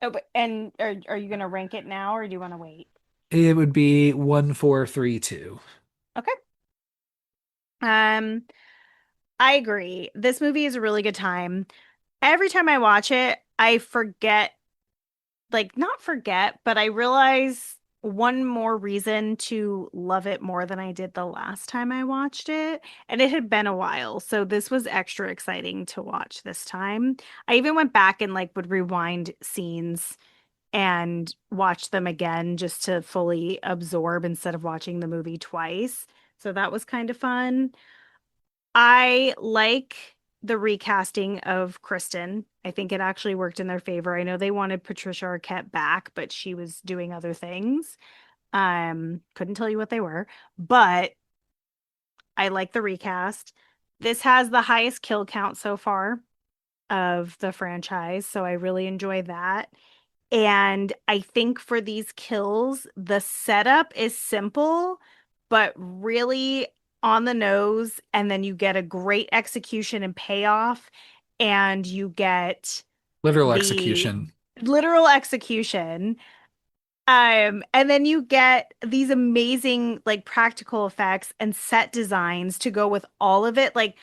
[SPEAKER 2] Oh, but and are you gonna rank it now or do you want to wait?
[SPEAKER 1] It would be 1,432.
[SPEAKER 2] Okay. Um, I agree. This movie is a really good time. Every time I watch it, I forget, like not forget, but I realize one more reason to love it more than I did the last time I watched it. And it had been a while, so this was extra exciting to watch this time. I even went back and like would rewind scenes and watch them again just to fully absorb instead of watching the movie twice. So that was kind of fun. I like the recasting of Kristen. I think it actually worked in their favor. I know they wanted Patricia Arquette back, but she was doing other things. Couldn't tell you what they were, but I like the recast. This has the highest kill count so far of the franchise, so I really enjoy that. And I think for these kills, the setup is simple, but really on the nose. And then you get a great execution and payoff, and you get
[SPEAKER 1] Literal
[SPEAKER 2] the
[SPEAKER 1] execution.
[SPEAKER 2] literal execution. And then you get these amazing like practical effects and set designs to go with all of it. Like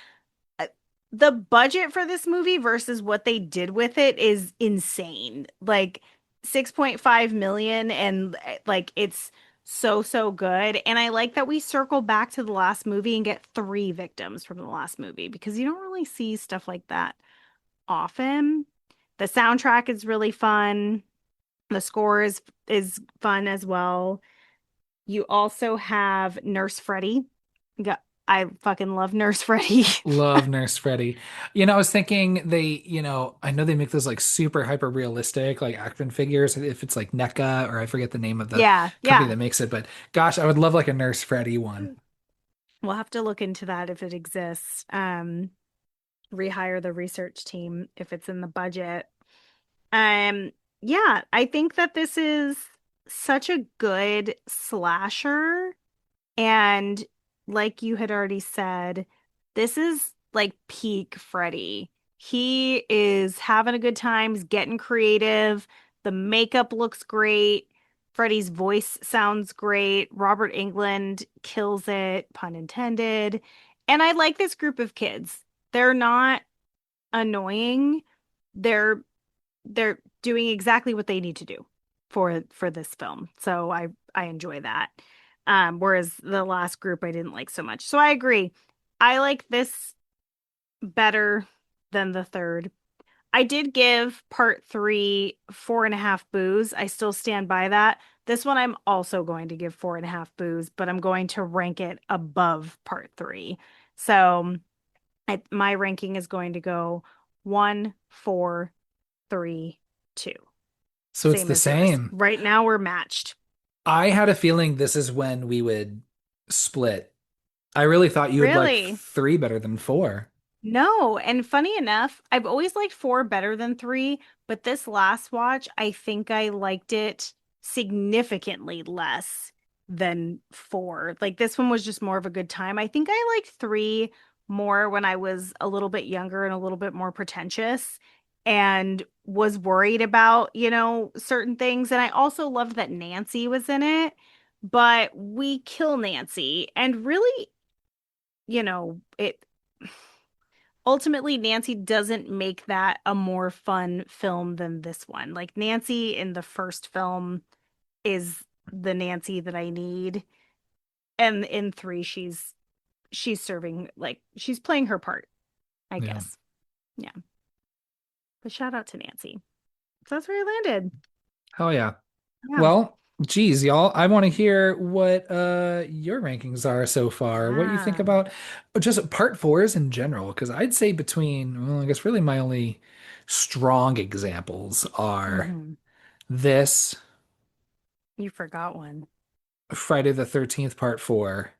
[SPEAKER 2] uh, the budget for this movie versus what they did with it is insane. Like 6.5 million and like it's so good. And I like that we circle back to the last movie and get three victims from the last movie because you don't really see stuff like that often. The soundtrack is really fun. The score is fun as well. You also have Nurse Freddy. I fucking love Nurse Freddy.
[SPEAKER 1] Love Nurse Freddy. I was thinking I know they make those like super hyper realistic like action figures if it's like NECA or I forget the name of the
[SPEAKER 2] Yeah,
[SPEAKER 1] company
[SPEAKER 2] yeah.
[SPEAKER 1] that makes it, but gosh, I would love like a Nurse Freddy one.
[SPEAKER 2] We'll have to look into that if it exists. Rehire the research team if it's in the budget. Um, yeah, I think that this is such a good slasher. And like you had already said, this is like peak Freddy. He is having a good time, he's getting creative. The makeup looks great. Freddy's voice sounds great. Robert Englund kills it, pun intended. And I like this group of kids. They're not annoying. They're they're doing exactly what they need to do for this film. So I enjoy that. Whereas the last group I didn't like so much. So I agree. I like this better than the third. I did give part three 4.5 boos. I still stand by that. This one I'm also going to give 4.5 boos, but I'm going to rank it above part three. So my ranking is going to go 1, 4, 3, 2.
[SPEAKER 1] So it's
[SPEAKER 2] Same
[SPEAKER 1] the
[SPEAKER 2] as yours.
[SPEAKER 1] same.
[SPEAKER 2] Right now we're matched.
[SPEAKER 1] I had a feeling this is when we would split. I really thought you would like
[SPEAKER 2] Really?
[SPEAKER 1] three better than four.
[SPEAKER 2] No. And funny enough, I've always liked four better than three, but this last watch, I think I liked it significantly less than four. Like this one was just more of a good time. I think I liked three more when I was a little bit younger and a little bit more pretentious and was worried about, certain things. And I also loved that Nancy was in it, but we kill Nancy and really, it ultimately Nancy doesn't make that a more fun film than this one. Like Nancy in the first film is the Nancy that I need. And in three, she's serving like she's playing her part, I
[SPEAKER 1] Yeah.
[SPEAKER 2] guess. Yeah. But shout out to Nancy. So that's where I landed.
[SPEAKER 1] Hell yeah.
[SPEAKER 2] Yeah.
[SPEAKER 1] Well, geez, y'all, I want to hear what your rankings are so far. What you think
[SPEAKER 2] Yeah.
[SPEAKER 1] about just part fours in general? Because I'd say between, well, I guess really my only strong examples are
[SPEAKER 2] Hmm.
[SPEAKER 1] this
[SPEAKER 2] You forgot one.
[SPEAKER 1] Friday the 13th part four,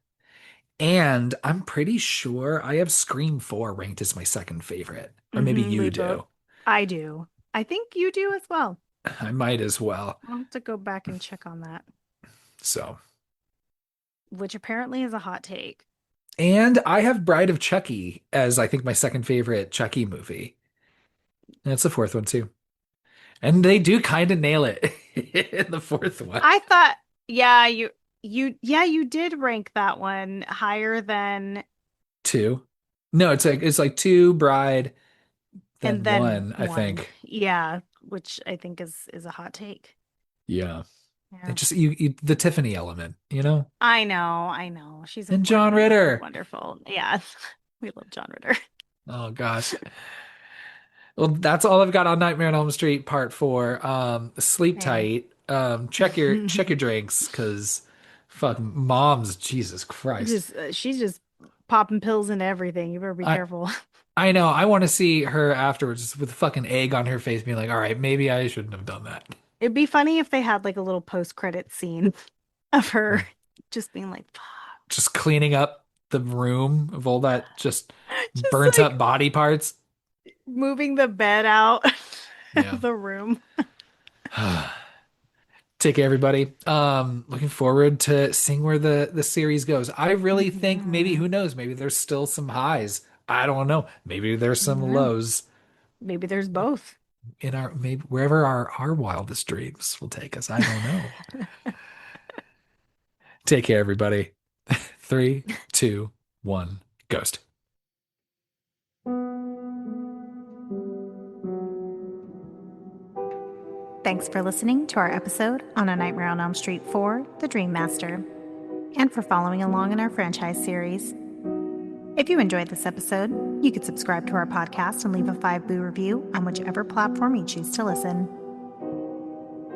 [SPEAKER 1] and I'm pretty sure I have Scream 4 ranked as my second favorite. Or maybe
[SPEAKER 2] We
[SPEAKER 1] you
[SPEAKER 2] both.
[SPEAKER 1] do.
[SPEAKER 2] I do. I think you do as well.
[SPEAKER 1] I might as well.
[SPEAKER 2] I'll have to go back and check on that,
[SPEAKER 1] So,
[SPEAKER 2] which apparently is a hot take.
[SPEAKER 1] and I have Bride of Chucky as I think my second favorite Chucky movie. And it's the fourth one too. And they do kind of nail it in the fourth one.
[SPEAKER 2] I thought, yeah, you did rank that one higher than
[SPEAKER 1] Two. No, it's like two Bride,
[SPEAKER 2] and
[SPEAKER 1] then
[SPEAKER 2] then
[SPEAKER 1] one, I
[SPEAKER 2] one.
[SPEAKER 1] think.
[SPEAKER 2] Yeah, which I think is a hot take.
[SPEAKER 1] Yeah. It
[SPEAKER 2] Yeah.
[SPEAKER 1] just you the Tiffany element, you know?
[SPEAKER 2] I know, I know. She's
[SPEAKER 1] And John
[SPEAKER 2] important.
[SPEAKER 1] Ritter.
[SPEAKER 2] Wonderful. Yeah. We love John Ritter.
[SPEAKER 1] Oh gosh. Well, that's all I've got on Nightmare on Elm Street Part 4. Sleep
[SPEAKER 2] Same.
[SPEAKER 1] tight. Check your drinks, because fuck moms, Jesus Christ.
[SPEAKER 2] She's just popping pills into everything. You better be
[SPEAKER 1] I
[SPEAKER 2] careful.
[SPEAKER 1] I know. I want to see her afterwards with a fucking egg on her face, being like, all right, maybe I shouldn't have done that.
[SPEAKER 2] It'd be funny if they had like a little post-credit scene of her just being like, fuck.
[SPEAKER 1] Just cleaning up the room of all that just
[SPEAKER 2] Just
[SPEAKER 1] burnt up
[SPEAKER 2] like
[SPEAKER 1] body parts.
[SPEAKER 2] moving the bed out
[SPEAKER 1] Yeah.
[SPEAKER 2] of the room.
[SPEAKER 1] Take care, everybody. Looking forward to seeing where the series goes. I really think maybe,
[SPEAKER 2] Mhm.
[SPEAKER 1] who knows, maybe there's still some highs. I don't know. Maybe there's some
[SPEAKER 2] Yeah.
[SPEAKER 1] lows
[SPEAKER 2] Maybe there's both.
[SPEAKER 1] in our maybe wherever our wildest dreams will take us. I don't know. Take care, everybody. Three, two, one, ghost.
[SPEAKER 2] Thanks for listening to our episode on A Nightmare on Elm Street 4, The Dream Master, and for following along in our franchise series. If you enjoyed this episode, you could subscribe to our podcast and leave a 5 Boo review on whichever platform you choose to listen.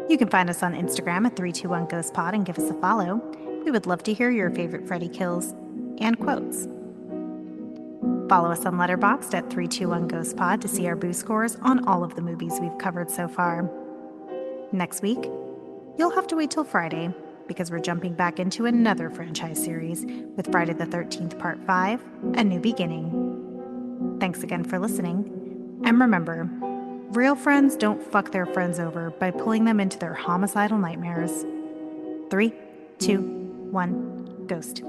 [SPEAKER 2] You can find us on Instagram at 321 Ghost Pod and give us a follow. We would love to hear your favorite Freddy kills and quotes. Follow us on Letterboxd at 321 Ghost Pod to see our Boo scores on all of the movies we've covered so far. Next week, you'll have to wait till Friday because we're jumping back into another franchise series with Friday the 13th Part 5, A New Beginning. Thanks again for listening. And remember, real friends don't fuck their friends over by pulling them into their homicidal nightmares. 3, 2, 1, ghost.